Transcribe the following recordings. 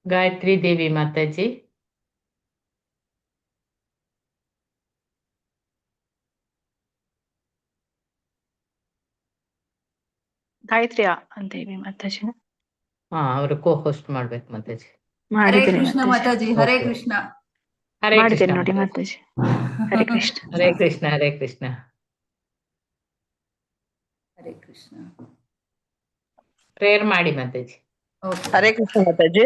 ಗಾಯತ್ರಿ ದೇವಿ ಮಾತಾಜಿ. ಗಾಯತ್ರಿ ದೇವಿ ಮಾತಾಜಿ. ಅವರು ಕೋ ಹೋಸ್ಟ್ ಮಾಡ್ಬೇಕು ಮಾತಾಜಿ. ಹರೇ ಕೃಷ್ಣ ಮಾತಾಜಿ. ಹರೇ Okay. ಕೃಷ್ಣ. ಹರೇ ಕೃಷ್ಣ ಮಾಡಿದ್ದೇನೆ ನೋಡಿ ಮಾತಾಜಿ. ಮಾತಾಜಿ. ಹರೇ ಕೃಷ್ಣ. ಹರೇ ಕೃಷ್ಣ ಹರೇ ಕೃಷ್ಣ. ಹರೇ ಕೃಷ್ಣ. ಪ್ರೇಯರ್ ಮಾಡಿ ಮಾತಾಜಿ. Okay. ಹರೇ ಕೃಷ್ಣ ಮಾತಾಜಿ.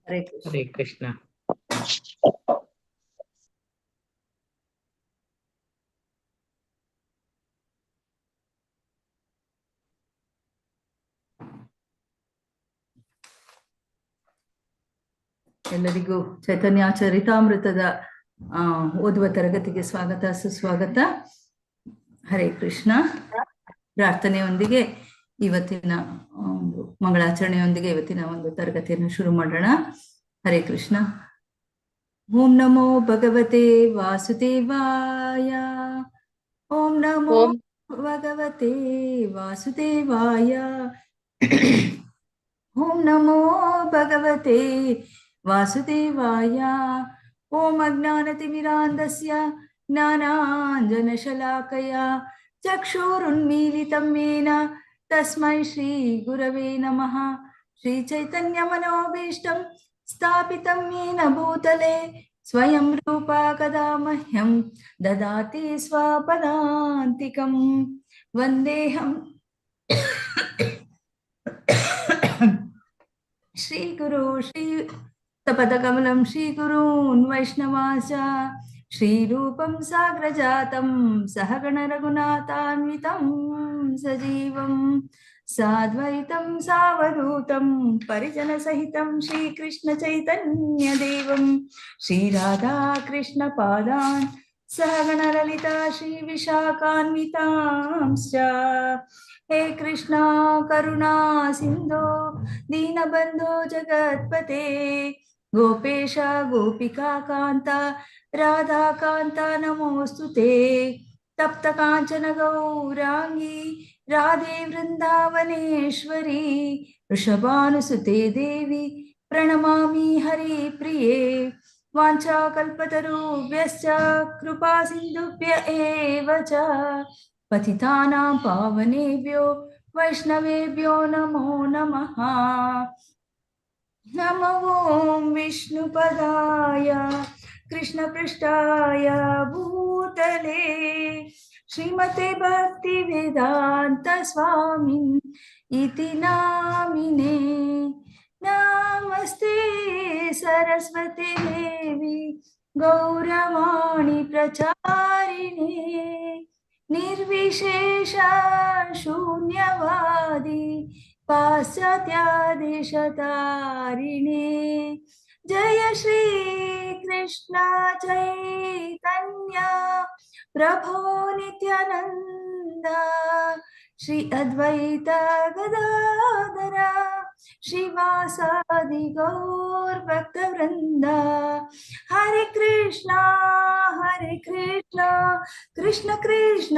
ಹರೇ ಕೃಷ್ಣ. ಹರೇ ಕೃಷ್ಣ. ಎಲ್ಲರಿಗೂ ಚೈತನ್ಯ ಚರಿತಾಮೃತದ ಓದುವ ತರಗತಿಗೆ ಸ್ವಾಗತ ಸುಸ್ವಾಗತ. ಹರೇ ಕೃಷ್ಣ. ಪ್ರಾರ್ಥನೆಯೊಂದಿಗೆ ಇವತ್ತಿನ ಒಂದು ಮಂಗಳಾಚರಣೆಯೊಂದಿಗೆ ಇವತ್ತಿನ ಒಂದು ತರಗತಿಯನ್ನು ಶುರು ಮಾಡೋಣ. ಹರೇ ಕೃಷ್ಣ. ಓಂ ನಮೋ ಭಗವತೆ ವಾಸುದೇವಾಯ. ಓಂ ನಮೋ ಭಗವತೆ ವಾಸುದೇವಾಯ. ಓಂ ನಮೋ ಭಗವತೆ ವಾಸುದೇವಾಯ. ಓಂ ಅಜ್ಞಾನತಿಮಿರಾಂಧಸ್ಯ ಜ್ಞಾನಾಂಜನಶಲಾಕಯ ಚಕ್ಷುರುನ್ಮೀಲಿತಂ ಯೇನ ತಸ್ಮೈ ಶ್ರೀ ಗುರವೇ ನಮಃ. ಶ್ರೀ ಚೈತನ್ಯ ಮನೋಭೀಷ್ಟಂ ಸ್ಥಾಪಿತಂ ಯೇನ ಭೂತಲೆ ಸ್ವಯಂ ರೂಪ ಕದಾ ಮಹ್ಯಂ ದದಾತಿ ಸ್ವಪದಾಂತಿಕಂ. ವಂದೇಹಂ ಶ್ರೀ ಗುರು ಶ್ರೀ ಪದಕಮಲಂ ಶ್ರೀ ಗುರೂನ್ ವೈಷ್ಣವಾಸ ಶ್ರೀರೂಪಂ ಸಾಗ್ರಜಾತಂ ಸಹಗಣ ರಘುನಾಥಾನ್ವಿತಂ ಸಜೀವಂ ಸಾದ್ವೈತಂ ಸಾವಧೂತಂ ಪರಿಜನ ಸಹಿತಂ ಶ್ರೀಕೃಷ್ಣ ಚೈತನ್ಯ ದೇವಂ ಶ್ರೀರಾಧಾ ಕೃಷ್ಣ ಪಾದಾನ್ ಸಹಗಣ ಲಲಿತಾ ಶ್ರೀ ವಿಶಾಖಾನ್ವಿತಾಂಶ್ಚ. ಹೇ ಕೃಷ್ಣ ಕರುಣಾ ಸಿಂಧೋ ದೀನಬಂಧೋ ಜಗತ್ಪತೆ ಗೋಪೇಶ ಗೋಪಿಕಾ ಕಾಂತ ರಾಧಾಕಾಂತ ನಮೋಸ್ತುತೆ. ತಪ್ತ ಕಾಂಚನ ಗೌರಾಂಗಿ ರಾಧೆ ವೃಂದಾವನೇಶ್ವರಿ ವೃಷಭಾನುಸುತೆ ದೇವಿ ಪ್ರಣಮಾಮಿ ಹರಿ ಪ್ರಿಯೇ. ವಾಂಛಾಕಲ್ಪತರುಭ್ಯಶ್ಚ ಕೃಪಾ ಸಿಂಧುಭ್ಯ ಏವ ಚ ಪತಿತಾನಾಂ ಪಾವನೇಭ್ಯೋ ವೈಷ್ಣವೇಭ್ಯೋ ನಮೋ ನಮಃ. ನಮೋ ಓಂ ವಿಷ್ಣುಪದಾಯ ಕೃಷ್ಣಪೃಷ್ಠಾಯ ಭೂತಲೆ ಶ್ರೀಮತೆ ಭಕ್ತಿವೇದಾಂತ ಸ್ವಾಮಿನ್ ಇತಿ ನಾಮಿನೇ. ನಮಸ್ತೆ ಸರಸ್ವತಿ ದೇವಿ ಗೌರವಾಣಿ ಪ್ರಚಾರಿಣೇ ನಿರ್ವಿಶೇಷ ಶೂನ್ಯವಾದಿ ಪಾಶ್ಚಾತ್ಯದೇಶತಾರಿಣೇ. ಜಯ ಶ್ರೀ ಕೃಷ್ಣ ಚೈತನ್ಯ ಪ್ರಭೋ ನಿತ್ಯಾನಂದ ಶ್ರೀ ಅದ್ವೈತ ಗದಾಧರ ಶ್ರೀವಾಸಾದಿ ಗೌರ್ ಭಕ್ತ ವೃಂದ. ಹರೇ ಕೃಷ್ಣ ಕೃಷ್ಣ ಕೃಷ್ಣ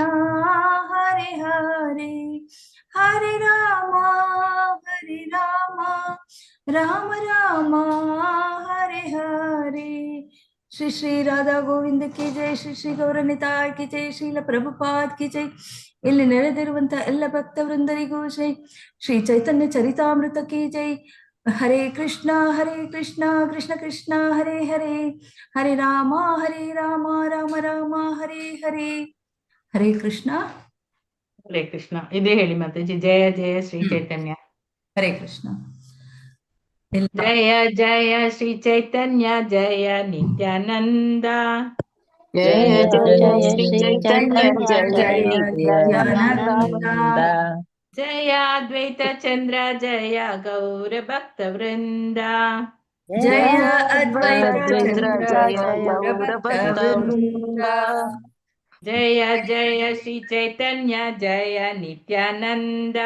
ಹರೇ ಹರೇ ಹರೇ ರಾಮ ರಾಮ ರಾಮ ಹರೇ ಹರೇ. ಶ್ರೀ ಶ್ರೀ ರಾಧಾ ಗೋವಿಂದ ಕಿ ಜೈ. ಶ್ರೀ ಶ್ರೀ ಗೌರನಿತಾಯ್ ಕಿ ಜೈ. ಶ್ರೀಲ ಪ್ರಭುಪಾದ್ ಕಿ ಜೈ. ಇಲ್ಲಿ ನೆರೆದಿರುವಂತ ಎಲ್ಲ ಭಕ್ತ ವೃಂದರಿಗೂ ಜೈ. ಶ್ರೀ ಚೈತನ್ಯ ಚರಿತಾಮೃತ ಕಿ ಜೈ. ಹರೇ ಕೃಷ್ಣ ಕೃಷ್ಣ ಕೃಷ್ಣ ಹರೇ ಹರೇ ಹರೇ ರಾಮ ರಾಮ ರಾಮ ಹರೇ ಹರೇ. ಹರೇ ಕೃಷ್ಣ. ಹರೇ ಕೃಷ್ಣ. ಇದೇ ಹೇಳಿ ಮಾತಾಜಿ. ಜಯ ಜಯ ಶ್ರೀ ಚೈತನ್ಯ. ಹರೇ ಕೃಷ್ಣ. ಜಯ ಜಯ ಶ್ರೀ ಚೈತನ್ಯ ಜಯ ನಿತ್ಯಾನಂದ. ಜಯ ಜಯ ಶ್ರೀ ಚೈತನ್ಯ ಜಯ ನಿತ್ಯಾನಂದ. ಜಯ ಅದ್ವೈತ ಚಂದ್ರ ಜಯ ಗೌರ ಭಕ್ತ ವೃಂದ. ಜಯ ಅದ್ವೈತ ಚಂದ್ರ ಜಯ ಗೌರ ಭಕ್ತ ವೃಂದ. ಜಯ ಜಯ ಶ್ರೀ ಚೈತನ್ಯ ಜಯ ನಿತ್ಯಾನಂದ.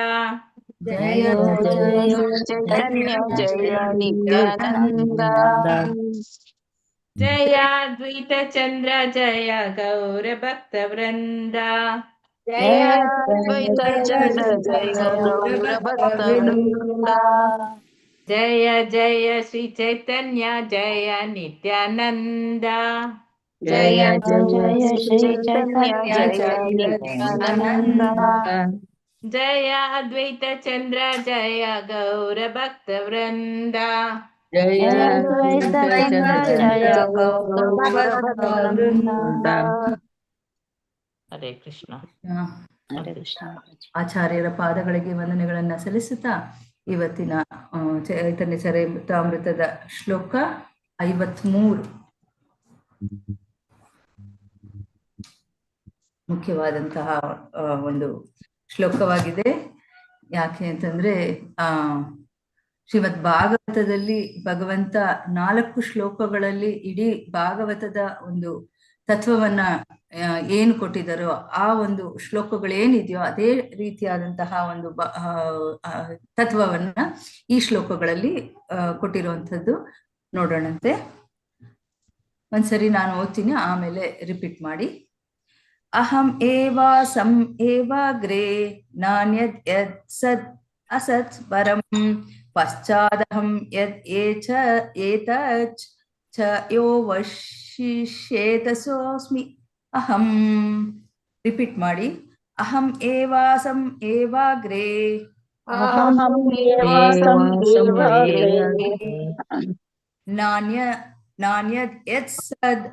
ಜಯ ಜಯ ಚೈತನ್ಯ ಜಯ ನಿತ್ಯಾನಂದ. ಜಯ ಅದ್ವೈತ ಚಂದ್ರ ಜಯ ಗೌರ ಭಕ್ತ ವೃಂದ. ಜಯ ಅದ್ವೈತ ಚಂದ್ರ ಜಯ ಗೌರ ಭಕ್ತ ವೃಂದ. ಜಯ ಜಯ ಶ್ರೀ ಚೈತನ್ಯ ಜಯ ನಿತ್ಯಾನಂದ ಜಯ ಜಯ ಶ್ರೀ ಚೈತನ್ಯ ಜಯ ನಿತ್ಯಾನಂದ ಜಯ ಅದ್ವೈತ ಚಂದ್ರ ಜಯ ಗೌರ ಭಕ್ತ ವೃಂದ ಜಯ ಅದ್ವೈತ ಚಂದ್ರ ಜಯ ಗೌರವೃಂದ. ಹರೇ ಕೃಷ್ಣ. ಹರೇ ಕೃಷ್ಣ. ಆಚಾರ್ಯರ ಪಾದಗಳಿಗೆ ವಂದನೆಗಳನ್ನ ಸಲ್ಲಿಸುತ್ತಾ ಇವತ್ತಿನ ಚೈತನ್ಯ ಚರಿತಾಮೃತದ ಶ್ಲೋಕ 53 ಮುಖ್ಯವಾದಂತಹ ಒಂದು ಶ್ಲೋಕವಾಗಿದೆ. ಯಾಕೆ ಅಂತಂದ್ರೆ ಶ್ರೀಮದ್ ಭಾಗವತದಲ್ಲಿ ಭಗವಂತ 4 ಶ್ಲೋಕಗಳಲ್ಲಿ ಇಡೀ ಭಾಗವತದ ಒಂದು ತತ್ವವನ್ನ ಏನು ಕೊಟ್ಟಿದ್ದಾರೋ ಆ ಒಂದು ಶ್ಲೋಕಗಳೇನಿದೆಯೋ ಅದೇ ರೀತಿಯಾದಂತಹ ಒಂದು ತತ್ವವನ್ನ ಈ ಶ್ಲೋಕಗಳಲ್ಲಿ ಕೊಟ್ಟಿರುವಂಥದ್ದು. ನೋಡೋಣಂತೆ. ಒಂದ್ಸರಿ ನಾನು ಓದ್ತೀನಿ, ಆಮೇಲೆ ರಿಪೀಟ್ ಮಾಡಿ. ಅಹಂ ಏವ ಸಂ ಏವಾಗ್ರೇ ನಾನ್ಯದ್ ಯದ್ ಸತ್ ಅಸತ್ ಪರಂ ಪಶ್ಚಾದಹಂ ಯದ್ ಏತಚ್ ಚ ಯೋ ವಶಿಷ್ಯೇತ ಸೋಸ್ಮಿ ಅಹಂ. ರಿಪೀಟ್ ಮಾಡಿ. ಅಹಂ ಏವ ಸಂ ಏವಾಗ್ರೇ ನಾನ್ಯದ್ ಯತ್ ಸದ್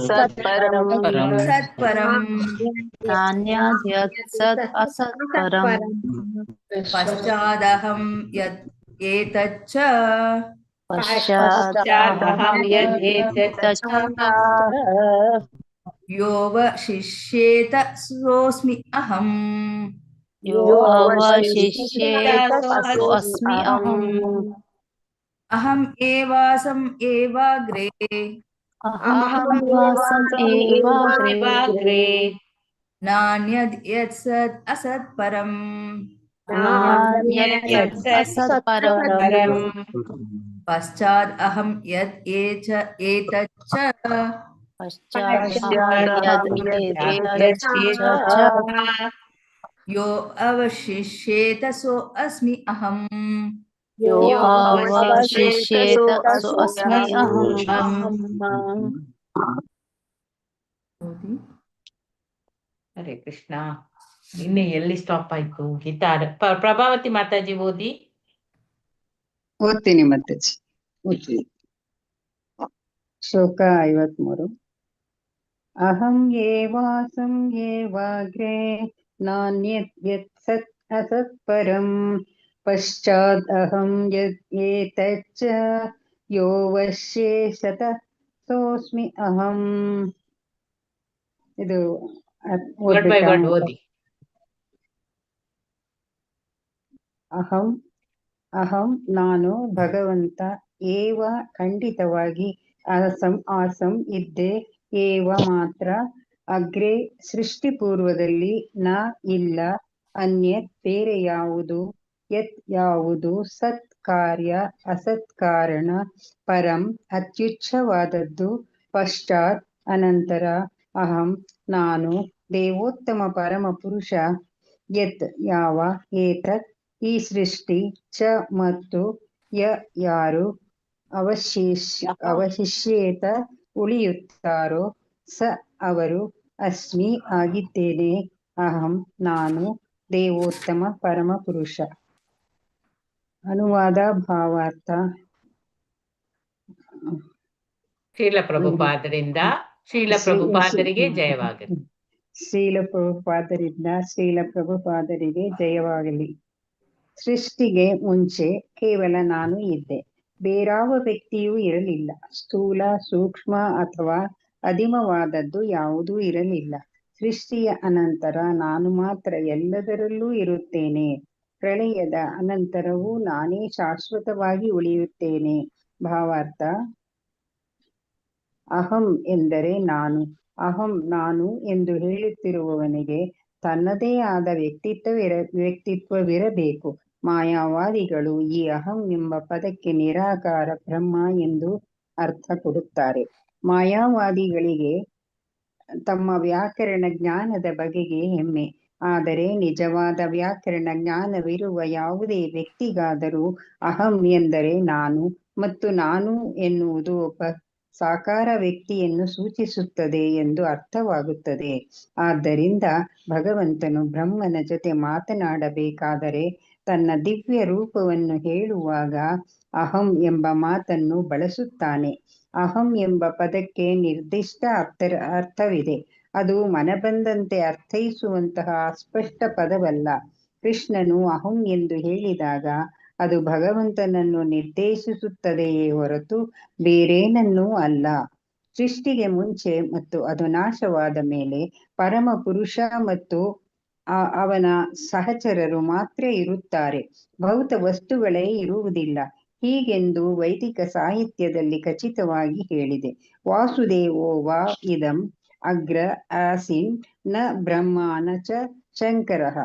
ಸತ್ಪರಂ ಪಶ್ಚಾದಹಂ ಯತ್ ಏತಚ್ಚ ಯೋ ವಶಿಷ್ಯೇತ ಸೋಸ್ಮಿ ಅಹಂ. ಅಹಂ ಏವ ಸಂ ಏವಾಗ್ರೇ ನಾನ್ಯದ್ ಯತ್ ಸತ್ ಅಸತ್ ಪರಂ ಪಶ್ಚಾದ್ ಅಹಂ ಯತ್ ಏತಚ್ಚ ಯೋ ಅವಶಿಷ್ಯೇತ ಸೋ ಅಸ್ಮಿ ಅಹಂ. ಹರೇ ಕೃಷ್ಣ. ನಿನ್ನೆ ಎಲ್ಲಿ ಸ್ಟಾಪ್ ಆಯ್ತು ಗೀತಾ? ಪ್ರಭಾವತಿ ಮಾತಾಜಿ ಓದಿ. ಓದ್ತೀನಿ ಮಾತಾಜಿ, ಓದ್ತೀನಿ. ಶ್ಲೋಕ 53. ಅಹಂ ಏವಾಸಂ ಏವಾಗ್ರೇ ನಾನ್ಯತ್ ಯತ್ ಸತ್ ಅಸತ್ ಪರಂ ಪಶ್ಚಾದ್ ಅಹಂ ಯತ್ ಏತಚ್ಚ ಯೋ ವಶ್ಯೇಷತ ಸೋಸ್ಮಿ ಅಹಂ. ಇದು ವರ್ಡ್ ಬೈ ವರ್ಡ್ ಓದಿ. ಅಹಂ ಅಹಂ ನಾನು ಭಗವಂತ, ಏವ ಖಂಡಿತವಾಗಿ, ಆಸಂ ಇದ್ದೆ, ಏವ ಮಾತ್ರ, ಅಗ್ರೆ ಸೃಷ್ಟಿ ಪೂರ್ವದಲ್ಲಿ, ನ ಇಲ್ಲ, ಅನ್ಯತ್ ಬೇರೆ ಯಾವುದು, ಯತ್ ಯಾವುದು, ಸತ್ ಕಾರ್ಯ ಅಸತ್ ಕಾರಣ, ಪರಂ ಅತ್ಯುಚ್ಛವಾದದ್ದು, ಪಶ್ಚಾತ್ ಅನಂತರ, ಅಹಂ ನಾನು, ದೇವೋತ್ತಮ ಪರಮ ಪುರುಷ, ಯತ್ ಯಾವ, ಏತತ್ ಈ ಸೃಷ್ಟಿ, ಚ ಮತ್ತು, ಯಾರು ಅವಶಿಷ್ಯೇತ ಉಳಿಯುತ್ತಾರೋ, ಸ ಅವರು, ಅಸ್ಮಿ ಆಗಿದ್ದೇನೆ, ಅಹಂ ನಾನು, ದೇವೋತ್ತಮ ಪರಮ ಪುರುಷ. ಅನುವಾದ ಭಾವಾರ್ಥ. ಶ್ರೀಲ ಪ್ರಭುಪಾದರಿಂದ ಶ್ರೀಲ ಪ್ರಭುಪಾದರಿಗೆ ಜಯವಾಗಲಿ. ಶ್ರೀಲ ಪ್ರಭುಪಾದರಿಂದ ಶ್ರೀಲ ಪ್ರಭುಪಾದರಿಗೆ ಜಯವಾಗಲಿ. ಸೃಷ್ಟಿಗೆ ಮುಂಚೆ ಕೇವಲ ನಾನು ಇದ್ದೆ, ಬೇರಾವ ವ್ಯಕ್ತಿಯೂ ಇರಲಿಲ್ಲ. ಸ್ಥೂಲ, ಸೂಕ್ಷ್ಮ ಅಥವಾ ಅಧಿಮವಾದದ್ದು ಯಾವುದೂ ಇರಲಿಲ್ಲ. ಸೃಷ್ಟಿಯ ಅನಂತರ ನಾನು ಮಾತ್ರ ಎಲ್ಲದರಲ್ಲೂ ಇರುತ್ತೇನೆ. ಪ್ರಳಯದ ಅನಂತರವೂ ನಾನೇ ಶಾಶ್ವತವಾಗಿ ಉಳಿಯುತ್ತೇನೆ. ಭಾವಾರ್ಥ. ಅಹಂ ಎಂದರೆ ನಾನು. ಅಹಂ ನಾನು ಎಂದು ಹೇಳುತ್ತಿರುವವನಿಗೆ ತನ್ನದೇ ಆದ ವ್ಯಕ್ತಿತ್ವವಿರಬೇಕು. ಮಾಯಾವಾದಿಗಳು ಈ ಅಹಂ ಎಂಬ ಪದಕ್ಕೆ ನಿರಾಕಾರ ಬ್ರಹ್ಮ ಎಂದು ಅರ್ಥ ಕೊಡುತ್ತಾರೆ. ಮಾಯಾವಾದಿಗಳಿಗೆ ತಮ್ಮ ವ್ಯಾಕರಣ ಜ್ಞಾನದ ಬಗೆಗೆ ಹೆಮ್ಮೆ. ಆದರೆ ನಿಜವಾದ ವ್ಯಾಕರಣ ಜ್ಞಾನವಿರುವ ಯಾವುದೇ ವ್ಯಕ್ತಿಗಾದರೂ ಅಹಂ ಎಂದರೆ ನಾನು ಮತ್ತು ನಾನು ಎನ್ನುವುದು ಒಬ್ಬ ಸಾಕಾರ ವ್ಯಕ್ತಿಯನ್ನು ಸೂಚಿಸುತ್ತದೆ ಎಂದು ಅರ್ಥವಾಗುತ್ತದೆ. ಆದ್ದರಿಂದ ಭಗವಂತನು ಬ್ರಹ್ಮನ ಜೊತೆ ಮಾತನಾಡಬೇಕಾದರೆ ತನ್ನ ದಿವ್ಯ ರೂಪವನ್ನು ಹೇಳುವಾಗ ಅಹಂ ಎಂಬ ಮಾತನ್ನು ಬಳಸುತ್ತಾನೆ. ಅಹಂ ಎಂಬ ಪದಕ್ಕೆ ನಿರ್ದಿಷ್ಟ ಅರ್ಥವಿದೆ. ಅದು ಮನಬಂದಂತೆ ಅರ್ಥೈಸುವಂತಹ ಅಸ್ಪಷ್ಟ ಪದವಲ್ಲ. ಕೃಷ್ಣನು ಅಹಂ ಎಂದು ಹೇಳಿದಾಗ ಅದು ಭಗವಂತನನ್ನು ನಿರ್ದೇಶಿಸುತ್ತದೆಯೇ ಹೊರತು ಬೇರೇನನ್ನೂ ಅಲ್ಲ. ಸೃಷ್ಟಿಗೆ ಮುಂಚೆ ಮತ್ತು ಅದು ನಾಶವಾದ ಮೇಲೆ ಪರಮ ಪುರುಷ ಮತ್ತು ಅವನ ಸಹಚರರು ಮಾತ್ರ ಇರುತ್ತಾರೆ. ಭೌತ ವಸ್ತುಗಳೇ ಇರುವುದಿಲ್ಲ. ಹೀಗೆಂದು ವೈದಿಕ ಸಾಹಿತ್ಯದಲ್ಲಿ ಖಚಿತವಾಗಿ ಹೇಳಿದೆ. ವಾಸುದೇವೋ ವಾ ಇದಂ ಅಗ್ರ ಆಸೀನ್ ನ ಬ್ರಹ್ಮಾನ ಚ ಶಂಕರಃ.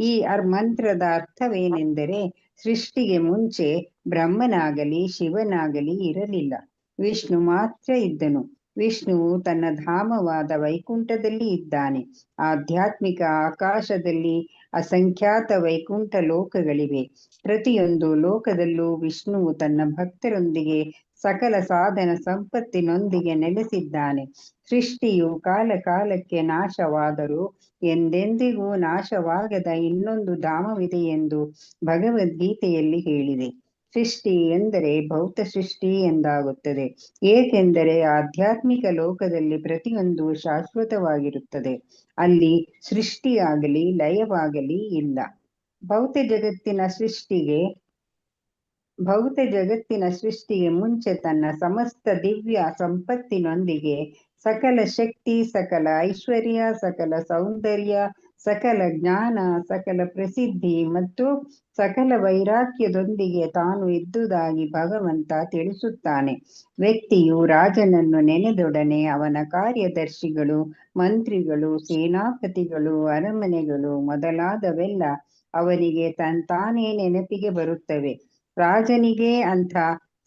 ಈ ಮಂತ್ರದ ಅರ್ಥವೇನೆಂದರೆ, ಸೃಷ್ಟಿಗೆ ಮುಂಚೆ ಬ್ರಹ್ಮನಾಗಲಿ ಶಿವನಾಗಲಿ ಇರಲಿಲ್ಲ, ವಿಷ್ಣು ಮಾತ್ರ ಇದ್ದನು. ವಿಷ್ಣುವು ತನ್ನ ಧಾಮವಾದ ವೈಕುಂಠದಲ್ಲಿ ಇದ್ದಾನೆ. ಆಧ್ಯಾತ್ಮಿಕ ಆಕಾಶದಲ್ಲಿ ಅಸಂಖ್ಯಾತ ವೈಕುಂಠ ಲೋಕಗಳಿವೆ. ಪ್ರತಿಯೊಂದು ಲೋಕದಲ್ಲೂ ವಿಷ್ಣುವು ತನ್ನ ಭಕ್ತರೊಂದಿಗೆ ಸಕಲ ಸಾಧನ ಸಂಪತ್ತಿನೊಂದಿಗೆ ನೆಲೆಸಿದ್ದಾನೆ. ಸೃಷ್ಟಿಯು ಕಾಲ ಕಾಲಕ್ಕೆ ನಾಶವಾದರೂ ಎಂದೆಂದಿಗೂ ನಾಶವಾಗದ ಇನ್ನೊಂದು ಧಾಮವಿದೆ ಎಂದು ಭಗವದ್ಗೀತೆಯಲ್ಲಿ ಹೇಳಿದೆ. ಸೃಷ್ಟಿ ಎಂದರೆ ಭೌತ ಸೃಷ್ಟಿ ಎಂದಾಗುತ್ತದೆ, ಏಕೆಂದರೆ ಆಧ್ಯಾತ್ಮಿಕ ಲೋಕದಲ್ಲಿ ಪ್ರತಿಯೊಂದು ಶಾಶ್ವತವಾಗಿರುತ್ತದೆ. ಅಲ್ಲಿ ಸೃಷ್ಟಿಯಾಗಲಿ ಲಯವಾಗಲಿ ಇಲ್ಲ. ಭೌತ ಜಗತ್ತಿನ ಸೃಷ್ಟಿಗೆ ಮುಂಚೆ ತನ್ನ ಸಮಸ್ತ ದಿವ್ಯ ಸಂಪತ್ತಿನೊಂದಿಗೆ ಸಕಲ ಶಕ್ತಿ, ಸಕಲ ಐಶ್ವರ್ಯ, ಸಕಲ ಸೌಂದರ್ಯ, ಸಕಲ ಜ್ಞಾನ, ಸಕಲ ಪ್ರಸಿದ್ಧಿ ಮತ್ತು ಸಕಲ ವೈರಾಗ್ಯದೊಂದಿಗೆ ತಾನು ಇದ್ದುದಾಗಿ ಭಗವಂತ ತಿಳಿಸುತ್ತಾನೆ. ವ್ಯಕ್ತಿಯು ರಾಜನನ್ನು ನೆನೆದೊಡನೆ ಅವನ ಕಾರ್ಯದರ್ಶಿಗಳು, ಮಂತ್ರಿಗಳು, ಸೇನಾಪತಿಗಳು, ಅರಮನೆಗಳು ಮೊದಲಾದವೆಲ್ಲ ಅವನಿಗೆ ತಾನೇ ನೆನಪಿಗೆ ಬರುತ್ತವೆ. ರಾಜನಿಗೆ ಅಂಥ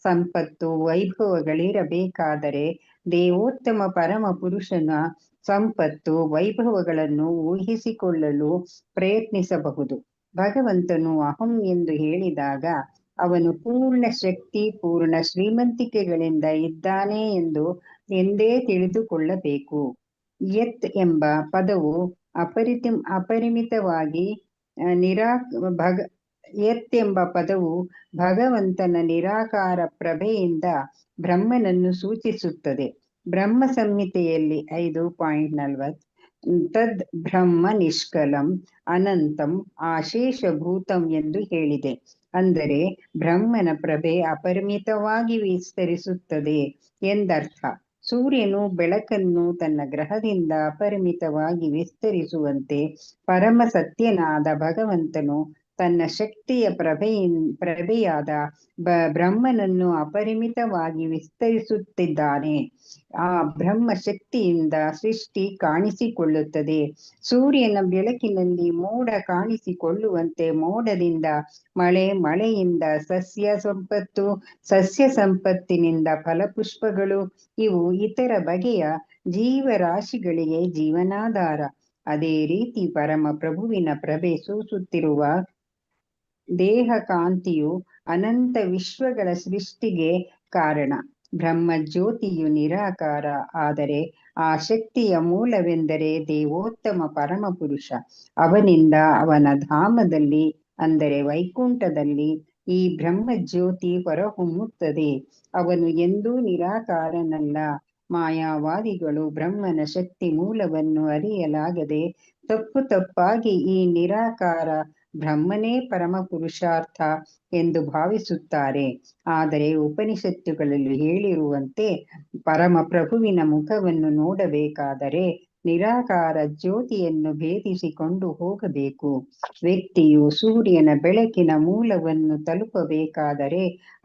ಸಂಪತ್ತು ವೈಭವಗಳಿರಬೇಕಾದರೆ ದೇವೋತ್ತಮ ಪರಮ ಪುರುಷನ ಸಂಪತ್ತು ವೈಭವಗಳನ್ನು ಊಹಿಸಿಕೊಳ್ಳಲು ಪ್ರಯತ್ನಿಸಬಹುದು. ಭಗವಂತನು ಅಹಂ ಎಂದು ಹೇಳಿದಾಗ ಅವನು ಪೂರ್ಣ ಶಕ್ತಿ, ಪೂರ್ಣ ಶ್ರೀಮಂತಿಕೆಗಳಿಂದ ಇದ್ದಾನೆ ಎಂದೇ ತಿಳಿದುಕೊಳ್ಳಬೇಕು. ಯತ್ ಎಂಬ ಪದವು ಅಪರಿಮಿತವಾಗಿ ಯತ್ ಎಂಬ ಪದವು ಭಗವಂತನ ನಿರಾಕಾರ ಪ್ರಭೆಯಿಂದ ಬ್ರಹ್ಮನನ್ನು ಸೂಚಿಸುತ್ತದೆ. ಬ್ರಹ್ಮ ಸಂಹಿತೆಯಲ್ಲಿ 5.40 ತದ್ ಬ್ರಹ್ಮ ನಿಷ್ಕಲಂ ಅನಂತಂ ಆಶೇಷಭೂತಂ ಎಂದು ಹೇಳಿದೆ. ಅಂದರೆ ಬ್ರಹ್ಮನ ಪ್ರಭೆ ಅಪರಿಮಿತವಾಗಿ ವಿಸ್ತರಿಸುತ್ತದೆ ಎಂದರ್ಥ. ಸೂರ್ಯನು ಬೆಳಕನ್ನು ತನ್ನ ಗ್ರಹದಿಂದ ಅಪರಿಮಿತವಾಗಿ ವಿಸ್ತರಿಸುವಂತೆ ಪರಮ ಸತ್ಯನಾದ ಭಗವಂತನು ತನ್ನ ಶಕ್ತಿಯ ಪ್ರಭೆಯಾದ ಬ್ರಹ್ಮನನ್ನು ಅಪರಿಮಿತವಾಗಿ ವಿಸ್ತರಿಸುತ್ತಿದ್ದಾನೆ. ಆ ಬ್ರಹ್ಮ ಶಕ್ತಿಯಿಂದ ಸೃಷ್ಟಿ ಕಾಣಿಸಿಕೊಳ್ಳುತ್ತದೆ. ಸೂರ್ಯನ ಬೆಳಕಿನಲ್ಲಿ ಮೋಡ ಕಾಣಿಸಿಕೊಳ್ಳುವಂತೆ ಮೋಡದಿಂದ ಮಳೆ, ಮಳೆಯಿಂದ ಸಸ್ಯ ಸಂಪತ್ತು, ಸಸ್ಯ ಸಂಪತ್ತಿನಿಂದ ಫಲಪುಷ್ಪಗಳು, ಇವು ಇತರ ಬಗೆಯ ಜೀವರಾಶಿಗಳಿಗೆ ಜೀವನಾಧಾರ. ಅದೇ ರೀತಿ ಪರಮ ಪ್ರಭುವಿನ ಪ್ರಭೆ ಸೂಸುತ್ತಿರುವ ದೇಹ ಕಾಂತಿಯು ಅನಂತ ವಿಶ್ವಗಳ ಸೃಷ್ಟಿಗೆ ಕಾರಣ. ಬ್ರಹ್ಮಜ್ಯೋತಿಯು ನಿರಾಕಾರ, ಆದರೆ ಆ ಶಕ್ತಿಯ ಮೂಲವೆಂದರೆ ದೇವೋತ್ತಮ ಪರಮ ಪುರುಷ. ಅವನಿಂದ ಅವನ ಧಾಮದಲ್ಲಿ ಅಂದರೆ ವೈಕುಂಠದಲ್ಲಿ ಈ ಬ್ರಹ್ಮಜ್ಯೋತಿ ಹೊರಹೊಮ್ಮುತ್ತದೆ. ಅವನು ಎಂದೂ ನಿರಾಕಾರನಲ್ಲ. ಮಾಯಾವಾದಿಗಳು ಬ್ರಹ್ಮನ ಶಕ್ತಿ ಮೂಲವನ್ನು ಅರಿಯಲಾಗದೆ ತಪ್ಪಾಗಿ ಈ ನಿರಾಕಾರ ಬ್ರಹ್ಮನೇ ಪರಮ ಪುರುಷಾರ್ಥ ಎಂದು ಭಾವಿಸುತ್ತಾರೆ. ಆದರೆ ಉಪನಿಷತ್ತುಗಳಲ್ಲಿ ಹೇಳಿರುವಂತೆ ಪರಮ ಪ್ರಭುವಿನ ಮುಖವನ್ನು ನೋಡಬೇಕಾದರೆ ನಿರಾಕಾರ ಜ್ಯೋತಿಯನ್ನು ಭೇದಿಸಿಕೊಂಡು ಹೋಗಬೇಕು. ವ್ಯಕ್ತಿಯು ಸೂರ್ಯನ ಬೆಳಕಿನ ಮೂಲವನ್ನು ತಲುಪಬೇಕಾದರೆ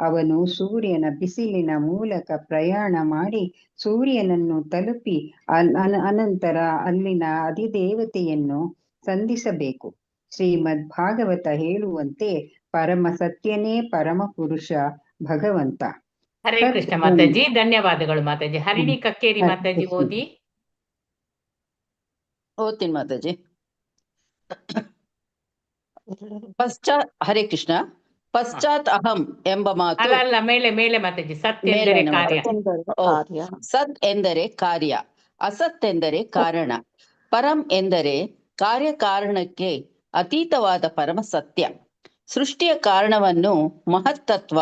ಅವನು ಸೂರ್ಯನ ಬಿಸಿಲಿನ ಮೂಲಕ ಪ್ರಯಾಣ ಮಾಡಿ ಸೂರ್ಯನನ್ನು ತಲುಪಿ ಅನಂತರ ಅಲ್ಲಿನ ಅಧಿದೇವತೆಯನ್ನು ಸಂಧಿಸಬೇಕು. ಶ್ರೀಮದ್ ಭಾಗವತ ಹೇಳುವಂತೆ ಪರಮ ಸತ್ಯನೇ ಪರಮ ಪುರುಷ ಭಗವಂತ. ಹರೇ ಕೃಷ್ಣ ಮಾತಾಜಿ, ಧನ್ಯವಾದಗಳು ಮಾತಾಜಿ. ಹರಿಣಿ ಕಕ್ಕೇರಿ ಮಾತಾಜಿ ಓದಿ. ಓದ್ತೀನಿ ಮಾತಾಜಿ. ಹರೇ ಕೃಷ್ಣ. ಪಶ್ಚಾತ್ ಅಹಂ ಎಂಬ ಮಾತು ಅಲ್ಲ ಮೇಲೆ ಮೇಲೆ ಮಾತಾಜಿ. ಸತ್ ಎಂದರೆ ಮೇಲೇನೆ ಕಾರ್ಯ. ಓ, ಸತ್ ಎಂದರೆ ಕಾರ್ಯ, ಅಸತ್ ಎಂದರೆ ಕಾರಣ, ಪರಂ ಎಂದರೆ ಕಾರ್ಯಕಾರಣಕ್ಕೆ ಅತೀತವಾದ ಪರಮ ಸತ್ಯ. ಸೃಷ್ಟಿಯ ಕಾರಣವನ್ನು ಮಹತ್ತತ್ವ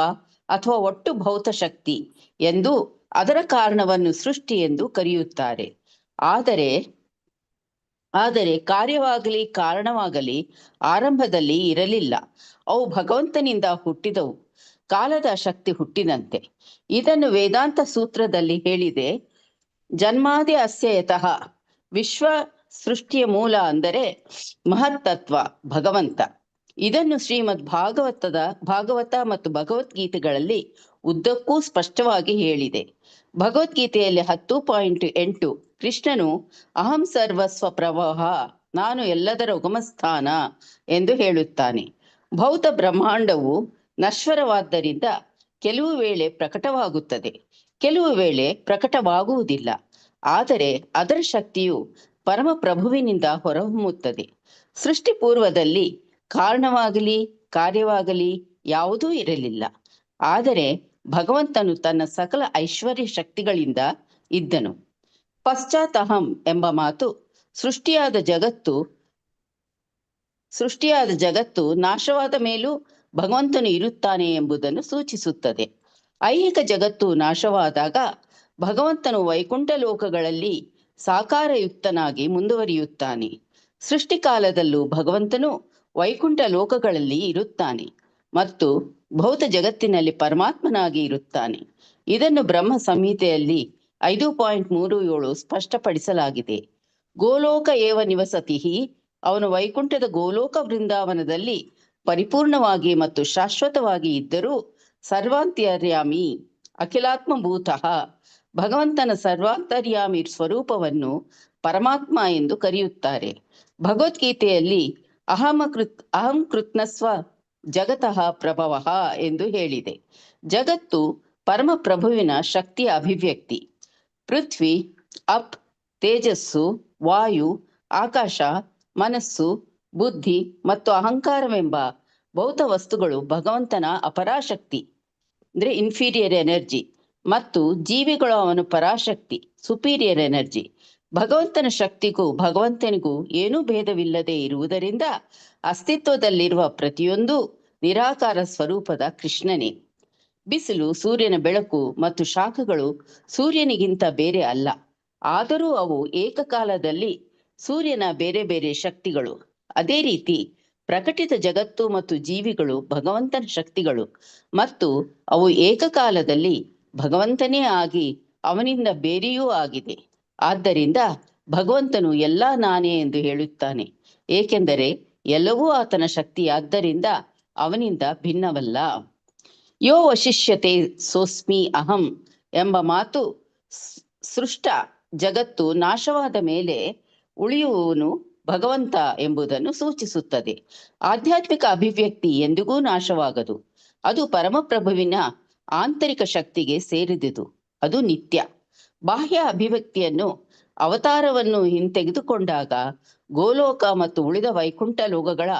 ಅಥವಾ ಒಟ್ಟು ಭೌತ ಶಕ್ತಿ ಎಂದು, ಅದರ ಕಾರಣವನ್ನು ಸೃಷ್ಟಿ ಎಂದು ಕರೆಯುತ್ತಾರೆ. ಆದರೆ ಕಾರ್ಯವಾಗಲಿ ಕಾರಣವಾಗಲಿ ಆರಂಭದಲ್ಲಿ ಇರಲಿಲ್ಲ. ಅವು ಭಗವಂತನಿಂದ ಹುಟ್ಟಿದವು, ಕಾಲದ ಶಕ್ತಿ ಹುಟ್ಟಿದಂತೆ. ಇದನ್ನು ವೇದಾಂತ ಸೂತ್ರದಲ್ಲಿ ಹೇಳಿದೆ. ಜನ್ಮಾದಿ ಅಸ್ಯ ಯತಃ, ವಿಶ್ವ ಸೃಷ್ಟಿಯ ಮೂಲ ಅಂದರೆ ಮಹತ್ತತ್ವ ಭಗವಂತ. ಇದನ್ನು ಶ್ರೀಮದ್ ಭಾಗವತ ಮತ್ತು ಭಗವದ್ಗೀತೆಗಳಲ್ಲಿ ಉದ್ದಕ್ಕೂ ಸ್ಪಷ್ಟವಾಗಿ ಹೇಳಿದೆ. ಭಗವದ್ಗೀತೆಯಲ್ಲಿ 10.8 ಕೃಷ್ಣನು ಅಹಂ ಸರ್ವಸ್ವ ಪ್ರವಾಹ, ನಾನು ಎಲ್ಲದರ ಉಗಮಸ್ಥಾನ ಎಂದು ಹೇಳುತ್ತಾನೆ. ಭೌತ ಬ್ರಹ್ಮಾಂಡವು ನಶ್ವರವಾದ್ದರಿಂದ ಕೆಲವು ವೇಳೆ ಪ್ರಕಟವಾಗುತ್ತದೆ, ಕೆಲವು ವೇಳೆ ಪ್ರಕಟವಾಗುವುದಿಲ್ಲ. ಆದರೆ ಅದರ ಶಕ್ತಿಯು ಪರಮ ಪ್ರಭುವಿನಿಂದ ಹೊರಹೊಮ್ಮುತ್ತದೆ. ಸೃಷ್ಟಿ ಪೂರ್ವದಲ್ಲಿ ಕಾರಣವಾಗಲಿ ಕಾರ್ಯವಾಗಲಿ ಯಾವುದೂ ಇರಲಿಲ್ಲ. ಆದರೆ ಭಗವಂತನು ತನ್ನ ಸಕಲ ಐಶ್ವರ್ಯ ಶಕ್ತಿಗಳಿಂದ ಇದ್ದನು. ಪಶ್ಚಾತ್ ಅಹಂ ಎಂಬ ಮಾತು ಸೃಷ್ಟಿಯಾದ ಜಗತ್ತು ನಾಶವಾದ ಮೇಲೂ ಭಗವಂತನು ಇರುತ್ತಾನೆ ಎಂಬುದನ್ನು ಸೂಚಿಸುತ್ತದೆ. ಐಹಿಕ ಜಗತ್ತು ನಾಶವಾದಾಗ ಭಗವಂತನು ವೈಕುಂಠ ಲೋಕಗಳಲ್ಲಿ ಸಾಕಾರಯುಕ್ತನಾಗಿ ಮುಂದುವರಿಯುತ್ತಾನೆ. ಸೃಷ್ಟಿಕಾಲದಲ್ಲೂ ಭಗವಂತನು ವೈಕುಂಠ ಲೋಕಗಳಲ್ಲಿ ಇರುತ್ತಾನೆ ಮತ್ತು ಭೌತ ಜಗತ್ತಿನಲ್ಲಿ ಪರಮಾತ್ಮನಾಗಿ ಇರುತ್ತಾನೆ. ಇದನ್ನು ಬ್ರಹ್ಮ ಸಂಹಿತೆಯಲ್ಲಿ 5.37 ಸ್ಪಷ್ಟಪಡಿಸಲಾಗಿದೆ. ಗೋಲೋಕ ಏವ ನಿವಸತಿ, ಅವನು ವೈಕುಂಠದ ಗೋಲೋಕ ವೃಂದಾವನದಲ್ಲಿ ಪರಿಪೂರ್ಣವಾಗಿ ಮತ್ತು ಶಾಶ್ವತವಾಗಿ ಇದ್ದರೂ ಸರ್ವಾಂತರ್ಯಾಮಿ ಅಖಿಲಾತ್ಮಭೂತಃ, ಭಗವಂತನ ಸರ್ವಾಂತರ್ಯಾಮಿ ಸ್ವರೂಪವನ್ನು ಪರಮಾತ್ಮ ಎಂದು ಕರೆಯುತ್ತಾರೆ. ಭಗವದ್ಗೀತೆಯಲ್ಲಿ ಅಹಂ ಕೃತ್ನಸ್ವ ಜಗತಃ ಪ್ರಭವಃ ಎಂದು ಹೇಳಿದೆ. ಜಗತ್ತು ಪರಮ ಪ್ರಭುವಿನ ಶಕ್ತಿಯ ಅಭಿವ್ಯಕ್ತಿ. ಪೃಥ್ವಿ, ಅಪ್, ತೇಜಸ್ಸು, ವಾಯು, ಆಕಾಶ, ಮನಸ್ಸು, ಬುದ್ಧಿ ಮತ್ತು ಅಹಂಕಾರವೆಂಬ ಭೌತ ವಸ್ತುಗಳು ಭಗವಂತನ ಅಪರಾಶಕ್ತಿ ಅಂದ್ರೆ ಇನ್ಫೀರಿಯರ್ ಎನರ್ಜಿ, ಮತ್ತು ಜೀವಿಗಳು ಅವನ ಪರಾಶಕ್ತಿ ಸುಪೀರಿಯರ್ ಎನರ್ಜಿ. ಭಗವಂತನ ಶಕ್ತಿಗೂ ಭಗವಂತನಿಗೂ ಏನೂ ಭೇದವಿಲ್ಲದೆ ಇರುವುದರಿಂದ ಅಸ್ತಿತ್ವದಲ್ಲಿರುವ ಪ್ರತಿಯೊಂದು ನಿರಾಕಾರ ಸ್ವರೂಪದ ಕೃಷ್ಣನೇ. ಬಿಸಿಲು, ಸೂರ್ಯನ ಬೆಳಕು ಮತ್ತು ಶಾಖಗಳು ಸೂರ್ಯನಿಗಿಂತ ಬೇರೆ ಅಲ್ಲ. ಆದರೂ ಅವು ಏಕಕಾಲದಲ್ಲಿ ಸೂರ್ಯನ ಬೇರೆ ಬೇರೆ ಶಕ್ತಿಗಳು. ಅದೇ ರೀತಿ ಪ್ರಕಟಿತ ಜಗತ್ತು ಮತ್ತು ಜೀವಿಗಳು ಭಗವಂತನ ಶಕ್ತಿಗಳು ಮತ್ತು ಅವು ಏಕಕಾಲದಲ್ಲಿ ಭಗವಂತನೇ ಆಗಿ ಅವನಿಂದ ಬೇರೆಯೂ ಆಗಿದೆ. ಆದ್ದರಿಂದ ಭಗವಂತನು ಎಲ್ಲ ನಾನೇ ಎಂದು ಹೇಳುತ್ತಾನೆ, ಏಕೆಂದರೆ ಎಲ್ಲವೂ ಆತನ ಶಕ್ತಿಯಾದ್ದರಿಂದ ಅವನಿಂದ ಭಿನ್ನವಲ್ಲ. ಯೋ ವಶಿಷ್ಯತೆ ಸೋಸ್ಮಿ ಅಹಂ ಎಂಬ ಮಾತು ಸೃಷ್ಟ ಜಗತ್ತು ನಾಶವಾದ ಮೇಲೆ ಉಳಿಯುವವನು ಭಗವಂತ ಎಂಬುದನ್ನು ಸೂಚಿಸುತ್ತದೆ. ಆಧ್ಯಾತ್ಮಿಕ ಅಭಿವ್ಯಕ್ತಿ ಎಂದಿಗೂ ನಾಶವಾಗದು. ಅದು ಪರಮಪ್ರಭುವಿನ ಆಂತರಿಕ ಶಕ್ತಿಗೆ ಸೇರಿದುದು. ಅದು ನಿತ್ಯ. ಬಾಹ್ಯ ಅಭಿವ್ಯಕ್ತಿಯನ್ನು ಅವತಾರವನ್ನು ಹಿಂತೆಗೆದುಕೊಂಡಾಗ ಗೋಲೋಕ ಮತ್ತು ಉಳಿದ ವೈಕುಂಠ ಲೋಕಗಳ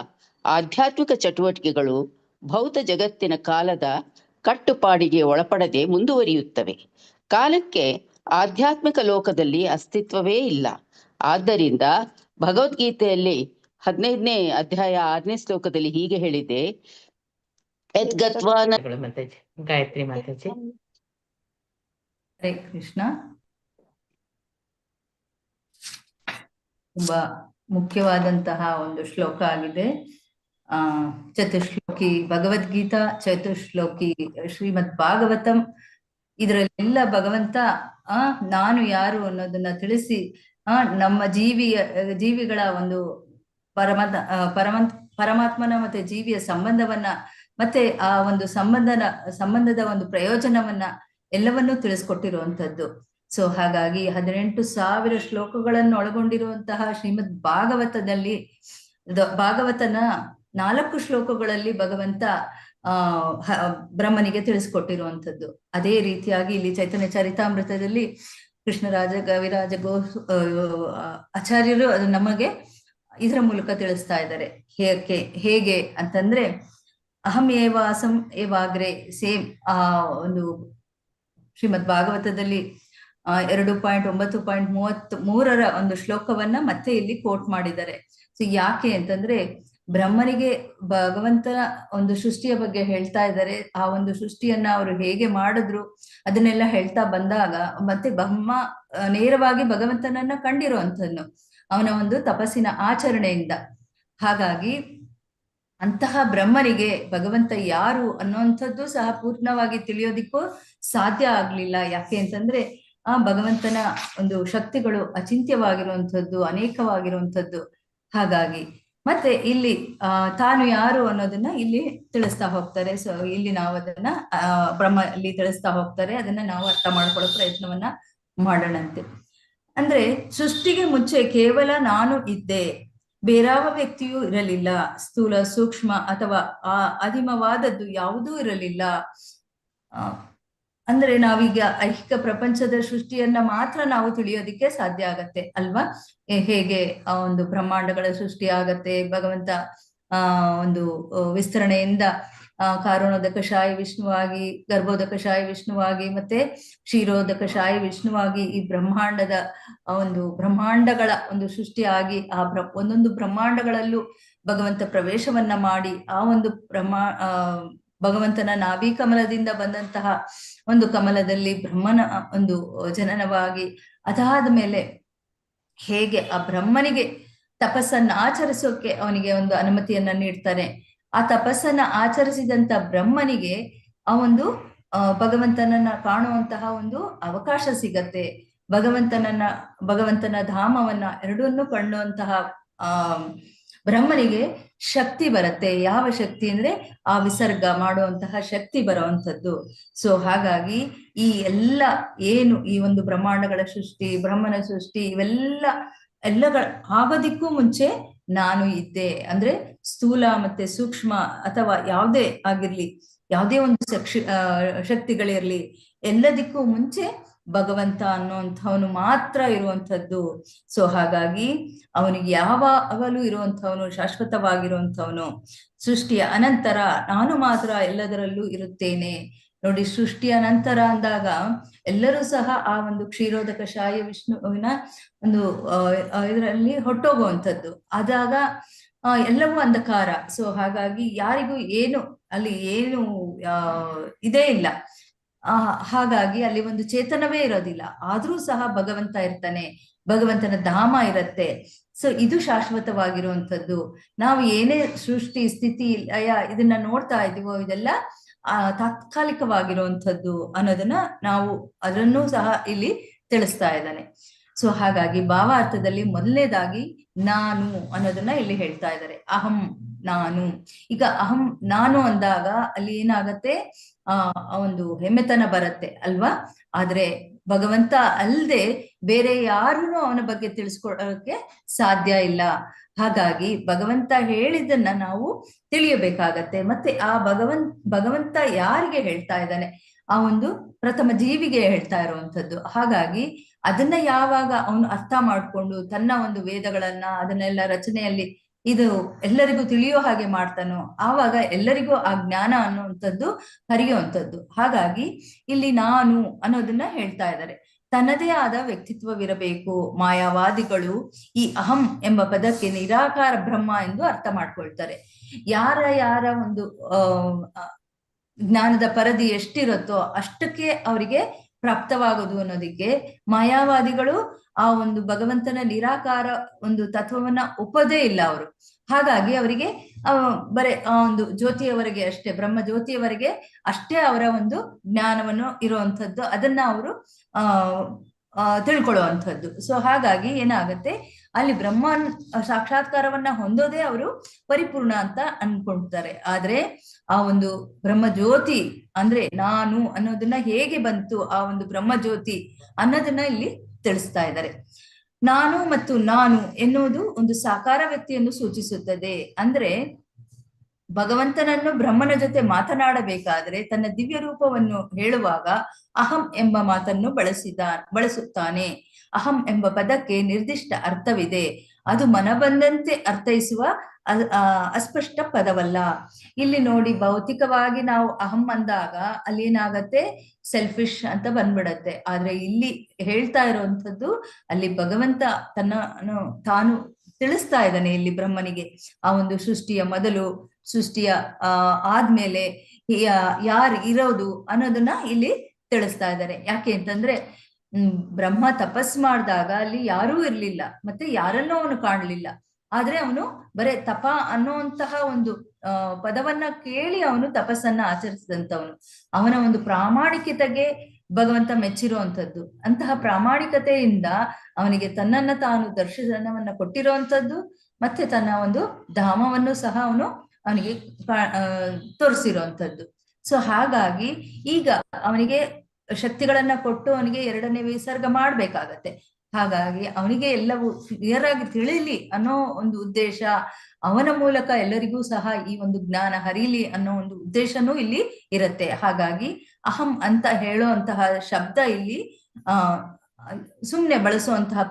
ಆಧ್ಯಾತ್ಮಿಕ ಚಟುವಟಿಕೆಗಳು ಭೌತ ಜಗತ್ತಿನ ಕಾಲದ ಕಟ್ಟುಪಾಡಿಗೆ ಒಳಪಡದೆ ಮುಂದುವರಿಯುತ್ತವೆ. ಕಾಲಕ್ಕೆ ಆಧ್ಯಾತ್ಮಿಕ ಲೋಕದಲ್ಲಿ ಅಸ್ತಿತ್ವವೇ ಇಲ್ಲ. ಆದ್ದರಿಂದ ಭಗವದ್ಗೀತೆಯಲ್ಲಿ 15ನೇ ಅಧ್ಯಾಯ 6ನೇ ಶ್ಲೋಕದಲ್ಲಿ ಹೀಗೆ ಹೇಳಿದೆ, ಮಾತಾಜಿ. ಗಾಯತ್ರಿ ಮಾತಾಜಿ. ಹರೇ ಕೃಷ್ಣ. ತುಂಬಾ ಮುಖ್ಯವಾದಂತಹ ಒಂದು ಶ್ಲೋಕ ಆಗಿದೆ. ಚತುಶ್ಲೋಕಿ ಭಗವದ್ಗೀತಾ, ಚತುಶ್ಲೋಕಿ ಶ್ರೀಮದ್ ಭಾಗವತಂ. ಇದರಲ್ಲೆಲ್ಲ ಭಗವಂತ ನಾನು ಯಾರು ಅನ್ನೋದನ್ನ ತಿಳಿಸಿ ನಮ್ಮ ಜೀವಿಗಳ ಒಂದು ಪರಮಾತ್ಮನ ಮತ್ತೆ ಜೀವಿಯ ಸಂಬಂಧವನ್ನ ಮತ್ತೆ ಆ ಒಂದು ಸಂಬಂಧದ ಒಂದು ಪ್ರಯೋಜನವನ್ನ ಎಲ್ಲವನ್ನೂ ತಿಳಿಸ್ಕೊಟ್ಟಿರುವಂತದ್ದು. ಸೊ ಹಾಗಾಗಿ 18,000 ಶ್ಲೋಕಗಳನ್ನು ಒಳಗೊಂಡಿರುವಂತಹ ಶ್ರೀಮದ್ ಭಾಗವತದಲ್ಲಿ ಭಾಗವತನ 4 ಶ್ಲೋಕಗಳಲ್ಲಿ ಭಗವಂತ ಬ್ರಹ್ಮನಿಗೆ ತಿಳಿಸ್ಕೊಟ್ಟಿರುವಂಥದ್ದು. ಅದೇ ರೀತಿಯಾಗಿ ಇಲ್ಲಿ ಚೈತನ್ಯ ಚರಿತಾಮೃತದಲ್ಲಿ ಕೃಷ್ಣರಾಜ ಕವಿರಾಜ ಆಚಾರ್ಯರು ಅದು ನಮಗೆ ಇದರ ಮೂಲಕ ತಿಳಿಸ್ತಾ ಇದ್ದಾರೆ. ಹೇಗೆ ಅಂತಂದ್ರೆ ಅಹಂ ಏವ ಅಸಂ ಏವಾಗ್ರೆ, ಸೇಮ್ ಆ ಒಂದು ಶ್ರೀಮದ್ ಭಾಗವತದಲ್ಲಿ 2.9.33 ಒಂದು ಶ್ಲೋಕವನ್ನ ಮತ್ತೆ ಇಲ್ಲಿ ಕೋಟ್ ಮಾಡಿದ್ದಾರೆ. ಸೊ ಯಾಕೆ ಅಂತಂದ್ರೆ ಬ್ರಹ್ಮನಿಗೆ ಭಗವಂತನ ಒಂದು ಸೃಷ್ಟಿಯ ಬಗ್ಗೆ ಹೇಳ್ತಾ ಇದ್ದಾರೆ. ಆ ಒಂದು ಸೃಷ್ಟಿಯನ್ನ ಅವರು ಹೇಗೆ ಮಾಡಿದ್ರು ಅದನ್ನೆಲ್ಲ ಹೇಳ್ತಾ ಬಂದಾಗ ಮತ್ತೆ ಬ್ರಹ್ಮ ನೇರವಾಗಿ ಭಗವಂತನನ್ನ ಕಂಡಿರುವಂಥದ್ದು ಅವನ ಒಂದು ತಪಸ್ಸಿನ ಆಚರಣೆಯಿಂದ. ಹಾಗಾಗಿ ಅಂತಹ ಬ್ರಹ್ಮನಿಗೆ ಭಗವಂತ ಯಾರು ಅನ್ನುವಂಥದ್ದು ಸಹ ಪೂರ್ಣವಾಗಿ ತಿಳಿಯೋದಿಕ್ಕೂ ಸಾಧ್ಯ ಆಗ್ಲಿಲ್ಲ. ಯಾಕೆ ಅಂತಂದ್ರೆ ಆ ಭಗವಂತನ ಒಂದು ಶಕ್ತಿಗಳು ಅಚಿಂತ್ಯವಾಗಿರುವಂಥದ್ದು, ಅನೇಕವಾಗಿರುವಂಥದ್ದು. ಹಾಗಾಗಿ ಮತ್ತೆ ಇಲ್ಲಿ ತಾನು ಯಾರು ಅನ್ನೋದನ್ನ ಇಲ್ಲಿ ತಿಳಿಸ್ತಾ ಹೋಗ್ತಾರೆ. ಸೊ ಇಲ್ಲಿ ನಾವು ಅದನ್ನ ಬ್ರಹ್ಮ ಇಲ್ಲಿ ತಿಳಿಸ್ತಾ ಹೋಗ್ತಾರೆ. ಅದನ್ನ ನಾವು ಅರ್ಥ ಮಾಡ್ಕೊಳ್ಳೋ ಪ್ರಯತ್ನವನ್ನ ಮಾಡೋಣಂತೆ. ಅಂದ್ರೆ ಸೃಷ್ಟಿಗೆ ಮುಂಚೆ ಕೇವಲ ನಾನು ಇದ್ದೆ, ಬೇರಾವ ವ್ಯಕ್ತಿಯೂ ಇರಲಿಲ್ಲ. ಸ್ಥೂಲ, ಸೂಕ್ಷ್ಮ ಅಥವಾ ಆದಿಮವಾದದ್ದು ಯಾವುದೂ ಇರಲಿಲ್ಲ. ಅಂದ್ರೆ ನಾವೀಗ ಐಹಿಕ ಪ್ರಪಂಚದ ಸೃಷ್ಟಿಯನ್ನ ಮಾತ್ರ ನಾವು ತಿಳಿಯೋದಿಕ್ಕೆ ಸಾಧ್ಯ ಆಗತ್ತೆ ಅಲ್ವಾ? ಹೇಗೆ ಆ ಒಂದು ಬ್ರಹ್ಮಾಂಡಗಳ ಸೃಷ್ಟಿ ಆಗತ್ತೆ, ಭಗವಂತ ಒಂದು ವಿಸ್ತರಣೆಯಿಂದ ಕಾರಣೋದಕಶಾಯಿ ವಿಷ್ಣುವಾಗಿ, ಗರ್ಭೋದಕಶಾಯಿ ವಿಷ್ಣುವಾಗಿ, ಮತ್ತೆ ಕ್ಷೀರೋದಕಶಾಯಿ ವಿಷ್ಣುವಾಗಿ ಈ ಬ್ರಹ್ಮಾಂಡದ ಬ್ರಹ್ಮಾಂಡಗಳ ಒಂದು ಸೃಷ್ಟಿಯಾಗಿ ಒಂದೊಂದು ಬ್ರಹ್ಮಾಂಡಗಳಲ್ಲೂ ಭಗವಂತ ಪ್ರವೇಶವನ್ನ ಮಾಡಿ ಆ ಒಂದು ಭಗವಂತನ ನಾಭಿ ಕಮಲದಿಂದ ಬಂದಂತಹ ಒಂದು ಕಮಲದಲ್ಲಿ ಬ್ರಹ್ಮನ ಒಂದು ಜನನವಾಗಿ, ಅದಾದ ಮೇಲೆ ಹೇಗೆ ಆ ಬ್ರಹ್ಮನಿಗೆ ತಪಸ್ಸನ್ನ ಆಚರಿಸೋಕೆ ಅವನಿಗೆ ಒಂದು ಅನುಮತಿಯನ್ನ ನೀಡ್ತಾನೆ. ಆ ತಪಸ್ಸನ್ನ ಆಚರಿಸಿದಂತ ಬ್ರಹ್ಮನಿಗೆ ಆ ಒಂದು ಭಗವಂತನನ್ನ ಕಾಣುವಂತಹ ಒಂದು ಅವಕಾಶ ಸಿಗತ್ತೆ. ಭಗವಂತನ ಧಾಮವನ್ನ ಎರಡನ್ನೂ ಕಾಣುವಂತಹ ಬ್ರಹ್ಮನಿಗೆ ಶಕ್ತಿ ಬರುತ್ತೆ. ಯಾವ ಶಕ್ತಿ ಅಂದ್ರೆ ಆ ವಿಸರ್ಗ ಮಾಡುವಂತಹ ಶಕ್ತಿ ಬರುವಂಥದ್ದು. ಸೊ ಹಾಗಾಗಿ ಈ ಎಲ್ಲ ಏನು ಈ ಒಂದು ಬ್ರಹ್ಮಾಂಡಗಳ ಸೃಷ್ಟಿ, ಬ್ರಹ್ಮನ ಸೃಷ್ಟಿ, ಎಲ್ಲಗಳ ಆಗೋದಿಕ್ಕೂ ಮುಂಚೆ ನಾನು ಇದ್ದೆ. ಅಂದ್ರೆ ಸ್ಥೂಲ ಮತ್ತೆ ಸೂಕ್ಷ್ಮ ಅಥವಾ ಯಾವುದೇ ಆಗಿರ್ಲಿ, ಯಾವುದೇ ಒಂದು ಶಕ್ತಿಗಳಿರ್ಲಿ, ಎಲ್ಲದಕ್ಕೂ ಮುಂಚೆ ಭಗವಂತ ಅನ್ನುವಂಥವನು ಮಾತ್ರ ಇರುವಂಥದ್ದು. ಸೊ ಹಾಗಾಗಿ ಅವನಿಗೆ ಯಾವಾಗಲೂ ಇರುವಂಥವನು, ಶಾಶ್ವತವಾಗಿರುವಂಥವನು. ಸೃಷ್ಟಿಯ ಅನಂತರ ನಾನು ಮಾತ್ರ ಎಲ್ಲದರಲ್ಲೂ ಇರುತ್ತೇನೆ. ನೋಡಿ, ಸೃಷ್ಟಿಯ ನಂತರ ಅಂದಾಗ ಎಲ್ಲರೂ ಸಹ ಆ ಒಂದು ಕ್ಷೀರೋದಕಶಾಯಿ ವಿಷ್ಣುವಿನ ಒಂದು ಇದರಲ್ಲಿ ಹೊಟ್ಟೋಗುವಂಥದ್ದು. ಆದಾಗ ಎಲ್ಲವೂ ಅಂಧಕಾರ. ಸೊ ಹಾಗಾಗಿ ಯಾರಿಗೂ ಅಲ್ಲಿ ಏನು ಇದೇ ಇಲ್ಲ. ಹಾಗಾಗಿ ಅಲ್ಲಿ ಒಂದು ಚೇತನವೇ ಇರೋದಿಲ್ಲ. ಆದ್ರೂ ಸಹ ಭಗವಂತ ಇರ್ತಾನೆ, ಭಗವಂತನ ಧಾಮ ಇರತ್ತೆ. ಸೊ ಇದು ಶಾಶ್ವತವಾಗಿರುವಂಥದ್ದು. ನಾವು ಏನೇ ಸೃಷ್ಟಿ, ಸ್ಥಿತಿ, ಲಯ ಇದನ್ನ ನೋಡ್ತಾ ಇದೀವೋ ಇದೆಲ್ಲ ತಾತ್ಕಾಲಿಕವಾಗಿರುವಂಥದ್ದು ಅನ್ನೋದನ್ನ ನಾವು ಅದನ್ನು ಸಹ ಇಲ್ಲಿ ತಿಳಿಸ್ತಾ ಇದ್ದಾನೆ. ಸೊ ಹಾಗಾಗಿ ಭಾವಾರ್ಥದಲ್ಲಿ ಮೊದಲನೇದಾಗಿ ನಾನು ಅನ್ನೋದನ್ನ ಇಲ್ಲಿ ಹೇಳ್ತಾ ಇದ್ದಾರೆ. ಅಹಂ, ನಾನು. ಈಗ ಅಹಂ ನಾನು ಅಂದಾಗ ಅಲ್ಲಿ ಏನಾಗತ್ತೆ, ಒಂದು ಹೆಮ್ಮೆತನ ಬರುತ್ತೆ ಅಲ್ವಾ? ಆದ್ರೆ ಭಗವಂತ ಅಲ್ಲದೆ ಬೇರೆ ಯಾರೂ ಅವನ ಬಗ್ಗೆ ತಿಳಿಸ್ಕೊಡೋಕೆ ಸಾಧ್ಯ ಇಲ್ಲ. ಹಾಗಾಗಿ ಭಗವಂತ ಹೇಳಿದ್ದನ್ನ ನಾವು ತಿಳಿಯಬೇಕಾಗತ್ತೆ. ಮತ್ತೆ ಆ ಭಗವಂತ ಯಾರಿಗೆ ಹೇಳ್ತಾ ಇದ್ದಾನೆ? ಆ ಒಂದು ಪ್ರಥಮ ಜೀವಿಗೆ ಹೇಳ್ತಾ ಇರುವಂಥದ್ದು. ಹಾಗಾಗಿ ಅದನ್ನ ಯಾವಾಗ ಅವನು ಅರ್ಥ ಮಾಡ್ಕೊಂಡು ತನ್ನ ಒಂದು ವೇದಗಳನ್ನ ಅದನ್ನೆಲ್ಲ ರಚನೆಯಲ್ಲಿ ಇದು ಎಲ್ಲರಿಗೂ ತಿಳಿಯೋ ಹಾಗೆ ಮಾಡ್ತಾನೋ, ಆವಾಗ ಎಲ್ಲರಿಗೂ ಆ ಜ್ಞಾನ ಅನ್ನುವಂಥದ್ದು ಹರಿಯುವಂಥದ್ದು. ಹಾಗಾಗಿ ಇಲ್ಲಿ ನಾನು ಅನ್ನೋದನ್ನ ಹೇಳ್ತಾ ಇದ್ದಾರೆ. ತನ್ನದೇ ಆದ ವ್ಯಕ್ತಿತ್ವವಿರಬೇಕು. ಮಾಯಾವಾದಿಗಳು ಈ ಅಹಂ ಎಂಬ ಪದಕ್ಕೆ ನಿರಾಕಾರ ಬ್ರಹ್ಮ ಎಂದು ಅರ್ಥ ಮಾಡ್ಕೊಳ್ತಾರೆ. ಯಾರ ಒಂದು ಜ್ಞಾನದ ಪರಿಧಿ ಎಷ್ಟಿರುತ್ತೋ ಅಷ್ಟಕ್ಕೆ ಅವರಿಗೆ ಪ್ರಾಪ್ತವಾಗೋದು ಅನ್ನೋದಕ್ಕೆ ಮಾಯಾವಾದಿಗಳು ಆ ಒಂದು ಭಗವಂತನ ನಿರಾಕಾರ ಒಂದು ತತ್ವವನ್ನ ಒಪ್ಪದೇ ಇಲ್ಲ ಅವರು. ಹಾಗಾಗಿ ಅವರಿಗೆ ಬರೇ ಆ ಒಂದು ಜ್ಯೋತಿಯವರೆಗೆ ಅಷ್ಟೇ, ಬ್ರಹ್ಮ ಜ್ಯೋತಿಯವರೆಗೆ ಅಷ್ಟೇ ಅವರ ಒಂದು ಜ್ಞಾನವನ್ನು ಇರುವಂಥದ್ದು, ಅದನ್ನ ಅವರು ತಿಳ್ಕೊಳ್ಳುವಂಥದ್ದು. ಸೊ ಹಾಗಾಗಿ ಏನಾಗತ್ತೆ, ಅಲ್ಲಿ ಬ್ರಹ್ಮ ಸಾಕ್ಷಾತ್ಕಾರವನ್ನ ಹೊಂದೋದೇ ಅವರು ಪರಿಪೂರ್ಣ ಅಂತ ಅನ್ಕೊಳ್ತಾರೆ. ಆದ್ರೆ ಆ ಒಂದು ಬ್ರಹ್ಮ ಜ್ಯೋತಿ ಅಂದ್ರೆ ನಾನು ಅನ್ನೋದನ್ನ ಹೇಗೆ ಬಂತು, ಆ ಒಂದು ಬ್ರಹ್ಮ ಜ್ಯೋತಿ ಅನ್ನೋದನ್ನ ಇಲ್ಲಿ ತಿಳಿಸ್ತಾ ಇದ್ದಾರೆ. ನಾನು ಮತ್ತು ನಾನು ಎನ್ನುವುದು ಒಂದು ಸಾಕಾರ ವ್ಯಕ್ತಿಯನ್ನು ಸೂಚಿಸುತ್ತದೆ. ಅಂದ್ರೆ ಭಗವಂತನನ್ನು ಬ್ರಹ್ಮನ ಜೊತೆ ಮಾತನಾಡಬೇಕಾದ್ರೆ ತನ್ನ ದಿವ್ಯ ರೂಪವನ್ನು ಹೇಳುವಾಗ ಅಹಂ ಎಂಬ ಮಾತನ್ನು ಬಳಸುತ್ತಾನೆ. ಅಹಂ ಎಂಬ ಪದಕ್ಕೆ ನಿರ್ದಿಷ್ಟ ಅರ್ಥವಿದೆ. ಅದು ಮನ ಬಂದಂತೆ ಅರ್ಥೈಸುವ ಅಸ್ಪಷ್ಟ ಪದವಲ್ಲ. ಇಲ್ಲಿ ನೋಡಿ, ಭೌತಿಕವಾಗಿ ನಾವು ಅಹಂ ಅಂದಾಗ ಅಲ್ಲಿ ಏನಾಗತ್ತೆ, ಸೆಲ್ಫಿಶ್ ಅಂತ ಬಂದ್ಬಿಡತ್ತೆ. ಆದ್ರೆ ಇಲ್ಲಿ ಹೇಳ್ತಾ ಇರುವಂತದ್ದು, ಅಲ್ಲಿ ಭಗವಂತ ತಾನು ತಿಳಿಸ್ತಾ ಇದ್ದಾನೆ ಇಲ್ಲಿ ಬ್ರಹ್ಮನಿಗೆ. ಆ ಒಂದು ಸೃಷ್ಟಿಯ ಮೊದಲು, ಸೃಷ್ಟಿಯ ಆದ್ಮೇಲೆ ಯಾರು ಇರೋದು ಅನ್ನೋದನ್ನ ಇಲ್ಲಿ ತಿಳಿಸ್ತಾ ಇದ್ದಾರೆ. ಯಾಕೆ ಅಂತಂದ್ರೆ ಬ್ರಹ್ಮ ತಪಸ್ ಮಾಡಿದಾಗ ಅಲ್ಲಿ ಯಾರೂ ಇರ್ಲಿಲ್ಲ, ಮತ್ತೆ ಯಾರನ್ನೂ ಅವನು ಕಾಣಲಿಲ್ಲ. ಆದ್ರೆ ಅವನು ಬರೇ ತಪ ಅನ್ನುವಂತಹ ಒಂದು ಪದವನ್ನ ಕೇಳಿ ಅವನು ತಪಸ್ಸನ್ನ ಆಚರಿಸಿದಂಥವನು. ಅವನ ಒಂದು ಪ್ರಾಮಾಣಿಕತೆಗೆ ಭಗವಂತ ಮೆಚ್ಚಿರುವಂಥದ್ದು. ಅಂತಹ ಪ್ರಾಮಾಣಿಕತೆಯಿಂದ ಅವನಿಗೆ ತನ್ನನ್ನ ತಾನು ದರ್ಶನವನ್ನ ಕೊಟ್ಟಿರುವಂಥದ್ದು, ಮತ್ತೆ ತನ್ನ ಒಂದು ಧಾಮವನ್ನು ಸಹ ಅವನಿಗೆ ತೋರಿಸಿರುವಂಥದ್ದು. ಸೊ ಹಾಗಾಗಿ ಈಗ ಅವನಿಗೆ ಶಕ್ತಿಗಳನ್ನ ಕೊಟ್ಟು ಅವನಿಗೆ ಎರಡನೇ ವಿಸರ್ಗ ಮಾಡ್ಬೇಕಾಗತ್ತೆ. ಹಾಗಾಗಿ ಅವನಿಗೆ ಎಲ್ಲವೂ ಕ್ಲಿಯರ್ ಆಗಿ ತಿಳಿಲಿ ಅನ್ನೋ ಒಂದು ಉದ್ದೇಶ, ಅವನ ಮೂಲಕ ಎಲ್ಲರಿಗೂ ಸಹ ಈ ಒಂದು ಜ್ಞಾನ ಹರಿಲಿ ಅನ್ನೋ ಒಂದು ಉದ್ದೇಶನೂ ಇಲ್ಲಿ ಇರುತ್ತೆ. ಹಾಗಾಗಿ ಅಹಂ ಅಂತ ಹೇಳುವಂತಹ ಶಬ್ದ ಇಲ್ಲಿ ಸುಮ್ನೆ ಬಳಸುವಂತಹ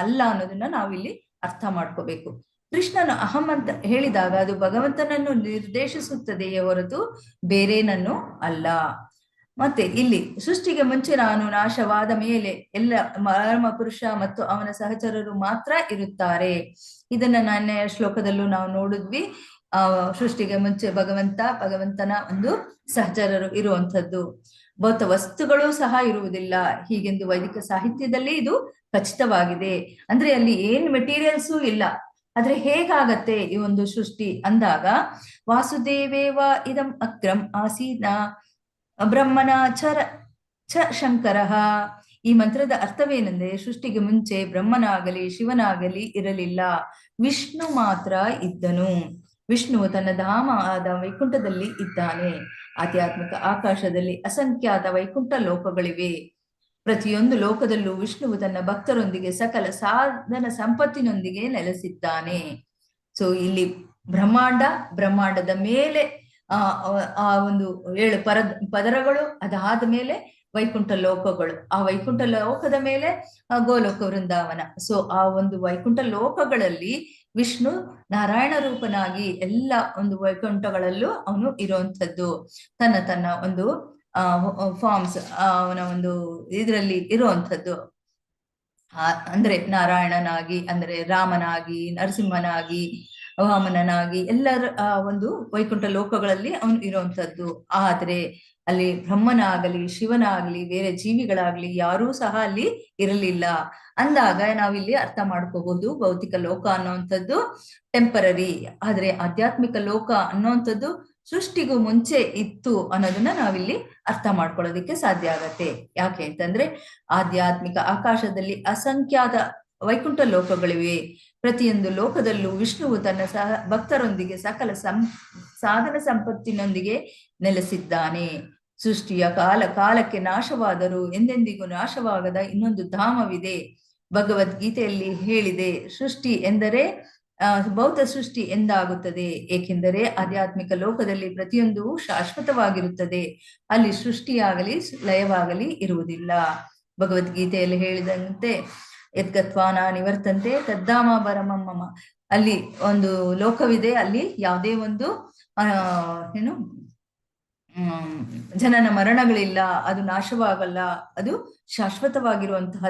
ಅಲ್ಲ ಅನ್ನೋದನ್ನ ನಾವಿಲ್ಲಿ ಅರ್ಥ ಮಾಡ್ಕೋಬೇಕು. ಕೃಷ್ಣನು ಅಹಂ ಅಂತ ಹೇಳಿದಾಗ ಅದು ಭಗವಂತನನ್ನು ನಿರ್ದೇಶಿಸುತ್ತದೆಯೇ ಹೊರತು ಬೇರೇನನ್ನು ಅಲ್ಲ. ಮತ್ತೆ ಇಲ್ಲಿ ಸೃಷ್ಟಿಗೆ ಮುಂಚೆ ನಾನು ನಾಶವಾದ ಮೇಲೆ ಎಲ್ಲ ಪರಮ ಪುರುಷ ಮತ್ತು ಅವನ ಸಹಚರರು ಮಾತ್ರ ಇರುತ್ತಾರೆ. ಇದನ್ನ ನಾನೇ ಶ್ಲೋಕದಲ್ಲೂ ನಾವು ನೋಡಿದ್ವಿ. ಸೃಷ್ಟಿಗೆ ಮುಂಚೆ ಭಗವಂತನ ಒಂದು ಸಹಚರರು ಇರುವಂಥದ್ದು, ಭೌತ ವಸ್ತುಗಳು ಸಹ ಇರುವುದಿಲ್ಲ ಹೀಗೆಂದು ವೈದಿಕ ಸಾಹಿತ್ಯದಲ್ಲಿ ಇದು ಖಚಿತವಾಗಿದೆ. ಅಂದ್ರೆ ಅಲ್ಲಿ ಏನ್ ಮೆಟೀರಿಯಲ್ಸು ಇಲ್ಲ. ಆದ್ರೆ ಹೇಗಾಗತ್ತೆ ಈ ಒಂದು ಸೃಷ್ಟಿ ಅಂದಾಗ, ವಾಸುದೇವೇವ ಇದಂ ಅಗ್ರಂ ಆಸೀನ ಬ್ರಹ್ಮನ ಶಂಕರ. ಈ ಮಂತ್ರದ ಅರ್ಥವೇನೆಂದ್ರೆ, ಸೃಷ್ಟಿಗೆ ಮುಂಚೆ ಬ್ರಹ್ಮನಾಗಲಿ ಶಿವನಾಗಲಿ ಇರಲಿಲ್ಲ, ವಿಷ್ಣು ಮಾತ್ರ ಇದ್ದನು. ವಿಷ್ಣು ತನ್ನ ಧಾಮ ಆದ ವೈಕುಂಠದಲ್ಲಿ ಇದ್ದಾನೆ. ಆಧ್ಯಾತ್ಮಿಕ ಆಕಾಶದಲ್ಲಿ ಅಸಂಖ್ಯಾತ ವೈಕುಂಠ ಲೋಕಗಳಿವೆ. ಪ್ರತಿಯೊಂದು ಲೋಕದಲ್ಲೂ ವಿಷ್ಣುವು ತನ್ನ ಭಕ್ತರೊಂದಿಗೆ ಸಕಲ ಸಾಧನ ಸಂಪತ್ತಿನೊಂದಿಗೆ ನೆಲೆಸಿದ್ದಾನೆ. ಸೊ ಇಲ್ಲಿ ಬ್ರಹ್ಮಾಂಡದ ಮೇಲೆ ಆ ಒಂದು 7 ಪದರಗಳು, ಅದಾದ ಮೇಲೆ ವೈಕುಂಠ ಲೋಕಗಳು, ಆ ವೈಕುಂಠ ಲೋಕದ ಮೇಲೆ ಗೋಲೋಕ ವೃಂದಾವನ. ಸೊ ಆ ಒಂದು ವೈಕುಂಠ ಲೋಕಗಳಲ್ಲಿ ವಿಷ್ಣು ನಾರಾಯಣ ರೂಪನಾಗಿ ಎಲ್ಲ ಒಂದು ವೈಕುಂಠಗಳಲ್ಲೂ ಅವನು ಇರುವಂಥದ್ದು. ತನ್ನ ಒಂದು ಫಾರ್ಮ್ಸ್, ಅವನ ಒಂದು ಇದರಲ್ಲಿ ಇರುವಂಥದ್ದು. ಅಂದ್ರೆ ನಾರಾಯಣನಾಗಿ, ಅಂದ್ರೆ ರಾಮನಾಗಿ, ನರಸಿಂಹನಾಗಿ, ವಾಮನನಾಗಿ ಎಲ್ಲರ ಒಂದು ವೈಕುಂಠ ಲೋಕಗಳಲ್ಲಿ ಅವನು ಇರುವಂಥದ್ದು. ಆದ್ರೆ ಅಲ್ಲಿ ಬ್ರಹ್ಮನಾಗಲಿ ಶಿವನಾಗ್ಲಿ ಬೇರೆ ಜೀವಿಗಳಾಗ್ಲಿ ಯಾರೂ ಸಹ ಅಲ್ಲಿ ಇರಲಿಲ್ಲ ಅಂದಾಗ ನಾವಿಲ್ಲಿ ಅರ್ಥ ಮಾಡ್ಕೋಬಹುದು, ಭೌತಿಕ ಲೋಕ ಅನ್ನುವಂಥದ್ದು ಟೆಂಪರರಿ. ಆದ್ರೆ ಆಧ್ಯಾತ್ಮಿಕ ಲೋಕ ಅನ್ನುವಂಥದ್ದು ಸೃಷ್ಟಿಗೂ ಮುಂಚೆ ಇತ್ತು ಅನ್ನೋದನ್ನ ನಾವಿಲ್ಲಿ ಅರ್ಥ ಮಾಡ್ಕೊಳ್ಳೋದಕ್ಕೆ ಸಾಧ್ಯ ಆಗತ್ತೆ. ಯಾಕೆ ಅಂತಂದ್ರೆ ಆಧ್ಯಾತ್ಮಿಕ ಆಕಾಶದಲ್ಲಿ ಅಸಂಖ್ಯಾತ ವೈಕುಂಠ ಲೋಕಗಳಿವೆ. ಪ್ರತಿಯೊಂದು ಲೋಕದಲ್ಲೂ ವಿಷ್ಣುವು ತನ್ನ ಭಕ್ತರೊಂದಿಗೆ ಸಕಲ ಸಾಧನ ಸಂಪತ್ತಿನೊಂದಿಗೆ ನೆಲೆಸಿದ್ದಾನೆ. ಸೃಷ್ಟಿಯ ಕಾಲಕ್ಕೆ ನಾಶವಾದರೂ ಎಂದೆಂದಿಗೂ ನಾಶವಾಗದ ಇನ್ನೊಂದು ಧಾಮವಿದೆ. ಭಗವದ್ಗೀತೆಯಲ್ಲಿ ಹೇಳಿದೆ, ಸೃಷ್ಟಿ ಎಂದರೆ ಭೌತ ಸೃಷ್ಟಿ ಎಂದಾಗುತ್ತದೆ. ಏಕೆಂದರೆ ಆಧ್ಯಾತ್ಮಿಕ ಲೋಕದಲ್ಲಿ ಪ್ರತಿಯೊಂದು ಶಾಶ್ವತವಾಗಿರುತ್ತದೆ, ಅಲ್ಲಿ ಸೃಷ್ಟಿಯಾಗಲಿ ಲಯವಾಗಲಿ ಇರುವುದಿಲ್ಲ. ಭಗವದ್ಗೀತೆಯಲ್ಲಿ ಹೇಳಿದಂತೆ ಯದ್ಗತ್ವಾನ ನಿವರ್ತಂತೆ ತದ್ದಾಮ ಪರಮಂ. ಅಲ್ಲಿ ಒಂದು ಲೋಕವಿದೆ, ಅಲ್ಲಿ ಯಾವುದೇ ಒಂದು ಜನನ ಮರಣಗಳಿಲ್ಲ, ಅದು ನಾಶವಾಗಲ್ಲ, ಅದು ಶಾಶ್ವತವಾಗಿರುವಂತಹ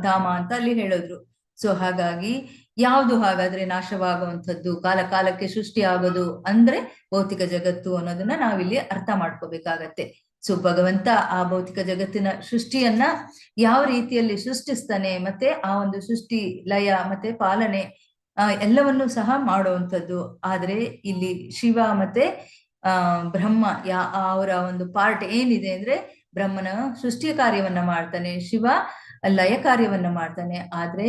ಧಾಮ ಅಂತ ಅಲ್ಲಿ ಹೇಳಿದ್ರು. ಸೊ ಹಾಗಾಗಿ ಯಾವುದು ಹಾಗಾದ್ರೆ ನಾಶವಾಗುವಂಥದ್ದು, ಕಾಲಕ್ಕೆ ಸೃಷ್ಟಿ ಆಗೋದು ಅಂದ್ರೆ ಭೌತಿಕ ಜಗತ್ತು ಅನ್ನೋದನ್ನ ನಾವಿಲ್ಲಿ ಅರ್ಥ ಮಾಡ್ಕೋಬೇಕಾಗತ್ತೆ. ಸೊ ಭಗವಂತ ಆ ಭೌತಿಕ ಜಗತ್ತಿನ ಸೃಷ್ಟಿಯನ್ನ ಯಾವ ರೀತಿಯಲ್ಲಿ ಸೃಷ್ಟಿಸ್ತಾನೆ, ಮತ್ತೆ ಆ ಒಂದು ಸೃಷ್ಟಿ ಲಯ ಮತ್ತೆ ಪಾಲನೆ ಎಲ್ಲವನ್ನೂ ಸಹ ಮಾಡುವಂಥದ್ದು. ಆದ್ರೆ ಇಲ್ಲಿ ಶಿವ ಮತ್ತೆ ಬ್ರಹ್ಮ ಅವರ ಒಂದು ಪಾರ್ಟ್ ಏನಿದೆ ಅಂದ್ರೆ, ಬ್ರಹ್ಮನ ಸೃಷ್ಟಿಯ ಕಾರ್ಯವನ್ನ ಮಾಡ್ತಾನೆ, ಶಿವ ಲಯ ಕಾರ್ಯವನ್ನ ಮಾಡ್ತಾನೆ, ಆದ್ರೆ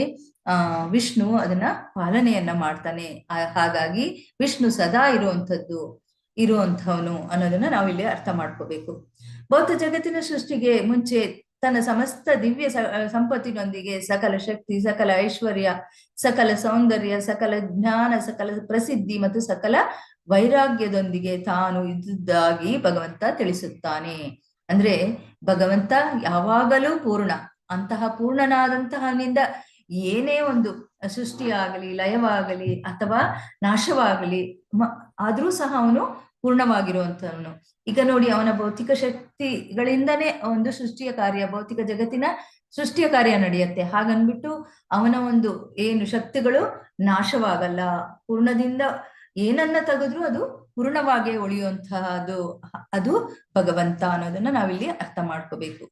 ವಿಷ್ಣು ಅದನ್ನ ಪಾಲನೆಯನ್ನ ಮಾಡ್ತಾನೆ. ಹಾಗಾಗಿ ವಿಷ್ಣು ಸದಾ ಇರುವಂಥವನು ಅನ್ನೋದನ್ನ ನಾವಿಲ್ಲಿ ಅರ್ಥ ಮಾಡ್ಕೋಬೇಕು. ಭೌತ ಜಗತ್ತಿನ ಸೃಷ್ಟಿಗೆ ಮುಂಚೆ ತನ್ನ ಸಮಸ್ತ ದಿವ್ಯ ಸಂಪತ್ತಿನೊಂದಿಗೆ ಸಕಲ ಶಕ್ತಿ, ಸಕಲ ಐಶ್ವರ್ಯ, ಸಕಲ ಸೌಂದರ್ಯ, ಸಕಲ ಜ್ಞಾನ, ಸಕಲ ಪ್ರಸಿದ್ಧಿ ಮತ್ತು ಸಕಲ ವೈರಾಗ್ಯದೊಂದಿಗೆ ತಾನು ಇದ್ದುದಾಗಿ ಭಗವಂತ ತಿಳಿಸುತ್ತಾನೆ. ಅಂದ್ರೆ ಭಗವಂತ ಯಾವಾಗಲೂ ಪೂರ್ಣ. ಅಂತಹ ಪೂರ್ಣನಾದಂತಹನಿಂದ ಏನೇ ಒಂದು ಸೃಷ್ಟಿಯಾಗಲಿ ಲಯವಾಗಲಿ ಅಥವಾ ನಾಶವಾಗಲಿ ಆದ್ರೂ ಸಹ ಅವನು ಪೂರ್ಣವಾಗಿರುವಂತವನು. ಈಗ ನೋಡಿ, ಅವನ ಭೌತಿಕ ಶಕ್ತಿಗಳಿಂದನೇ ಒಂದು ಸೃಷ್ಟಿಯ ಕಾರ್ಯ, ಭೌತಿಕ ಜಗತ್ತಿನ ಸೃಷ್ಟಿಯ ಕಾರ್ಯ ನಡೆಯುತ್ತೆ. ಹಾಗನ್ಬಿಟ್ಟು ಅವನ ಒಂದು ಏನು ಶಕ್ತಿಗಳು ನಾಶವಾಗಲ್ಲ. ಪೂರ್ಣದಿಂದ ಏನನ್ನ ತೆಗೆದ್ರೂ ಅದು ಪೂರ್ಣವಾಗಿ ಉಳಿಯುವಂತಹದ್ದು ಅದು ಭಗವಂತ ಅನ್ನೋದನ್ನ ನಾವಿಲ್ಲಿ ಅರ್ಥ ಮಾಡ್ಕೋಬೇಕು.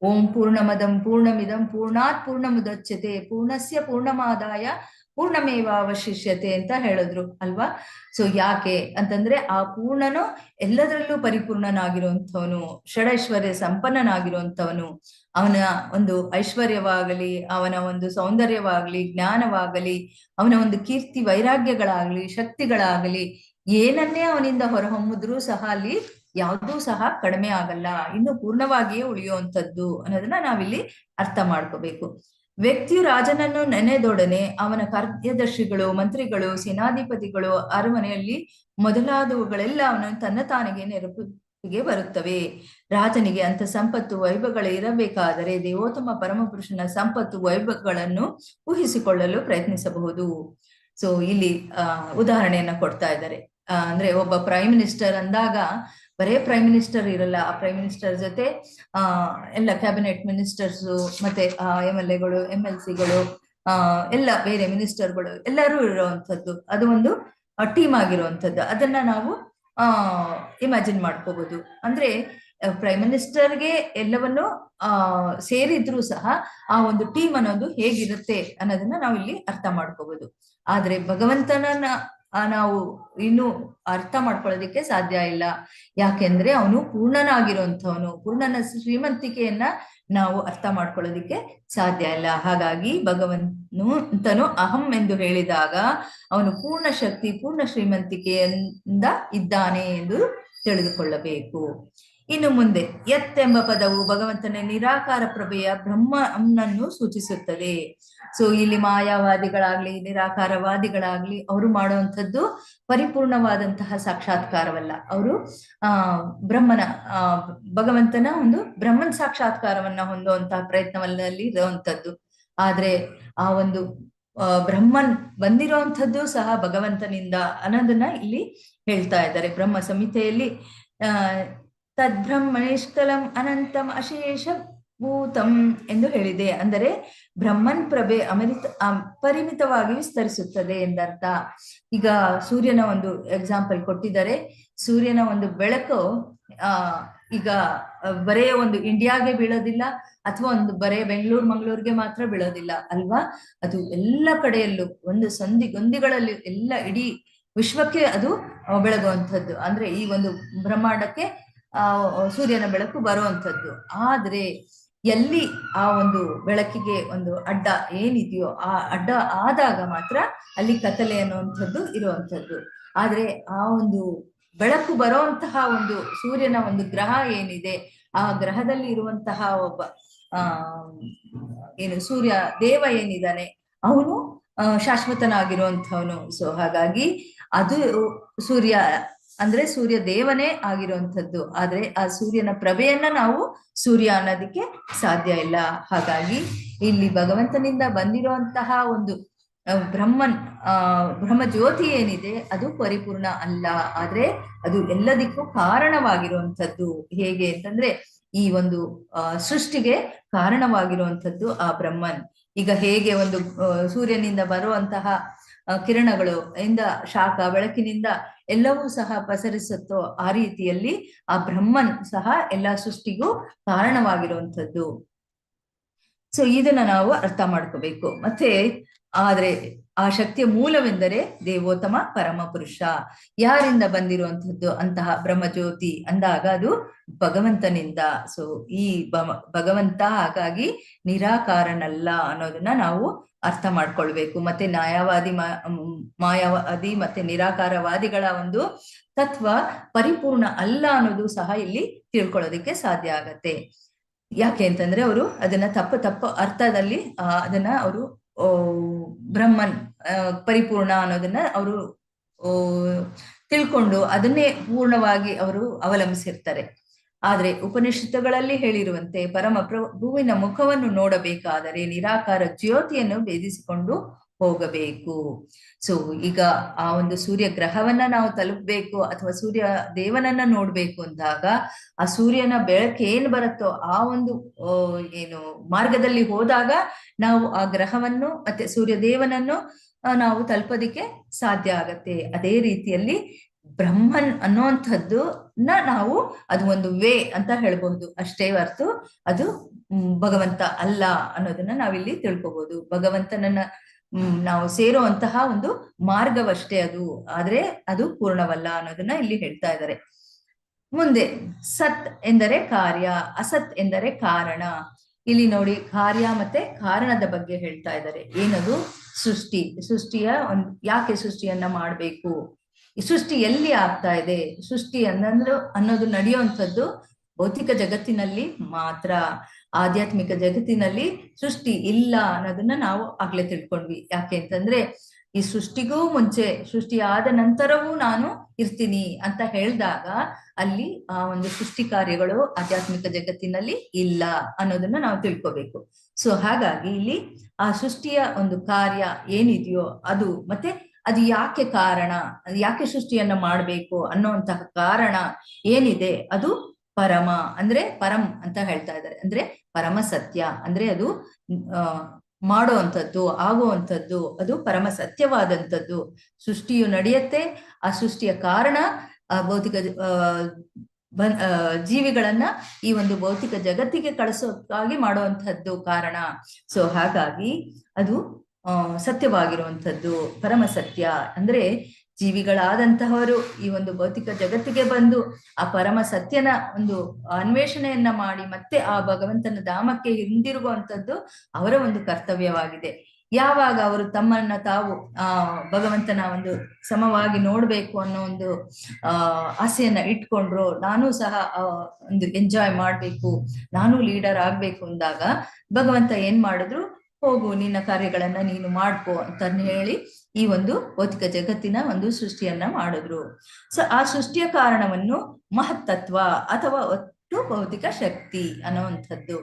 ಓಂ ಪೂರ್ಣಮದಂ ಪೂರ್ಣಮಿದಂ ಪೂರ್ಣಾತ್ ಪೂರ್ಣಮುದಚ್ಯತೆ ಪೂರ್ಣಸ್ಯ ಪೂರ್ಣಮಾದಾಯ ಪೂರ್ಣಮೇವಾವಶಿಷ್ಯತೆ ಅಂತ ಹೇಳಿದ್ರು ಅಲ್ವಾ. ಸೊ ಯಾಕೆ ಅಂತಂದ್ರೆ ಆ ಪೂರ್ಣನು ಎಲ್ಲದರಲ್ಲೂ ಪರಿಪೂರ್ಣನಾಗಿರುವಂಥವನು, ಷಡೈಶ್ವರ್ಯ ಸಂಪನ್ನನಾಗಿರುವಂಥವನು. ಅವನ ಒಂದು ಐಶ್ವರ್ಯವಾಗಲಿ, ಅವನ ಒಂದು ಸೌಂದರ್ಯವಾಗಲಿ, ಜ್ಞಾನವಾಗಲಿ, ಅವನ ಒಂದು ಕೀರ್ತಿ ವೈರಾಗ್ಯಗಳಾಗಲಿ, ಶಕ್ತಿಗಳಾಗಲಿ, ಏನನ್ನೇ ಅವನಿಂದ ಹೊರಹೊಮ್ಮಿದ್ರೂ ಸಹ ಅಲ್ಲಿ ಯಾವುದೂ ಸಹ ಕಡಿಮೆ ಆಗಲ್ಲ, ಇನ್ನು ಪೂರ್ಣವಾಗಿಯೇ ಉಳಿಯುವಂಥದ್ದು ಅನ್ನೋದನ್ನ ನಾವಿಲ್ಲಿ ಅರ್ಥ ಮಾಡ್ಕೋಬೇಕು. ವ್ಯಕ್ತಿಯು ರಾಜನನ್ನು ನೆನೆದೊಡನೆ ಅವನ ಕಾರ್ಯದರ್ಶಿಗಳು, ಮಂತ್ರಿಗಳು, ಸೇನಾಧಿಪತಿಗಳು, ಅರಮನೆಯಲ್ಲಿ ಮೊದಲಾದವುಗಳೆಲ್ಲ ಅವನು ತನ್ನ ತಾನಿಗೆ ನೆನಪಿಗೆ ಬರುತ್ತವೆ. ರಾಜನಿಗೆ ಅಂತ ಸಂಪತ್ತು ವೈಭವಗಳು ಇರಬೇಕಾದರೆ ದೇವೋತ್ತಮ ಪರಮಪುರುಷನ ಸಂಪತ್ತು ವೈಭವಗಳನ್ನು ಊಹಿಸಿಕೊಳ್ಳಲು ಪ್ರಯತ್ನಿಸಬಹುದು. ಸೊ ಇಲ್ಲಿ ಉದಾಹರಣೆಯನ್ನ ಕೊಡ್ತಾ ಇದ್ದಾರೆ. ಅಂದ್ರೆ ಒಬ್ಬ ಪ್ರೈಮ್ ಮಿನಿಸ್ಟರ್ ಅಂದಾಗ ಬರೇ ಪ್ರೈಮ್ ಮಿನಿಸ್ಟರ್ ಇರಲ್ಲ, ಆ ಪ್ರೈಮ್ ಮಿನಿಸ್ಟರ್ ಜೊತೆ ಎಲ್ಲ ಕ್ಯಾಬಿನೆಟ್ ಮಿನಿಸ್ಟರ್ಸ್, ಮತ್ತೆ MLA ಗಳು, MLC ಗಳು, ಎಲ್ಲ ಬೇರೆ ಮಿನಿಸ್ಟರ್ಗಳು ಎಲ್ಲರೂ ಇರುವಂತದ್ದು. ಅದು ಒಂದು ಟೀಮ್ ಆಗಿರುವಂತದ್ದು. ಅದನ್ನ ನಾವು ಇಮ್ಯಾಜಿನ್ ಮಾಡ್ಕೋಬಹುದು. ಅಂದ್ರೆ ಪ್ರೈಮ್ ಮಿನಿಸ್ಟರ್ಗೆ ಎಲ್ಲವನ್ನು ಸೇರಿದ್ರೂ ಸಹ ಆ ಒಂದು ಟೀಮ್ ಅನ್ನೋದು ಹೇಗಿರುತ್ತೆ ಅನ್ನೋದನ್ನ ನಾವು ಇಲ್ಲಿ ಅರ್ಥ ಮಾಡ್ಕೋಬಹುದು. ಆದ್ರೆ ಭಗವಂತನನ್ನ ನಾವು ಇನ್ನು ಅರ್ಥ ಮಾಡ್ಕೊಳ್ಳೋದಿಕ್ಕೆ ಸಾಧ್ಯ ಇಲ್ಲ. ಯಾಕೆಂದ್ರೆ ಅವನು ಪೂರ್ಣನಾಗಿರುವಂಥವನು. ಪೂರ್ಣನ ಶ್ರೀಮಂತಿಕೆಯನ್ನ ನಾವು ಅರ್ಥ ಮಾಡ್ಕೊಳ್ಳೋದಿಕ್ಕೆ ಸಾಧ್ಯ ಇಲ್ಲ. ಹಾಗಾಗಿ ಭಗವಂತನು ಅಹಂ ಎಂದು ಹೇಳಿದಾಗ ಅವನು ಪೂರ್ಣ ಶಕ್ತಿ, ಪೂರ್ಣ ಶ್ರೀಮಂತಿಕೆಯಿಂದ ಇದ್ದಾನೆ ಎಂದು ತಿಳಿದುಕೊಳ್ಳಬೇಕು. ಇನ್ನು ಮುಂದೆ ಯತ್ ಎಂಬ ಪದವು ಭಗವಂತನ ನಿರಾಕಾರ ಪ್ರಭೆಯ ಬ್ರಹ್ಮನನ್ನು ಸೂಚಿಸುತ್ತದೆ. ಸೊ ಇಲ್ಲಿ ಮಾಯಾವಾದಿಗಳಾಗ್ಲಿ, ನಿರಾಕಾರವಾದಿಗಳಾಗ್ಲಿ ಅವರು ಮಾಡುವಂಥದ್ದು ಪರಿಪೂರ್ಣವಾದಂತಹ ಸಾಕ್ಷಾತ್ಕಾರವಲ್ಲ. ಅವರು ಭಗವಂತನ ಒಂದು ಬ್ರಹ್ಮನ್ ಸಾಕ್ಷಾತ್ಕಾರವನ್ನ ಹೊಂದುವಂತಹ ಪ್ರಯತ್ನವಲ್ಲಿ ಇರುವಂತದ್ದು. ಆದ್ರೆ ಆ ಒಂದು ಬ್ರಹ್ಮನ್ ಬಂದಿರುವಂಥದ್ದು ಸಹ ಭಗವಂತನಿಂದ ಅನ್ನೋದನ್ನ ಇಲ್ಲಿ ಹೇಳ್ತಾ ಇದ್ದಾರೆ. ಬ್ರಹ್ಮ ಸಂಹಿತೆಯಲ್ಲಿ ತದ್ಬ್ರಹ್ಮ ನಿಷ್ಕಲಂ ಅನಂತಂ ಅಶೇಷ ಭೂತಂ ಎಂದು ಹೇಳಿದೆ. ಅಂದರೆ ಬ್ರಹ್ಮನ್ ಪ್ರಭೆ ಅಪರಿಮಿತವಾಗಿ ವಿಸ್ತರಿಸುತ್ತದೆ ಎಂದರ್ಥ. ಈಗ ಸೂರ್ಯನ ಒಂದು ಎಕ್ಸಾಂಪಲ್ ಕೊಟ್ಟಿದ್ದಾರೆ. ಸೂರ್ಯನ ಒಂದು ಬೆಳಕು ಈಗ ಬರೇ ಒಂದು ಇಂಡಿಯಾಗೆ ಬೀಳೋದಿಲ್ಲ, ಅಥವಾ ಒಂದು ಬರೇ ಬೆಂಗಳೂರು ಮಂಗಳೂರಿಗೆ ಮಾತ್ರ ಬೀಳೋದಿಲ್ಲ ಅಲ್ವಾ. ಅದು ಎಲ್ಲ ಕಡೆಯಲ್ಲೂ ಒಂದು ಗೊಂದಿಗಳಲ್ಲಿ ಎಲ್ಲ ಇಡೀ ವಿಶ್ವಕ್ಕೆ ಅದು ಬೆಳಗುವಂಥದ್ದು. ಅಂದ್ರೆ ಈ ಒಂದು ಬ್ರಹ್ಮಾಂಡಕ್ಕೆ ಸೂರ್ಯನ ಬೆಳಕು ಬರುವಂಥದ್ದು. ಆದ್ರೆ ಎಲ್ಲಿ ಆ ಒಂದು ಬೆಳಕಿಗೆ ಒಂದು ಅಡ್ಡ ಏನಿದೆಯೋ ಆ ಅಡ್ಡ ಆದಾಗ ಮಾತ್ರ ಅಲ್ಲಿ ಕತ್ತಲೆ ಅನ್ನುವಂಥದ್ದು ಇರುವಂಥದ್ದು. ಆದ್ರೆ ಆ ಒಂದು ಬೆಳಕು ಬರುವಂತಹ ಒಂದು ಸೂರ್ಯನ ಒಂದು ಗ್ರಹ ಏನಿದೆ, ಆ ಗ್ರಹದಲ್ಲಿ ಇರುವಂತಹ ಒಬ್ಬ ಏನು ಸೂರ್ಯ ದೇವ ಏನಿದ್ದಾನೆ ಅವನು ಶಾಶ್ವತನಾಗಿರುವಂಥವನು. ಸೊ ಹಾಗಾಗಿ ಅದು ಸೂರ್ಯ ಅಂದ್ರೆ ಸೂರ್ಯ ದೇವನೇ ಆಗಿರುವಂಥದ್ದು. ಆದ್ರೆ ಆ ಸೂರ್ಯನ ಪ್ರಭೆಯನ್ನ ನಾವು ಸೂರ್ಯ ಅನ್ನೋದಕ್ಕೆ ಸಾಧ್ಯ ಇಲ್ಲ. ಹಾಗಾಗಿ ಇಲ್ಲಿ ಭಗವಂತನಿಂದ ಬಂದಿರುವಂತಹ ಒಂದು ಬ್ರಹ್ಮ ಜ್ಯೋತಿ ಏನಿದೆ ಅದು ಪರಿಪೂರ್ಣ ಅಲ್ಲ. ಆದ್ರೆ ಅದು ಎಲ್ಲದಕ್ಕೂ ಕಾರಣವಾಗಿರುವಂಥದ್ದು. ಹೇಗೆ ಅಂತಂದ್ರೆ ಈ ಒಂದು ಸೃಷ್ಟಿಗೆ ಕಾರಣವಾಗಿರುವಂಥದ್ದು ಆ ಬ್ರಹ್ಮನ್. ಈಗ ಹೇಗೆ ಒಂದು ಸೂರ್ಯನಿಂದ ಬರುವಂತಹ ಕಿರಣಗಳು ಇಂದ ಶಾಖ ಬೆಳಕಿನಿಂದ ಎಲ್ಲವೂ ಸಹ ಪಸರಿಸುತ್ತೋ ಆ ರೀತಿಯಲ್ಲಿ ಆ ಬ್ರಹ್ಮನ್ ಸಹ ಎಲ್ಲ ಸೃಷ್ಟಿಗೂ ಕಾರಣವಾಗಿರುವಂಥದ್ದು. ಸೊ ಇದನ್ನ ನಾವು ಅರ್ಥ ಮಾಡ್ಕೋಬೇಕು. ಮತ್ತೆ ಆದ್ರೆ ಆ ಶಕ್ತಿಯ ಮೂಲವೆಂದರೆ ದೇವೋತ್ತಮ ಪರಮ ಪುರುಷ. ಯಾರಿಂದ ಬಂದಿರುವಂಥದ್ದು ಅಂತಹ ಬ್ರಹ್ಮಜ್ಯೋತಿ ಅಂದಾಗ ಅದು ಭಗವಂತನಿಂದ. ಸೊ ಈ ಭಗವಂತ ಹಾಗಾಗಿ ನಿರಾಕಾರನಲ್ಲ ಅನ್ನೋದನ್ನ ನಾವು ಅರ್ಥ ಮಾಡ್ಕೊಳ್ಬೇಕು. ಮತ್ತೆ ಮಾಯಾವಾದಿ ಮತ್ತೆ ನಿರಾಕಾರವಾದಿಗಳ ಒಂದು ತತ್ವ ಪರಿಪೂರ್ಣ ಅಲ್ಲ ಅನ್ನೋದು ಸಹ ಇಲ್ಲಿ ತಿಳ್ಕೊಳ್ಳೋದಕ್ಕೆ ಸಾಧ್ಯ ಆಗತ್ತೆ. ಯಾಕೆ ಅಂತಂದ್ರೆ ಅವರು ಅದನ್ನ ತಪ್ಪು ಅರ್ಥದಲ್ಲಿ ಅದನ್ನ ಅವರು ಬ್ರಹ್ಮನ್ ಪರಿಪೂರ್ಣ ಅನ್ನೋದನ್ನ ಅವರು ತಿಳ್ಕೊಂಡು ಅದನ್ನೇ ಪೂರ್ಣವಾಗಿ ಅವರು ಅವಲಂಬಿಸಿರ್ತಾರೆ. ಆದ್ರೆ ಉಪನಿಷತ್ತುಗಳಲ್ಲಿ ಹೇಳಿರುವಂತೆ ಪರಮ ಪ್ರಭುವಿನ ಮುಖವನ್ನು ನೋಡಬೇಕಾದರೆ ನಿರಾಕಾರ ಜ್ಯೋತಿಯನ್ನು ಭೇದಿಸಿಕೊಂಡು ಹೋಗಬೇಕು. ಸೊ ಈಗ ಆ ಒಂದು ಸೂರ್ಯ ಗ್ರಹವನ್ನ ನಾವು ತಲುಪಬೇಕು ಅಥವಾ ಸೂರ್ಯ ದೇವನನ್ನ ನೋಡ್ಬೇಕು ಅಂದಾಗ ಆ ಸೂರ್ಯನ ಬೆಳಕು ಏನ್ ಬರುತ್ತೋ ಆ ಒಂದು ಏನು ಮಾರ್ಗದಲ್ಲಿ ಹೋದಾಗ ನಾವು ಆ ಗ್ರಹವನ್ನು ಮತ್ತೆ ಸೂರ್ಯ ದೇವನನ್ನು ನಾವು ತಲುಪೋದಿಕ್ಕೆ ಸಾಧ್ಯ ಆಗತ್ತೆ. ಅದೇ ರೀತಿಯಲ್ಲಿ ಬ್ರಹ್ಮನ್ ಅನ್ನುವಂಥದ್ದು ನಾವು ಅದು ಒಂದು ವೇ ಅಂತ ಹೇಳ್ಬಹುದು ಅಷ್ಟೇ ಹೊರತು ಅದು ಭಗವಂತ ಅಲ್ಲ ಅನ್ನೋದನ್ನ ನಾವಿಲ್ಲಿ ತಿಳ್ಕೊಬಹುದು. ಭಗವಂತನನ್ನ ನಾವು ಸೇರುವಂತಹ ಒಂದು ಮಾರ್ಗವಷ್ಟೇ ಅದು, ಆದ್ರೆ ಅದು ಪೂರ್ಣವಲ್ಲ ಅನ್ನೋದನ್ನ ಇಲ್ಲಿ ಹೇಳ್ತಾ ಇದ್ದಾರೆ. ಮುಂದೆ ಸತ್ ಎಂದರೆ ಕಾರ್ಯ, ಅಸತ್ ಎಂದರೆ ಕಾರಣ. ಇಲ್ಲಿ ನೋಡಿ ಕಾರ್ಯ ಮತ್ತೆ ಕಾರಣದ ಬಗ್ಗೆ ಹೇಳ್ತಾ ಇದ್ದಾರೆ. ಏನದು? ಸೃಷ್ಟಿಯ ಯಾಕೆ ಸೃಷ್ಟಿಯನ್ನ ಮಾಡ್ಬೇಕು, ಈ ಸೃಷ್ಟಿ ಎಲ್ಲಿ ಆಗ್ತಾ ಇದೆ, ಸೃಷ್ಟಿ ಅನ್ನೋದು ನಡೆಯುವಂಥದ್ದು ಭೌತಿಕ ಜಗತ್ತಿನಲ್ಲಿ ಮಾತ್ರ. ಆಧ್ಯಾತ್ಮಿಕ ಜಗತ್ತಿನಲ್ಲಿ ಸೃಷ್ಟಿ ಇಲ್ಲ ಅನ್ನೋದನ್ನ ನಾವು ಆಗ್ಲೇ ತಿಳ್ಕೊಂಡ್ವಿ. ಯಾಕೆ ಅಂತಂದ್ರೆ ಈ ಸೃಷ್ಟಿಗೂ ಮುಂಚೆ ಸೃಷ್ಟಿ ಆದ ನಂತರವೂ ನಾನು ಇರ್ತೀನಿ ಅಂತ ಹೇಳಿದಾಗ ಅಲ್ಲಿ ಆ ಒಂದು ಸೃಷ್ಟಿ ಕಾರ್ಯಗಳು ಆಧ್ಯಾತ್ಮಿಕ ಜಗತ್ತಿನಲ್ಲಿ ಇಲ್ಲ ಅನ್ನೋದನ್ನ ನಾವು ತಿಳ್ಕೊಬೇಕು. ಸೊ ಹಾಗಾಗಿ ಇಲ್ಲಿ ಆ ಸೃಷ್ಟಿಯ ಒಂದು ಕಾರ್ಯ ಏನಿದೆಯೋ ಅದು ಮತ್ತೆ ಅದು ಯಾಕೆ ಕಾರಣ, ಯಾಕೆ ಸೃಷ್ಟಿಯನ್ನ ಮಾಡ್ಬೇಕು ಅನ್ನುವಂತಹ ಕಾರಣ ಏನಿದೆ ಅದು ಪರಮ ಅಂದ್ರೆ ಪರಂ ಅಂತ ಹೇಳ್ತಾ ಇದ್ದಾರೆ. ಅಂದ್ರೆ ಪರಮ ಸತ್ಯ ಅಂದ್ರೆ ಅದು ಮಾಡುವಂಥದ್ದು, ಆಗುವಂಥದ್ದು, ಅದು ಪರಮ ಸತ್ಯವಾದಂಥದ್ದು. ಸೃಷ್ಟಿಯು ನಡೆಯುತ್ತೆ, ಆ ಸೃಷ್ಟಿಯ ಕಾರಣ ಭೌತಿಕ ಜೀವಿಗಳನ್ನ ಈ ಒಂದು ಭೌತಿಕ ಜಗತ್ತಿಗೆ ಕಳಿಸೋಕ್ಕಾಗಿ ಮಾಡುವಂಥದ್ದು ಕಾರಣ. ಸೊ ಹಾಗಾಗಿ ಅದು ಸತ್ಯವಾಗಿರುವಂಥದ್ದು ಪರಮ ಸತ್ಯ. ಅಂದ್ರೆ ಜೀವಿಗಳಾದಂತಹವರು ಈ ಒಂದು ಭೌತಿಕ ಜಗತ್ತಿಗೆ ಬಂದು ಆ ಪರಮ ಸತ್ಯನ ಒಂದು ಅನ್ವೇಷಣೆಯನ್ನ ಮಾಡಿ ಮತ್ತೆ ಆ ಭಗವಂತನ ಧಾಮಕ್ಕೆ ಹಿಂದಿರುಗುವಂಥದ್ದು ಅವರ ಒಂದು ಕರ್ತವ್ಯವಾಗಿದೆ. ಯಾವಾಗ ಅವರು ತಮ್ಮನ್ನ ತಾವು ಭಗವಂತನ ಒಂದು ಸಮವಾಗಿ ನೋಡ್ಬೇಕು ಅನ್ನೋ ಒಂದು ಆಸೆಯನ್ನ ಇಟ್ಕೊಂಡ್ರು, ನಾನು ಸಹ ಒಂದು ಎಂಜಾಯ್ ಮಾಡ್ಬೇಕು, ನಾನು ಲೀಡರ್ ಆಗ್ಬೇಕು ಅಂದಾಗ ಭಗವಂತ ಏನ್ ಮಾಡಿದ್ರು, ಹೋಗು ನಿನ್ನ ಕಾರ್ಯಗಳನ್ನ ನೀನು ಮಾಡ್ಕೋ ಅಂತ ಹೇಳಿ ಈ ಒಂದು ಭೌತಿಕ ಜಗತ್ತಿನ ಒಂದು ಸೃಷ್ಟಿಯನ್ನ ಮಾಡಿದ್ರು. ಸೊ ಆ ಸೃಷ್ಟಿಯ ಕಾರಣವನ್ನು ಮಹತ್ತತ್ವ ಅಥವಾ ಒಟ್ಟು ಭೌತಿಕ ಶಕ್ತಿ ಅನ್ನುವಂಥದ್ದು.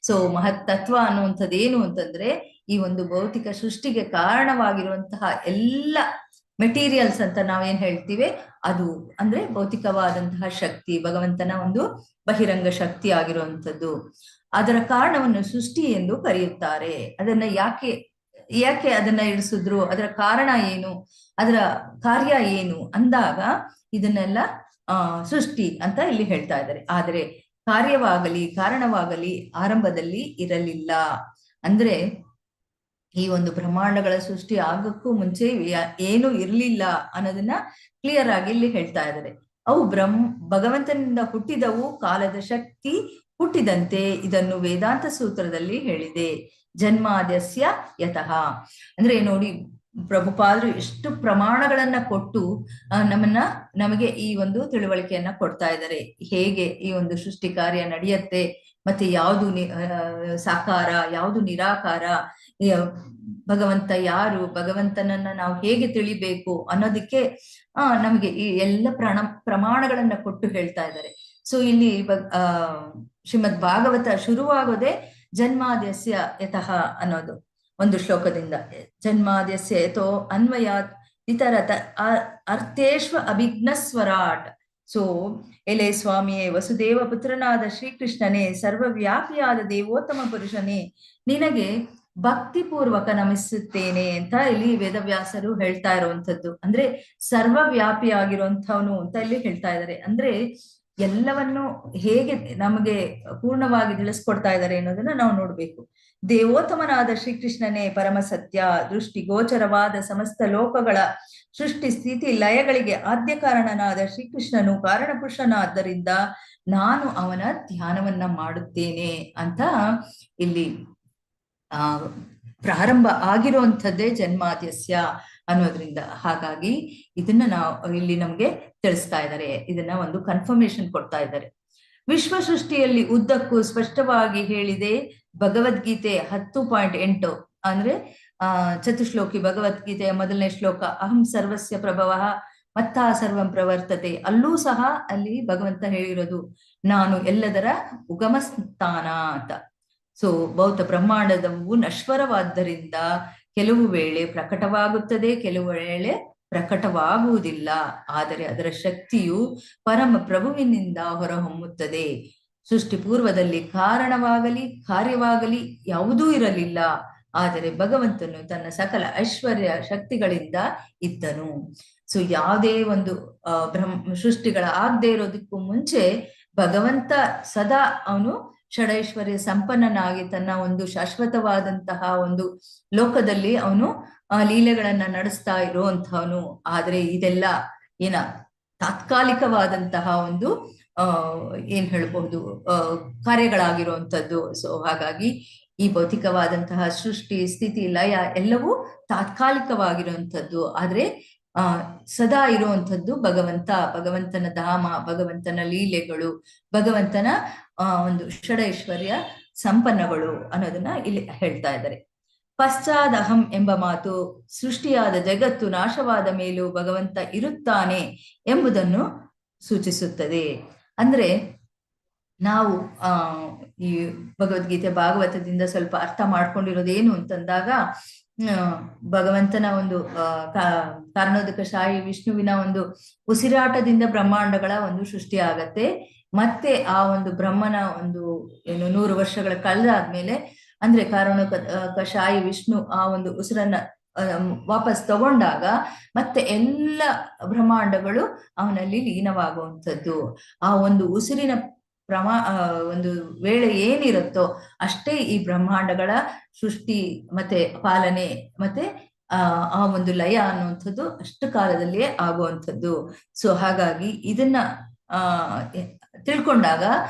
ಸೊ ಮಹತ್ತತ್ವ ಅನ್ನುವಂಥದ್ದು ಏನು ಅಂತಂದ್ರೆ ಈ ಒಂದು ಭೌತಿಕ ಸೃಷ್ಟಿಗೆ ಕಾರಣವಾಗಿರುವಂತಹ ಎಲ್ಲ ಮೆಟೀರಿಯಲ್ಸ್ ಅಂತ ನಾವೇನ್ ಹೇಳ್ತೀವಿ ಅದು ಅಂದ್ರೆ ಭೌತಿಕವಾದಂತಹ ಶಕ್ತಿ, ಭಗವಂತನ ಒಂದು ಬಹಿರಂಗ ಶಕ್ತಿ ಆಗಿರುವಂಥದ್ದು. ಅದರ ಕಾರಣವನ್ನು ಸೃಷ್ಟಿ ಎಂದು ಕರೆಯುತ್ತಾರೆ. ಅದನ್ನ ಯಾಕೆ ಅದನ್ನ ಇಡಿಸಿದ್ರು, ಅದರ ಕಾರಣ ಏನು, ಅದರ ಕಾರ್ಯ ಏನು ಅಂದಾಗ ಇದನ್ನೆಲ್ಲ ಸೃಷ್ಟಿ ಅಂತ ಇಲ್ಲಿ ಹೇಳ್ತಾ ಇದ್ದಾರೆ. ಆದರೆ ಕಾರ್ಯವಾಗಲಿ ಕಾರಣವಾಗಲಿ ಆರಂಭದಲ್ಲಿ ಇರಲಿಲ್ಲ. ಅಂದ್ರೆ ಈ ಒಂದು ಬ್ರಹ್ಮಾಂಡಗಳ ಸೃಷ್ಟಿ ಆಗಕ್ಕೂ ಮುಂಚೆ ಏನು ಇರ್ಲಿಲ್ಲ ಅನ್ನೋದನ್ನ ಕ್ಲಿಯರ್ ಆಗಿ ಇಲ್ಲಿ ಹೇಳ್ತಾ ಇದ್ದಾರೆ. ಅವು ಭಗವಂತನಿಂದ ಹುಟ್ಟಿದವು, ಕಾಲದ ಶಕ್ತಿ ಹುಟ್ಟಿದಂತೆ ಇದನ್ನು ವೇದಾಂತ ಸೂತ್ರದಲ್ಲಿ ಹೇಳಿದೆ. ಜನ್ಮಾದ್ಯಸ್ಯ ಯತಃ ಅಂದ್ರೆ ನೋಡಿ, ಪ್ರಭುಪಾದರು ಎಷ್ಟು ಪ್ರಮಾಣಗಳನ್ನ ಕೊಟ್ಟು ನಮಗೆ ಈ ಒಂದು ತಿಳುವಳಿಕೆಯನ್ನ ಕೊಡ್ತಾ ಇದ್ದಾರೆ. ಹೇಗೆ ಈ ಒಂದು ಸೃಷ್ಟಿ ಕಾರ್ಯ ನಡೆಯುತ್ತೆ, ಮತ್ತೆ ಯಾವುದು ಸಾಕಾರ, ಯಾವುದು ನಿರಾಕಾರ, ಭಗವಂತ ಯಾರು, ಭಗವಂತನನ್ನ ನಾವು ಹೇಗೆ ತಿಳಿಬೇಕು ಅನ್ನೋದಕ್ಕೆ ನಮಗೆ ಈ ಎಲ್ಲ ಪ್ರಮಾಣಗಳನ್ನ ಕೊಟ್ಟು ಹೇಳ್ತಾ ಇದ್ದಾರೆ. ಸೊ ಇಲ್ಲಿ ಶ್ರೀಮದ್ ಭಾಗವತ ಶುರುವಾಗೋದೇ ಜನ್ಮಾದ್ಯಸ್ಯ ಯತಃ ಅನ್ನೋದು ಒಂದು ಶ್ಲೋಕದಿಂದ. ಜನ್ಮಾದ್ಯಸ್ಯ ಯತೋ ಅನ್ವಯಾತ್ ಇತರತ ಅರ್ಥೇಶ್ವ ಅಭಿಘ್ನಸ್ವರಾಟ್. ಸೊ ಎಲೆ ಸ್ವಾಮಿಯೇ, ವಸುದೇವ ಪುತ್ರನಾದ ಶ್ರೀಕೃಷ್ಣನೇ, ಸರ್ವವ್ಯಾಪಿಯಾದ ದೇವೋತ್ತಮ ಪುರುಷನೇ, ನಿನಗೆ ಭಕ್ತಿಪೂರ್ವಕ ನಮಿಸುತ್ತೇನೆ ಅಂತ ಇಲ್ಲಿ ವೇದವ್ಯಾಸರು ಹೇಳ್ತಾ ಇರುವಂಥದ್ದು. ಅಂದ್ರೆ ಸರ್ವವ್ಯಾಪಿ ಆಗಿರುವಂಥವನು ಅಂತ ಇಲ್ಲಿ ಹೇಳ್ತಾ ಇದ್ದಾರೆ. ಅಂದ್ರೆ ಎಲ್ಲವನ್ನು ಹೇಗೆ ನಮಗೆ ಪೂರ್ಣವಾಗಿ ತಿಳಿಸ್ಕೊಡ್ತಾ ಇದ್ದಾರೆ ಅನ್ನೋದನ್ನ ನಾವು ನೋಡ್ಬೇಕು. ದೇವೋತ್ತಮನಾದ ಶ್ರೀಕೃಷ್ಣನೇ ಪರಮ ಸತ್ಯ, ದೃಷ್ಟಿ ಗೋಚರವಾದ ಸಮಸ್ತ ಲೋಕಗಳ ಸೃಷ್ಟಿ ಸ್ಥಿತಿ ಲಯಗಳಿಗೆ ಆದ್ಯ ಕಾರಣನಾದ ಶ್ರೀಕೃಷ್ಣನು ಕಾರಣಪುರುಷನಾದ್ದರಿಂದ ನಾನು ಅವನ ಧ್ಯಾನವನ್ನ ಮಾಡುತ್ತೇನೆ ಅಂತ ಇಲ್ಲಿ ಪ್ರಾರಂಭ ಆಗಿರುವಂಥದ್ದೇ ಜನ್ಮಾದ್ಯಸ್ಯ ಅನ್ನೋದ್ರಿಂದ. ಹಾಗಾಗಿ ಇದನ್ನ ನಾವು ಇಲ್ಲಿ ನಮ್ಗೆ ತಿಳಿಸ್ತಾ ಇದ್ದಾರೆ, ಇದನ್ನ ಒಂದು ಕನ್ಫರ್ಮೇಶನ್ ಕೊಡ್ತಾ ಇದ್ದಾರೆ. ವಿಶ್ವ ಸೃಷ್ಟಿಯಲ್ಲಿ ಉದ್ದಕ್ಕೂ ಸ್ಪಷ್ಟವಾಗಿ ಹೇಳಿದೆ ಭಗವದ್ಗೀತೆ 10.8 ಅಂದ್ರೆ ಚತುಶ್ಲೋಕಿ ಭಗವದ್ಗೀತೆಯ ಮೊದಲನೇ ಶ್ಲೋಕ, ಅಹಂ ಸರ್ವಸ್ಯ ಪ್ರಭವ ಮತ್ತ ಸರ್ವಂ ಪ್ರವರ್ತತೆ. ಅಲ್ಲೂ ಸಹ ಅಲ್ಲಿ ಭಗವಂತ ಹೇಳಿರೋದು ನಾನು ಎಲ್ಲದರ ಉಗಮ ಸ್ಥಾನ ಅಂತ. ಸೊ ಭೌತ ಬ್ರಹ್ಮಾಂಡದವು ನಶ್ವರವಾದ್ದರಿಂದ ಕೆಲವು ವೇಳೆ ಪ್ರಕಟವಾಗುತ್ತದೆ, ಕೆಲವು ವೇಳೆ ಪ್ರಕಟವಾಗುವುದಿಲ್ಲ. ಆದರೆ ಅದರ ಶಕ್ತಿಯು ಪರಮ ಪ್ರಭುವಿನಿಂದ ಹೊರಹೊಮ್ಮುತ್ತದೆ. ಸೃಷ್ಟಿ ಪೂರ್ವದಲ್ಲಿ ಕಾರಣವಾಗಲಿ ಕಾರ್ಯವಾಗಲಿ ಯಾವುದೂ ಇರಲಿಲ್ಲ. ಆದರೆ ಭಗವಂತನು ತನ್ನ ಸಕಲ ಐಶ್ವರ್ಯ ಶಕ್ತಿಗಳಿಂದ ಇದ್ದನು. ಸೊ ಯಾವುದೇ ಒಂದು ಸೃಷ್ಟಿಗಳ ಆಗದೆ ಇರೋದಕ್ಕೂ ಮುಂಚೆ ಭಗವಂತ ಸದಾ ಅವನು ಷಡೈಶ್ವರ್ಯ ಸಂಪನ್ನನಾಗಿ ತನ್ನ ಒಂದು ಶಾಶ್ವತವಾದಂತಹ ಒಂದು ಲೋಕದಲ್ಲಿ ಅವನು ಲೀಲೆಗಳನ್ನ ನಡೆಸ್ತಾ ಇರುವಂತಹವನು. ಆದ್ರೆ ಇದೆಲ್ಲ ತಾತ್ಕಾಲಿಕವಾದಂತಹ ಒಂದು ಏನ್ ಹೇಳ್ಬಹುದು ಕಾರ್ಯಗಳಾಗಿರುವಂಥದ್ದು. ಸೊ ಹಾಗಾಗಿ ಈ ಭೌತಿಕವಾದಂತಹ ಸೃಷ್ಟಿ ಸ್ಥಿತಿ ಲಯ ಎಲ್ಲವೂ ತಾತ್ಕಾಲಿಕವಾಗಿರುವಂಥದ್ದು. ಆದ್ರೆ ಸದಾ ಇರುವಂಥದ್ದು ಭಗವಂತನ ಧಾಮ, ಭಗವಂತನ ಲೀಲೆಗಳು, ಭಗವಂತನ ಒಂದು ಷಡೈಶ್ವರ್ಯ ಸಂಪನ್ನಗಳು ಅನ್ನೋದನ್ನ ಇಲ್ಲಿ ಹೇಳ್ತಾ ಇದ್ದಾರೆ. ಪಶ್ಚಾದಹಂ ಎಂಬ ಮಾತು ಸೃಷ್ಟಿಯಾದ ಜಗತ್ತು ನಾಶವಾದ ಮೇಲೂ ಭಗವಂತ ಇರುತ್ತಾನೆ ಎಂಬುದನ್ನು ಸೂಚಿಸುತ್ತದೆ. ಅಂದ್ರೆ ನಾವು ಈ ಭಗವದ್ಗೀತೆ ಭಾಗವತದಿಂದ ಸ್ವಲ್ಪ ಅರ್ಥ ಮಾಡ್ಕೊಂಡಿರೋದೇನು ಅಂತಂದಾಗ, ಭಗವಂತನ ಒಂದು ಕಾರಣೋದಕಶಾಹಿ ವಿಷ್ಣುವಿನ ಒಂದು ಉಸಿರಾಟದಿಂದ ಬ್ರಹ್ಮಾಂಡಗಳ ಒಂದು ಸೃಷ್ಟಿ ಆಗತ್ತೆ. ಮತ್ತೆ ಆ ಒಂದು ಬ್ರಹ್ಮನ ಒಂದು 100 ವರ್ಷಗಳ ಕಳೆದಾದ್ಮೇಲೆ, ಅಂದ್ರೆ ಕಾರಣೋದಕಶಾಹಿ ವಿಷ್ಣು ಆ ಒಂದು ಉಸಿರನ್ನ ವಾಪಸ್ ತಗೊಂಡಾಗ ಮತ್ತೆ ಎಲ್ಲ ಬ್ರಹ್ಮಾಂಡಗಳು ಅವನಲ್ಲಿ ಲೀನವಾಗುವಂಥದ್ದು. ಆ ಒಂದು ಉಸಿರಿನ ಒಂದು ವೇಳೆ ಏನಿರುತ್ತೋ ಅಷ್ಟೇ ಈ ಬ್ರಹ್ಮಾಂಡಗಳ ಸೃಷ್ಟಿ ಮತ್ತೆ ಪಾಲನೆ ಮತ್ತೆ ಆ ಒಂದು ಲಯ ಅನ್ನುವಂಥದ್ದು ಅಷ್ಟು ಕಾಲದಲ್ಲಿಯೇ ಆಗುವಂಥದ್ದು. ಸೊ ಹಾಗಾಗಿ ಇದನ್ನ ತಿಳ್ಕೊಂಡಾಗ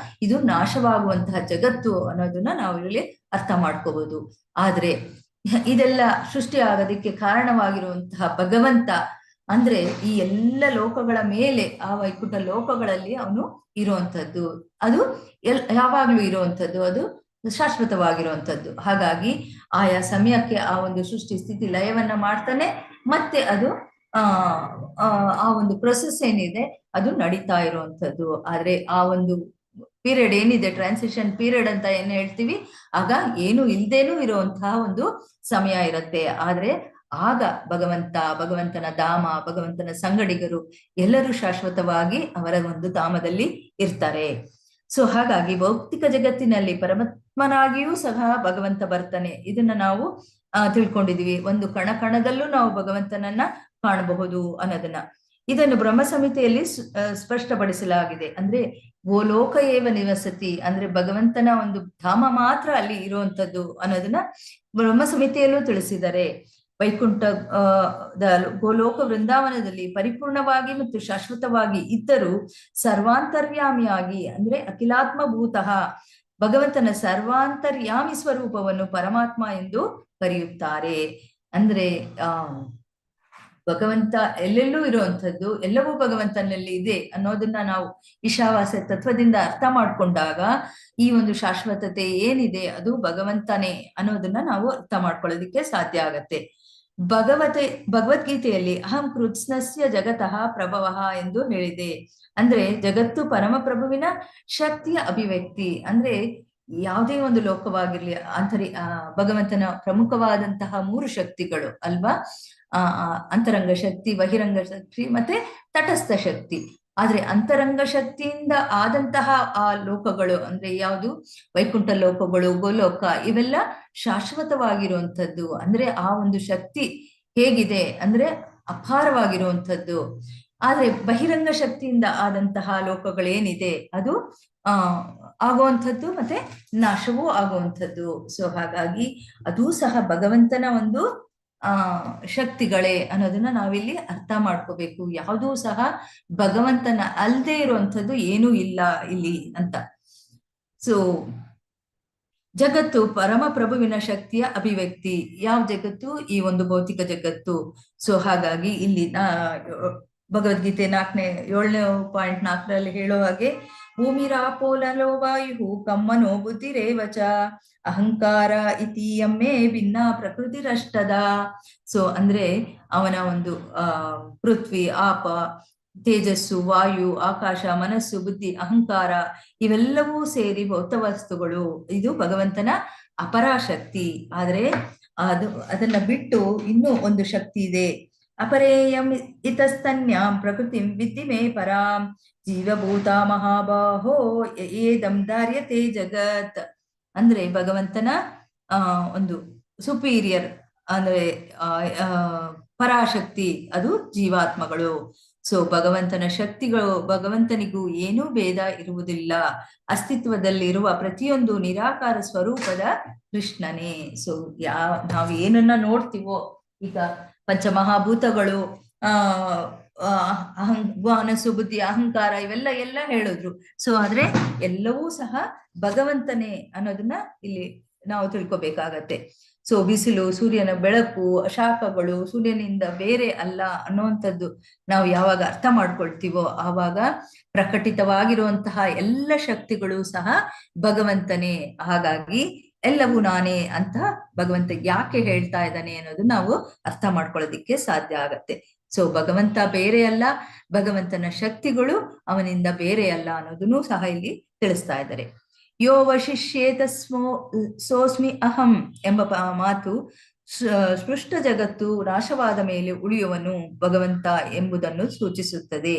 ಇದು ನಾಶವಾಗುವಂತಹ ಜಗತ್ತು ಅನ್ನೋದನ್ನ ನಾವು ಇಲ್ಲಿ ಅರ್ಥ ಮಾಡ್ಕೋಬಹುದು. ಆದ್ರೆ ಇದೆಲ್ಲ ಸೃಷ್ಟಿ ಆಗೋದಕ್ಕೆ ಕಾರಣವಾಗಿರುವಂತಹ ಭಗವಂತ ಅಂದ್ರೆ ಈ ಎಲ್ಲ ಲೋಕಗಳ ಮೇಲೆ, ಆ ವೈಕುಂಠ ಲೋಕಗಳಲ್ಲಿ ಅವನು ಇರುವಂಥದ್ದು, ಅದು ಯಾವಾಗ್ಲೂ ಇರುವಂಥದ್ದು, ಅದು ಶಾಶ್ವತವಾಗಿರುವಂಥದ್ದು. ಹಾಗಾಗಿ ಆಯಾ ಸಮಯಕ್ಕೆ ಆ ಒಂದು ಸೃಷ್ಟಿ ಸ್ಥಿತಿ ಲಯವನ್ನ ಮಾಡ್ತಾನೆ, ಮತ್ತೆ ಅದು ಆ ಒಂದು ಪ್ರೊಸೆಸ್ ಏನಿದೆ ಅದು ನಡೀತಾ ಇರುವಂಥದ್ದು. ಆದ್ರೆ ಆ ಒಂದು ಪೀರಿಯಡ್ ಏನಿದೆ, ಟ್ರಾನ್ಸಿಷನ್ ಪೀರಿಯಡ್ ಅಂತ ಏನ್ ಹೇಳ್ತೀವಿ, ಆಗ ಏನು ಇಲ್ದೇನೂ ಇರುವಂತಹ ಒಂದು ಸಮಯ ಇರುತ್ತೆ. ಆದ್ರೆ ಆಗ ಭಗವಂತನ ಧಾಮ, ಭಗವಂತನ ಸಂಗಡಿಗರು ಎಲ್ಲರೂ ಶಾಶ್ವತವಾಗಿ ಅವರ ಒಂದು ಧಾಮದಲ್ಲಿ ಇರ್ತಾರೆ. ಸೊ ಹಾಗಾಗಿ ಭೌತಿಕ ಜಗತ್ತಿನಲ್ಲಿ ಪರಮಾತ್ಮನಾಗಿಯೂ ಸಹ ಭಗವಂತ ಬರ್ತಾನೆ. ಇದನ್ನ ನಾವು ತಿಳ್ಕೊಂಡಿದೀವಿ. ಒಂದು ಕಣದಲ್ಲೂ ನಾವು ಭಗವಂತನನ್ನ ಕಾಣಬಹುದು ಅನ್ನೋದನ್ನ. ಇದನ್ನು ಬ್ರಹ್ಮ ಸಂಹಿತೆಯಲ್ಲಿ ಸ್ಪಷ್ಟಪಡಿಸಲಾಗಿದೆ. ಅಂದ್ರೆ ಗೋಲೋಕ ಏವ ನಿವಸತಿ, ಅಂದ್ರೆ ಭಗವಂತನ ಒಂದು ಧಾಮ ಮಾತ್ರ ಅಲ್ಲಿ ಇರುವಂತದ್ದು ಅನ್ನೋದನ್ನ ಬ್ರಹ್ಮ ಸಂಹಿತೆಯಲ್ಲೂ ತಿಳಿಸಿದ್ದಾರೆ. ವೈಕುಂಠ ಗೋಲೋಕ ವೃಂದಾವನದಲ್ಲಿ ಪರಿಪೂರ್ಣವಾಗಿ ಮತ್ತು ಶಾಶ್ವತವಾಗಿ ಇದ್ದರೂ ಸರ್ವಾಂತರ್ಯಾಮಿಯಾಗಿ, ಅಂದ್ರೆ ಅಖಿಲಾತ್ಮಭೂತಃ ಭಗವಂತನ ಸರ್ವಾಂತರ್ಯಾಮಿ ಸ್ವರೂಪವನ್ನು ಪರಮಾತ್ಮ ಎಂದು ಕರೆಯುತ್ತಾರೆ. ಅಂದ್ರೆ ಭಗವಂತ ಎಲ್ಲೆಲ್ಲೂ ಇರುವಂಥದ್ದು, ಎಲ್ಲವೂ ಭಗವಂತನಲ್ಲಿ ಇದೆ ಅನ್ನೋದನ್ನ ನಾವು ಈಶಾವಾಸ್ಯ ತತ್ವದಿಂದ ಅರ್ಥ ಮಾಡ್ಕೊಂಡಾಗ ಈ ಒಂದು ಶಾಶ್ವತತೆ ಏನಿದೆ ಅದು ಭಗವಂತನೇ ಅನ್ನೋದನ್ನ ನಾವು ಅರ್ಥ ಮಾಡ್ಕೊಳ್ಳೋದಿಕ್ಕೆ ಸಾಧ್ಯ ಆಗತ್ತೆ. ಭಗವದ್ಗೀತೆಯಲ್ಲಿ ಅಹಂ ಕೃತ್ಸ್ನಸ್ಯ ಜಗತಃ ಪ್ರಭವಃ ಎಂದು ಹೇಳಿದೆ. ಅಂದ್ರೆ ಜಗತ್ತು ಪರಮಪ್ರಭುವಿನ ಶಕ್ತಿಯ ಅಭಿವ್ಯಕ್ತಿ. ಅಂದ್ರೆ ಯಾವುದೇ ಒಂದು ಲೋಕವಾಗಿರ್ಲಿ ಭಗವಂತನ ಪ್ರಮುಖವಾದಂತಹ 3 ಶಕ್ತಿಗಳು ಅಲ್ವಾ, ಅಂತರಂಗ ಶಕ್ತಿ, ಬಹಿರಂಗ ಶಕ್ತಿ ಮತ್ತೆ ತಟಸ್ಥ ಶಕ್ತಿ. ಆದ್ರೆ ಅಂತರಂಗ ಶಕ್ತಿಯಿಂದ ಆದಂತಹ ಆ ಲೋಕಗಳು ಅಂದ್ರೆ ಯಾವುದು, ವೈಕುಂಠ ಲೋಕಗಳು, ಗೋಲೋಕ, ಇವೆಲ್ಲ ಶಾಶ್ವತವಾಗಿರುವಂಥದ್ದು. ಅಂದ್ರೆ ಆ ಒಂದು ಶಕ್ತಿ ಹೇಗಿದೆ ಅಂದ್ರೆ ಅಪಾರವಾಗಿರುವಂಥದ್ದು. ಆದ್ರೆ ಬಹಿರಂಗ ಶಕ್ತಿಯಿಂದ ಆದಂತಹ ಲೋಕಗಳೇನಿದೆ ಅದು ಆಗುವಂಥದ್ದು ಮತ್ತೆ ನಾಶವೂ ಆಗುವಂಥದ್ದು. ಸೊ ಹಾಗಾಗಿ ಅದೂ ಸಹ ಭಗವಂತನ ಒಂದು ಶಕ್ತಿಗಳೇ ಅನ್ನೋದನ್ನ ನಾವಿಲ್ಲಿ ಅರ್ಥ ಮಾಡ್ಕೋಬೇಕು. ಯಾವುದೂ ಸಹ ಭಗವಂತನ ಅಲ್ಲದೆ ಇರುವಂಥದ್ದು ಏನೂ ಇಲ್ಲ ಇಲ್ಲಿ ಅಂತ. ಸೊ ಜಗತ್ತು ಪರಮ ಪ್ರಭುವಿನ ಶಕ್ತಿಯ ಅಭಿವ್ಯಕ್ತಿ. ಯಾವ ಜಗತ್ತು? ಈ ಒಂದು ಭೌತಿಕ ಜಗತ್ತು. ಸೊ ಹಾಗಾಗಿ ಇಲ್ಲಿ ಭಗವದ್ಗೀತೆ 7ನೇ ಪಾಯಿಂಟ್ 4ರಲ್ಲಿ ಹೇಳೋ ಹಾಗೆ, ಭೂಮಿರಾಪೋಲೋ ವಾಯು ಕಮ್ಮನೋ ಬುದ್ಧಿರೇವಚ ಅಹಂಕಾರ ಇತಿಯಮ್ಮೆ ಭಿನ್ನ ಪ್ರಕೃತಿರಷ್ಟದ. ಸೊ ಅಂದ್ರೆ ಅವನ ಒಂದು ಪೃಥ್ವಿ, ಆಪ, ತೇಜಸ್ಸು, ವಾಯು, ಆಕಾಶ, ಮನಸ್ಸು, ಬುದ್ಧಿ, ಅಹಂಕಾರ ಇವೆಲ್ಲವೂ ಸೇರಿ ಭೌತ ವಸ್ತುಗಳು. ಇದು ಭಗವಂತನ ಅಪರಾಶಕ್ತಿ. ಆದ್ರೆ ಅದನ್ನ ಬಿಟ್ಟು ಇನ್ನೂ ಒಂದು ಶಕ್ತಿ ಇದೆ. ಅಪರೇಯಂ ಇತಸ್ತನ್ಯಾಂ ಪ್ರಕೃತಿಂ ವಿದ್ಧಿ ಮೇ ಪರಾಂ ಜೀವಭೂತ ಮಹಾಬಾಹೋ ಏದಂ ದಾರ್ಯತೆ ಜಗತ್. ಅಂದ್ರೆ ಭಗವಂತನ ಒಂದು ಸುಪೀರಿಯರ್ ಅಂದ್ರೆ ಪರಾಶಕ್ತಿ, ಅದು ಜೀವಾತ್ಮಗಳು. ಸೊ ಭಗವಂತನ ಶಕ್ತಿಗಳು, ಭಗವಂತನಿಗೂ ಏನೂ ಭೇದ ಇರುವುದಿಲ್ಲ. ಅಸ್ತಿತ್ವದಲ್ಲಿರುವ ಪ್ರತಿಯೊಂದು ನಿರಾಕಾರ ಸ್ವರೂಪದ ಕೃಷ್ಣನೇ. ಸೊ ನಾವು ಏನನ್ನ ನೋಡ್ತೀವೋ, ಈಗ ಪಂಚಮಹಾಭೂತಗಳು, ಮನಸ್ಸು, ಬುದ್ಧಿ, ಅಹಂಕಾರ ಇವೆಲ್ಲ ಹೇಳಿದ್ರು. ಸೊ ಆದ್ರೆ ಎಲ್ಲವೂ ಸಹ ಭಗವಂತನೇ ಅನ್ನೋದನ್ನ ಇಲ್ಲಿ ನಾವು ತಿಳ್ಕೊಬೇಕಾಗತ್ತೆ. ಸೊ ಬಿಸಿಲು, ಸೂರ್ಯನ ಬೆಳಕು, ಶಾಖಗಳು ಸೂರ್ಯನಿಂದ ಬೇರೆ ಅಲ್ಲ ಅನ್ನುವಂಥದ್ದು ನಾವು ಯಾವಾಗ ಅರ್ಥ ಮಾಡ್ಕೊಳ್ತೀವೋ ಆವಾಗ ಪ್ರಕಟಿತವಾಗಿರುವಂತಹ ಎಲ್ಲ ಶಕ್ತಿಗಳು ಸಹ ಭಗವಂತನೇ. ಹಾಗಾಗಿ ಎಲ್ಲವೂ ನಾನೇ ಅಂತ ಭಗವಂತ ಯಾಕೆ ಹೇಳ್ತಾ ಇದ್ದಾನೆ ಅನ್ನೋದು ನಾವು ಅರ್ಥ ಮಾಡ್ಕೊಳ್ಳೋದಿಕ್ಕೆ ಸಾಧ್ಯ ಆಗತ್ತೆ. ಸೊ ಭಗವಂತ ಬೇರೆ ಅಲ್ಲ, ಭಗವಂತನ ಶಕ್ತಿಗಳು ಅವನಿಂದ ಬೇರೆ ಅಲ್ಲ ಅನ್ನೋದನ್ನು ಸಹ ಇಲ್ಲಿ ತಿಳಿಸ್ತಾ ಇದ್ದಾರೆ. ಯೋ ವಶಿಷ್ಯೇತ ಸೋಸ್ಮಿ ಅಹಂ ಎಂಬ ಮಾತು ಸೃಷ್ಟ ಜಗತ್ತು ನಾಶವಾದ ಮೇಲೆ ಉಳಿಯುವನು ಭಗವಂತ ಎಂಬುದನ್ನು ಸೂಚಿಸುತ್ತದೆ.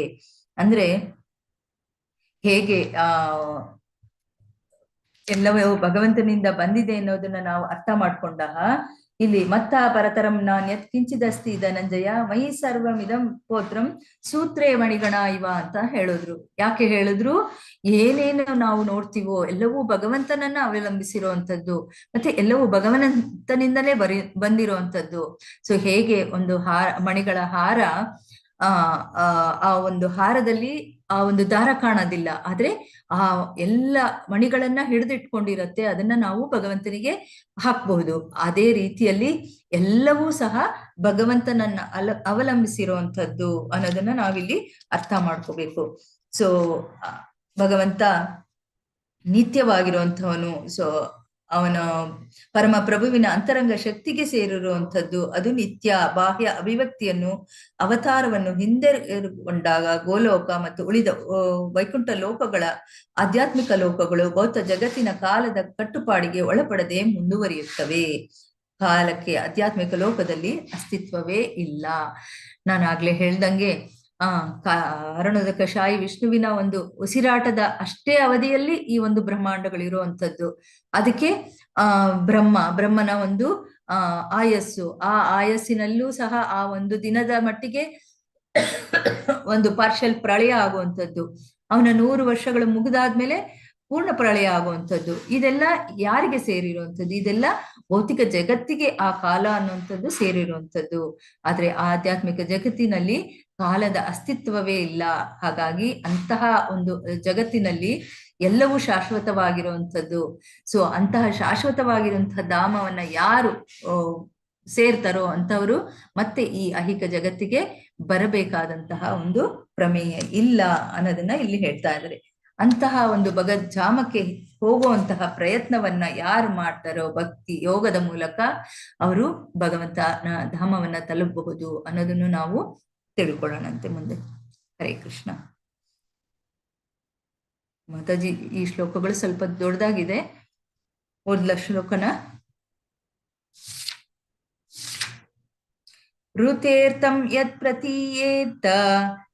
ಅಂದ್ರೆ ಹೇಗೆ ಎಲ್ಲವೂ ಭಗವಂತನಿಂದ ಬಂದಿದೆ ಅನ್ನೋದನ್ನ ನಾವು ಅರ್ಥ ಮಾಡ್ಕೊಂಡಾಗ ಇಲ್ಲಿ ಮತ್ತ ಪರತರಂ ನಾನ್ಯತ್ ಕಿಂಚಿದಸ್ತಿ ಧನಂಜಯ ಮಯಿ ಸರ್ವಮಿದಂ ಪೋತ್ರಂ ಸೂತ್ರೇ ಮಣಿಗಣ ಇವ ಅಂತ ಹೇಳಿದ್ರು. ಯಾಕೆ ಹೇಳಿದ್ರು? ಏನೇನು ನಾವು ನೋಡ್ತೀವೋ ಎಲ್ಲವೂ ಭಗವಂತನನ್ನ ಅವಲಂಬಿಸಿರುವಂತದ್ದು, ಮತ್ತೆ ಎಲ್ಲವೂ ಭಗವಂತನಿಂದಲೇ ಬಂದಿರುವಂತದ್ದು. ಸೊ ಹೇಗೆ ಒಂದು ಮಣಿಗಳ ಹಾರ, ಆ ಒಂದು ಹಾರದಲ್ಲಿ ಆ ಒಂದು ದಾರ ಕಾಣೋದಿಲ್ಲ, ಆದ್ರೆ ಆ ಎಲ್ಲ ಮಣಿಗಳನ್ನ ಹಿಡಿದಿಟ್ಕೊಂಡಿರತ್ತೆ, ಅದನ್ನ ನಾವು ಭಗವಂತನಿಗೆ ಹಾಕ್ಬಹುದು. ಅದೇ ರೀತಿಯಲ್ಲಿ ಎಲ್ಲವೂ ಸಹ ಭಗವಂತನನ್ನ ಅವಲಂಬಿಸಿರುವಂತದ್ದು ಅನ್ನೋದನ್ನ ನಾವಿಲ್ಲಿ ಅರ್ಥ ಮಾಡ್ಕೋಬೇಕು. ಸೊ ಭಗವಂತ ನಿತ್ಯವಾಗಿರುವಂತವನು. ಸೊ ಅವನ ಪರಮ ಪ್ರಭುವಿನ ಅಂತರಂಗ ಶಕ್ತಿಗೆ ಸೇರಿರುವಂಥದ್ದು ಅದು ನಿತ್ಯ. ಬಾಹ್ಯ ಅಭಿವ್ಯಕ್ತಿಯನ್ನು, ಅವತಾರವನ್ನು ಹಿಂದೆಗೊಂಡಾಗ ಗೋಲೋಕ ಮತ್ತು ಉಳಿದ ವೈಕುಂಠ ಲೋಕಗಳ ಆಧ್ಯಾತ್ಮಿಕ ಲೋಕಗಳು ಭೌತ ಜಗತ್ತಿನ ಕಾಲದ ಕಟ್ಟುಪಾಡಿಗೆ ಒಳಪಡದೆ ಮುಂದುವರಿಯುತ್ತವೆ. ಕಾಲಕ್ಕೆ ಆಧ್ಯಾತ್ಮಿಕ ಲೋಕದಲ್ಲಿ ಅಸ್ತಿತ್ವವೇ ಇಲ್ಲ. ನಾನಾಗ್ಲೇ ಹೇಳ್ದಂಗೆ ಅರುಣೋದಕ ಶಾಯಿ ವಿಷ್ಣುವಿನ ಒಂದು ಉಸಿರಾಟದ ಅಷ್ಟೇ ಅವಧಿಯಲ್ಲಿ ಈ ಒಂದು ಬ್ರಹ್ಮಾಂಡಗಳಿರುವಂಥದ್ದು. ಅದಕ್ಕೆ ಬ್ರಹ್ಮನ ಒಂದು ಆಯಸ್ಸು, ಆ ಆಯಸ್ಸಿನಲ್ಲೂ ಸಹ ಆ ಒಂದು ದಿನದ ಮಟ್ಟಿಗೆ ಒಂದು ಪಾರ್ಷಲ್ ಪ್ರಳಯ ಆಗುವಂಥದ್ದು. ಅವನ 100 ವರ್ಷಗಳು ಮುಗಿದಾದ್ಮೇಲೆ ಪೂರ್ಣ ಪ್ರಳಯ ಆಗುವಂಥದ್ದು. ಇದೆಲ್ಲ ಯಾರಿಗೆ ಸೇರಿರುವಂಥದ್ದು? ಇದೆಲ್ಲ ಭೌತಿಕ ಜಗತ್ತಿಗೆ ಆ ಕಾಲ ಅನ್ನುವಂಥದ್ದು ಸೇರಿರುವಂಥದ್ದು. ಆದ್ರೆ ಆಧ್ಯಾತ್ಮಿಕ ಜಗತ್ತಿನಲ್ಲಿ ಕಾಲದ ಅಸ್ತಿತ್ವವೇ ಇಲ್ಲ. ಹಾಗಾಗಿ ಅಂತಹ ಒಂದು ಜಗತ್ತಿನಲ್ಲಿ ಎಲ್ಲವೂ ಶಾಶ್ವತವಾಗಿರುವಂಥದ್ದು. ಸೊ ಅಂತಹ ಶಾಶ್ವತವಾಗಿರುವಂತಹ ಧಾಮವನ್ನ ಯಾರು ಸೇರ್ತಾರೋ ಅಂತವರು ಮತ್ತೆ ಈ ಐಹಿಕ ಜಗತ್ತಿಗೆ ಬರಬೇಕಾದಂತಹ ಒಂದು ಪ್ರಮೇಯ ಇಲ್ಲ ಅನ್ನೋದನ್ನ ಇಲ್ಲಿ ಹೇಳ್ತಾ ಇದ್ದಾರೆ. ಅಂತಹ ಒಂದು ಭಗವದ್ಧಾಮಕ್ಕೆ ಹೋಗುವಂತಹ ಪ್ರಯತ್ನವನ್ನ ಯಾರು ಮಾಡ್ತಾರೋ ಭಕ್ತಿ ಯೋಗದ ಮೂಲಕ ಅವರು ಭಗವಂತನ ಧಾಮವನ್ನ ತಲುಪಬಹುದು ಅನ್ನೋದನ್ನು ನಾವು ತಿಳ್ಕೊಳ್ಳೋಣಂತೆ ಮುಂದೆ. ಹರೇ ಕೃಷ್ಣ. ಮಾತಾಜಿ, ಈ ಶ್ಲೋಕಗಳು ಸ್ವಲ್ಪ ದೊಡ್ಡದಾಗಿದೆ, ಓದ್ಲ ಶ್ಲೋಕನ. ಋತೇರ್ಥಂ ಯತ್ ಪ್ರತೀಯೇತ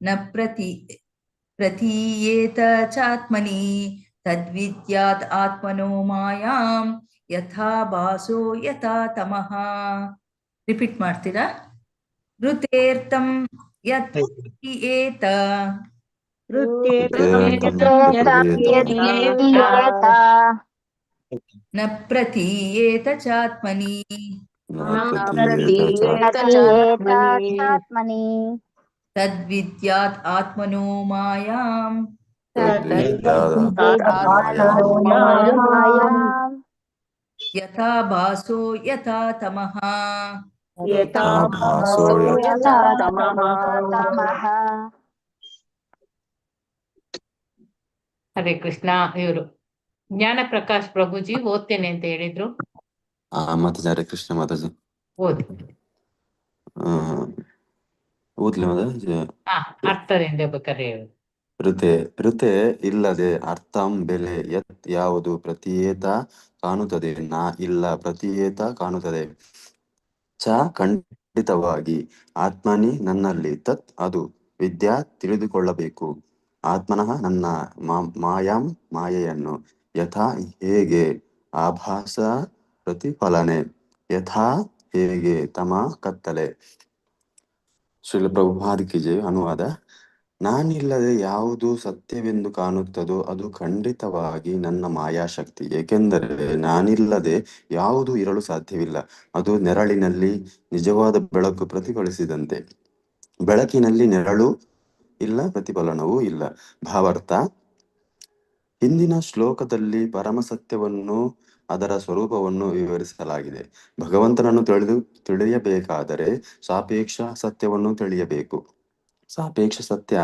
ನ ಪ್ರತೀಯೇತ ಚಾತ್ಮನಿ ತದ್ವಿದ್ಯಾತ್ ಆತ್ಮನೋ ಮಾಯಾಂ ಯಥಾ ಭಾಸೋ ಯಥಾ ತಮಃ. ರಿಪೀಟ್ ಮಾಡ್ತೀರಾ? ಋತೇರ್ಥಂ ಯತ್ ಪ್ರತೀಯೇತ ನ ಪ್ರತೀಯೇತ ಚಾತ್ಮನಿ ತದ್ವಿದ್ಯಾತ್ ಆತ್ಮನೋ ಮಾಯಾಂ ಯಥಾ ಭಾಸೋ ಯಥಾ ತಮಃ. ಹರೇ ಕೃಷ್ಣ. ಇವರು ಜ್ಞಾನ ಪ್ರಕಾಶ್ ಪ್ರಭುಜಿ ಓದ್ತೇನೆ ಅಂತ ಹೇಳಿದ್ರು. ಮಾತಾಜಿ, ಹರೇ ಕೃಷ್ಣ ಮಾತಾಜಿ. ಓದಿ. ಓದ್ಲಿ ಅರ್ಥದಿಂದ ಬೇಕಾದ್ರೆ ಹೇಳು. ಋತೆ ಇಲ್ಲದೆ ಅರ್ಥಂ ಬೆಲೆ ಯತ್ ಯಾವುದು ಪ್ರತಿಯೇತ ಕಾಣುತ್ತದೆ ನಾ ಇಲ್ಲ ಪ್ರತಿಯೇತ ಕಾಣುತ್ತದೆ ಚ ಖಂಡಿತವಾಗಿ ಆತ್ಮನಿ ನನ್ನಲ್ಲಿ ತತ್ ಅದು ವಿದ್ಯಾ ತಿಳಿದುಕೊಳ್ಳಬೇಕು ಆತ್ಮನಃ ನನ್ನ ಮಾಯಾಂ ಮಾಯೆಯನ್ನು ಯಥಾ ಹೇಗೆ ಆಭಾಸ ಪ್ರತಿಫಲನೆ ಯಥಾ ಹೇಗೆ ತಮ ಕತ್ತಲೆ. ಶ್ರೀಲ ಪ್ರಭುಪಾದ ಕಿ ಜೈ. ಅನುವಾದ: ನಾನಿಲ್ಲದೆ ಯಾವುದು ಸತ್ಯವೆಂದು ಕಾಣುತ್ತದೋ ಅದು ಖಂಡಿತವಾಗಿ ನನ್ನ ಮಾಯಾಶಕ್ತಿ, ಏಕೆಂದರೆ ನಾನಿಲ್ಲದೆ ಯಾವುದು ಇರಲು ಸಾಧ್ಯವಿಲ್ಲ. ಅದು ನೆರಳಿನಲ್ಲಿ ನಿಜವಾದ ಬೆಳಕು ಪ್ರತಿಫಲಿಸಿದಂತೆ. ಬೆಳಕಿನಲ್ಲಿ ನೆರಳು ಇಲ್ಲ, ಪ್ರತಿಫಲನವೂ ಇಲ್ಲ. ಭಾವಾರ್ಥ: ಹಿಂದಿನ ಶ್ಲೋಕದಲ್ಲಿ ಪರಮಸತ್ಯವನ್ನು ಅದರ ಸ್ವರೂಪವನ್ನು ವಿವರಿಸಲಾಗಿದೆ. ಭಗವಂತನನ್ನು ತಿಳಿಯಬೇಕಾದರೆ ಸಾಪೇಕ್ಷ ಸತ್ಯವನ್ನು ತಿಳಿಯಬೇಕು. ಸಾಪೇಕ್ಷ ಸತ್ಯ,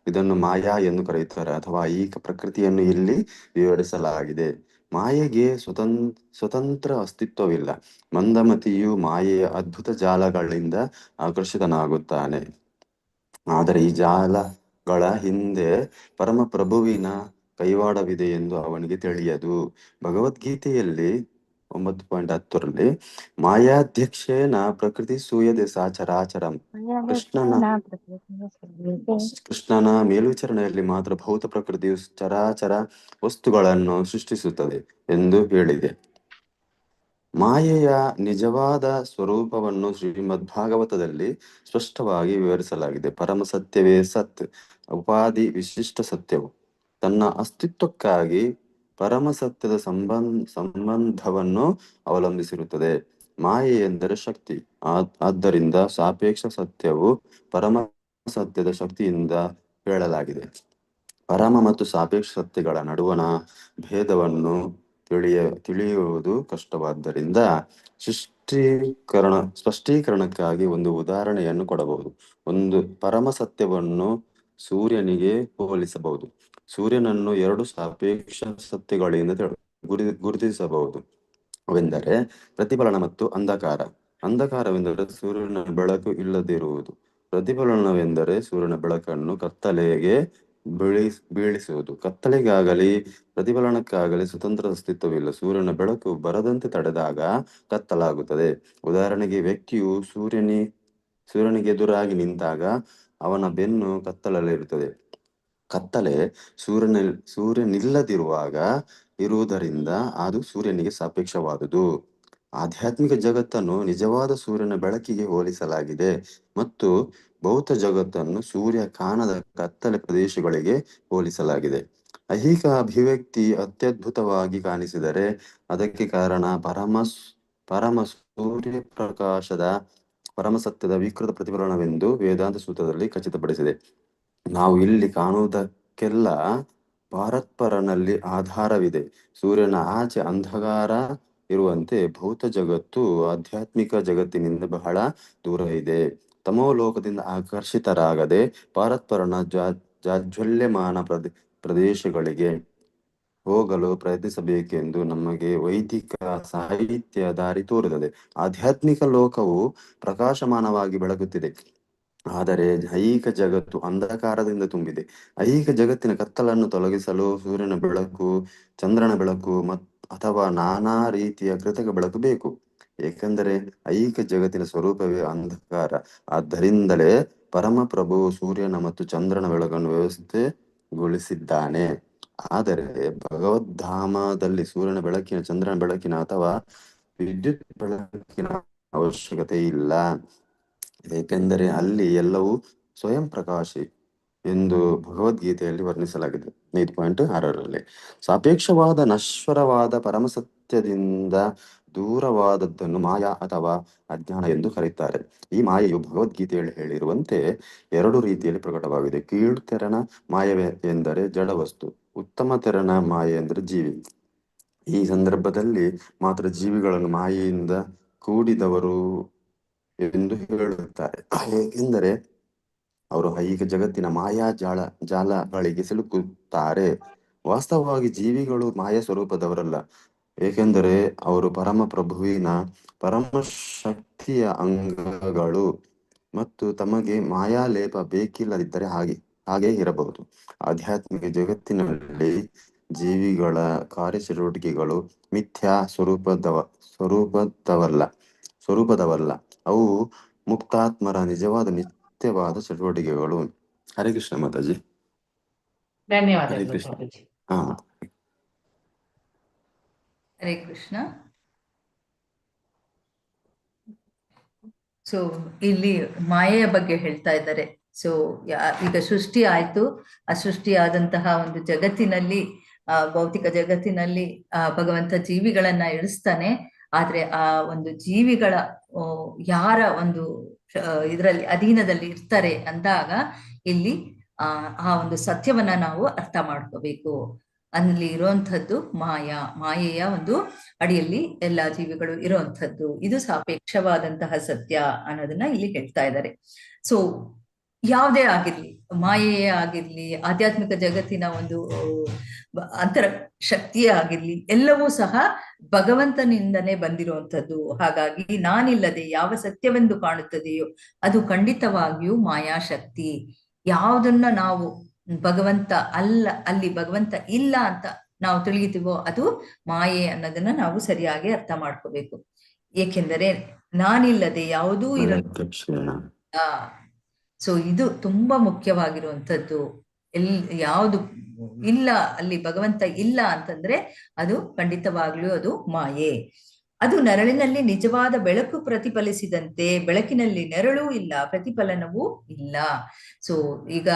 ಇದನ್ನು ಮಾಯಾ ಎಂದು ಕರೆಯುತ್ತಾರೆ ಅಥವಾ ಈ ಪ್ರಕೃತಿಯನ್ನು ಇಲ್ಲಿ ವಿವರಿಸಲಾಗಿದೆ. ಮಾಯೆಗೆ ಸ್ವತಂತ್ರ ಅಸ್ತಿತ್ವವಿಲ್ಲ. ಮಂದಮತಿಯು ಮಾಯೆಯ ಅದ್ಭುತ ಜಾಲಗಳಿಂದ ಆಕರ್ಷಿತನಾಗುತ್ತಾನೆ. ಆದರೆ ಈ ಜಾಲಗಳ ಹಿಂದೆ ಪರಮಪ್ರಭುವಿನ ಕೈವಾಡವಿದೆ ಎಂದು ಅವನಿಗೆ ತಿಳಿಯದು. ಭಗವದ್ಗೀತೆಯಲ್ಲಿ 9.10 ಮಾಯಾಧ್ಯಕ್ಷೇನ ಪ್ರಕೃತಿ ಸೂಯದೆ ಸಾಚರಾಚರಂ. ಕೃಷ್ಣನ ಮೇಲ್ವಿಚಾರಣೆಯಲ್ಲಿ ಮಾತ್ರ ಭೌತ ಪ್ರಕೃತಿಯು ಚರಾಚರ ವಸ್ತುಗಳನ್ನು ಸೃಷ್ಟಿಸುತ್ತದೆ ಎಂದು ಹೇಳಿದೆ. ಮಾಯೆಯ ನಿಜವಾದ ಸ್ವರೂಪವನ್ನು ಶ್ರೀಮದ್ಭಾಗವತದಲ್ಲಿ ಸ್ಪಷ್ಟವಾಗಿ ವಿವರಿಸಲಾಗಿದೆ. ಪರಮ ಸತ್ಯವೇ ಸತ್, ಉಪಾಧಿ ವಿಶಿಷ್ಟ ಸತ್ಯವು ತನ್ನ ಅಸ್ತಿತ್ವಕ್ಕಾಗಿ ಪರಮ ಸತ್ಯದ ಸಂಬಂಧವನ್ನು ಅವಲಂಬಿಸಿರುತ್ತದೆ. ಮಾಯೆ ಎಂದರೆ ಶಕ್ತಿ. ಆದ್ದರಿಂದ ಸಾಪೇಕ್ಷ ಸತ್ಯವು ಪರಮ ಸತ್ಯದ ಶಕ್ತಿಯಿಂದ ಹೇಳಲಾಗಿದೆ. ಪರಮ ಮತ್ತು ಸಾಪೇಕ್ಷ ಸತ್ಯಗಳ ನಡುವಣ ಭೇದವನ್ನು ತಿಳಿಯುವುದು ಕಷ್ಟವಾದ್ದರಿಂದ ಸ್ಪಷ್ಟೀಕರಣಕ್ಕಾಗಿ ಒಂದು ಉದಾಹರಣೆಯನ್ನು ಕೊಡಬಹುದು. ಒಂದು ಪರಮ ಸತ್ಯವನ್ನು ಸೂರ್ಯನಿಗೆ ಹೋಲಿಸಬಹುದು. ಸೂರ್ಯನನ್ನು 2 ಸಾಪೇಕ್ಷ ಸತ್ಯಗಳಿಂದ ಗುರುತಿಸಬಹುದು. ಅವೆಂದರೆ ಪ್ರತಿಫಲನ ಮತ್ತು ಅಂಧಕಾರ. ಅಂಧಕಾರವೆಂದರೆ ಸೂರ್ಯನ ಬೆಳಕು ಇಲ್ಲದಿರುವುದು. ಪ್ರತಿಫಲನವೆಂದರೆ ಸೂರ್ಯನ ಬೆಳಕನ್ನು ಕತ್ತಲೆಗೆ ಬೀಳಿಸುವುದು. ಕತ್ತಲೆಗಾಗಲಿ ಪ್ರತಿಫಲನಕ್ಕಾಗಲಿ ಸ್ವತಂತ್ರ ಅಸ್ತಿತ್ವವಿಲ್ಲ. ಸೂರ್ಯನ ಬೆಳಕು ಬರದಂತೆ ತಡೆದಾಗ ಕತ್ತಲಾಗುತ್ತದೆ. ಉದಾಹರಣೆಗೆ, ವ್ಯಕ್ತಿಯು ಸೂರ್ಯನಿಗೆ ಎದುರಾಗಿ ನಿಂತಾಗ ಅವನ ಬೆನ್ನು ಕತ್ತಲಲ್ಲಿರುತ್ತದೆ. ಕತ್ತಲೆ ಸೂರ್ಯನಿಲ್ಲದಿರುವಾಗ ಇರುವುದರಿಂದ ಅದು ಸೂರ್ಯನಿಗೆ ಸಾಪೇಕ್ಷವಾದುದು. ಆಧ್ಯಾತ್ಮಿಕ ಜಗತ್ತನ್ನು ನಿಜವಾದ ಸೂರ್ಯನ ಬೆಳಕಿಗೆ ಹೋಲಿಸಲಾಗಿದೆ ಮತ್ತು ಭೌತ ಜಗತ್ತನ್ನು ಸೂರ್ಯ ಕಾಣದ ಕತ್ತಲೆ ಪ್ರದೇಶಗಳಿಗೆ ಹೋಲಿಸಲಾಗಿದೆ. ಐಹಿಕ ಅಭಿವ್ಯಕ್ತಿ ಅತ್ಯದ್ಭುತವಾಗಿ ಕಾಣಿಸಿದರೆ ಅದಕ್ಕೆ ಕಾರಣ ಪರಮ ಸೂರ್ಯ ಪ್ರಕಾಶದ ಪರಮಸತ್ಯದ ವಿಕೃತ ಪ್ರತಿಫಲನವೆಂದು ವೇದಾಂತ ಸೂತ್ರದಲ್ಲಿ ಖಚಿತಪಡಿಸಿದೆ. ನಾವು ಇಲ್ಲಿ ಕಾಣುವುದಕ್ಕೆಲ್ಲ ಪರತ್ಪರನಲ್ಲಿ ಆಧಾರವಿದೆ. ಸೂರ್ಯನ ಆಚೆ ಅಂಧಕಾರ ಇರುವಂತೆ ಭೌತ ಜಗತ್ತು ಆಧ್ಯಾತ್ಮಿಕ ಜಗತ್ತಿನಿಂದ ಬಹಳ ದೂರ ಇದೆ. ತಮೋಲೋಕದಿಂದ ಆಕರ್ಷಿತರಾಗದೆ ಪರತ್ಪರನ ಜಾಜ್ವಲ್ಯಮಾನ ಪ್ರದೇಶಗಳಿಗೆ ಹೋಗಲು ಪ್ರಯತ್ನಿಸಬೇಕೆಂದು ನಮಗೆ ವೈದಿಕ ಸಾಹಿತ್ಯ ದಾರಿ ತೋರುತ್ತದೆ. ಆಧ್ಯಾತ್ಮಿಕ ಲೋಕವು ಪ್ರಕಾಶಮಾನವಾಗಿ ಬೆಳಗುತ್ತಿದೆ, ಆದರೆ ಐಹಿಕ ಜಗತ್ತು ಅಂಧಕಾರದಿಂದ ತುಂಬಿದೆ. ಐಹಿಕ ಜಗತ್ತಿನ ಕತ್ತಲನ್ನು ತೊಲಗಿಸಲು ಸೂರ್ಯನ ಬೆಳಕು, ಚಂದ್ರನ ಬೆಳಕು ಅಥವಾ ನಾನಾ ರೀತಿಯ ಕೃತಕ ಬೆಳಕು ಬೇಕು. ಏಕೆಂದರೆ ಐಹಿಕ ಜಗತ್ತಿನ ಸ್ವರೂಪವೇ ಅಂಧಕಾರ. ಆದ್ದರಿಂದಲೇ ಪರಮಪ್ರಭು ಸೂರ್ಯನ ಮತ್ತು ಚಂದ್ರನ ಬೆಳಕನ್ನು ವ್ಯವಸ್ಥೆಗೊಳಿಸಿದ್ದಾನೆ. ಆದರೆ ಭಗವದ್ಧಾಮದಲ್ಲಿ ಸೂರ್ಯನ ಬೆಳಕಿನ, ಚಂದ್ರನ ಬೆಳಕಿನ ಅಥವಾ ವಿದ್ಯುತ್ ಬೆಳಕಿನ ಅವಶ್ಯಕತೆ ಇಲ್ಲ, ಏಕೆಂದರೆ ಅಲ್ಲಿ ಎಲ್ಲವೂ ಸ್ವಯಂ ಪ್ರಕಾಶಿ ಎಂದು ಭಗವದ್ಗೀತೆಯಲ್ಲಿ ವರ್ಣಿಸಲಾಗಿದೆ 5.6ರಲ್ಲಿ. ಸಾಪೇಕ್ಷವಾದ ನಶ್ವರವಾದ ಪರಮಸತ್ಯದಿಂದ ದೂರವಾದದ್ದನ್ನು ಮಾಯಾ ಅಥವಾ ಅಜ್ಞಾನ ಎಂದು ಕರೆಯುತ್ತಾರೆ. ಈ ಮಾಯೆಯು ಭಗವದ್ಗೀತೆಯಲ್ಲಿ ಹೇಳಿರುವಂತೆ 2 ರೀತಿಯಲ್ಲಿ ಪ್ರಕಟವಾಗಿದೆ. ಕೀಳು ತೆರನ ಮಾಯೆ ಎಂದರೆ ಜಡವಸ್ತು, ಉತ್ತಮ ತೆರನ ಮಾಯೆ ಎಂದರೆ ಜೀವಿ. ಈ ಸಂದರ್ಭದಲ್ಲಿ ಮಾತ್ರ ಜೀವಿಗಳನ್ನು ಮಾಯೆಯಿಂದ ಕೂಡಿದವರು ಎಂದು ಹೇಳುತ್ತಾರೆ, ಏಕೆಂದರೆ ಅವರು ಐಹಿಕ ಜಗತ್ತಿನ ಮಾಯಾ ಜಾಲಗಳಿಗೆ ಸಿಲುಕುತ್ತಾರೆ. ವಾಸ್ತವವಾಗಿ ಜೀವಿಗಳು ಮಾಯಾ ಸ್ವರೂಪದವರಲ್ಲ, ಏಕೆಂದರೆ ಅವರು ಪರಮ ಪ್ರಭುವಿನ ಪರಮ ಶಕ್ತಿಯ ಅಂಗಗಳು. ಮತ್ತು ತಮಗೆ ಮಾಯಾಲೇಪ ಬೇಕಿಲ್ಲದಿದ್ದರೆ ಹಾಗೇ ಇರಬಹುದು. ಆಧ್ಯಾತ್ಮಿಕ ಜಗತ್ತಿನಲ್ಲಿ ಜೀವಿಗಳ ಕಾರ್ಯಚಟುವಟಿಕೆಗಳು ಮಿಥ್ಯಾ ಸ್ವರೂಪದವಲ್ಲ. ಅವು ಮುಕ್ತಾತ್ಮರ ನಿಜವಾದ ನಿತ್ಯವಾದ ಚಟುವಟಿಕೆಗಳು. ಹರೇ ಕೃಷ್ಣ ಮಾತಾಜಿ. ಹರೇ ಧನ್ಯವಾದಗಳು ಕೃಷ್ಣ. ಪ್ರಭುಜಿ. ಹಾ ಹರೇ ಕೃಷ್ಣ. ಸೊ ಇಲ್ಲಿ ಮಾಯೆಯ ಬಗ್ಗೆ ಹೇಳ್ತಾ ಇದ್ದಾರೆ. ಸೊ ಈಗ ಸೃಷ್ಟಿ ಆಯ್ತು. ಆ ಸೃಷ್ಟಿಯಾದಂತಹ ಒಂದು ಜಗತ್ತಿನಲ್ಲಿ, ಭೌತಿಕ ಜಗತ್ತಿನಲ್ಲಿ ಭಗವಂತ ಜೀವಿಗಳನ್ನ ಇಳಿಸ್ತಾನೆ. ಆದ್ರೆ ಆ ಒಂದು ಜೀವಿಗಳ ಯಾರ ಒಂದು ಇದರಲ್ಲಿ ಅಧೀನದಲ್ಲಿ ಇರ್ತಾರೆ ಅಂದಾಗ ಇಲ್ಲಿ ಆ ಒಂದು ಸತ್ಯವನ್ನ ನಾವು ಅರ್ಥ ಮಾಡ್ಕೋಬೇಕು. ಅಲ್ಲಿ ಇರುವಂಥದ್ದು ಮಾಯೆಯ ಒಂದು ಅಡಿಯಲ್ಲಿ ಎಲ್ಲಾ ಜೀವಿಗಳು ಇರುವಂಥದ್ದು. ಇದು ಸಾಪೇಕ್ಷವಾದಂತಹ ಸತ್ಯ ಅನ್ನೋದನ್ನ ಇಲ್ಲಿ ಹೇಳ್ತಾ ಇದ್ದಾರೆ. ಸೊ ಯಾವುದೇ ಆಗಿರ್ಲಿ, ಮಾಯೆಯೇ ಆಗಿರ್ಲಿ, ಆಧ್ಯಾತ್ಮಿಕ ಜಗತ್ತಿನ ಒಂದು ಅಂತರ ಶಕ್ತಿಯೇ ಆಗಿರ್ಲಿ, ಎಲ್ಲವೂ ಸಹ ಭಗವಂತನಿಂದನೇ ಬಂದಿರುವಂಥದ್ದು. ಹಾಗಾಗಿ ನಾನಿಲ್ಲದೆ ಯಾವ ಸತ್ಯವೆಂದು ಕಾಣುತ್ತದೆಯೋ ಅದು ಖಂಡಿತವಾಗಿಯೂ ಮಾಯಾಶಕ್ತಿ. ಯಾವುದನ್ನ ನಾವು ಭಗವಂತ ಅಲ್ಲ, ಅಲ್ಲಿ ಭಗವಂತ ಇಲ್ಲ ಅಂತ ನಾವು ತಿಳಿಯುತ್ತೀವೋ ಅದು ಮಾಯೆ ಅನ್ನೋದನ್ನ ನಾವು ಸರಿಯಾಗಿ ಅರ್ಥ ಮಾಡ್ಕೋಬೇಕು. ಏಕೆಂದರೆ ನಾನಿಲ್ಲದೆ ಯಾವುದೂ ಇರಲ್ಲ. ಸೊ ಇದು ತುಂಬಾ ಮುಖ್ಯವಾಗಿರುವಂಥದ್ದು. ಯಾವುದು ಇಲ್ಲ, ಅಲ್ಲಿ ಭಗವಂತ ಇಲ್ಲ ಅಂತಂದ್ರೆ ಅದು ಖಂಡಿತವಾಗ್ಲೂ ಅದು ಮಾಯೆ. ಅದು ನೆರಳಿನಲ್ಲಿ ನಿಜವಾದ ಬೆಳಕು ಪ್ರತಿಫಲಿಸಿದಂತೆ ಬೆಳಕಿನಲ್ಲಿ ನೆರಳು ಇಲ್ಲ, ಪ್ರತಿಫಲನವೂ ಇಲ್ಲ. ಸೊ ಈಗ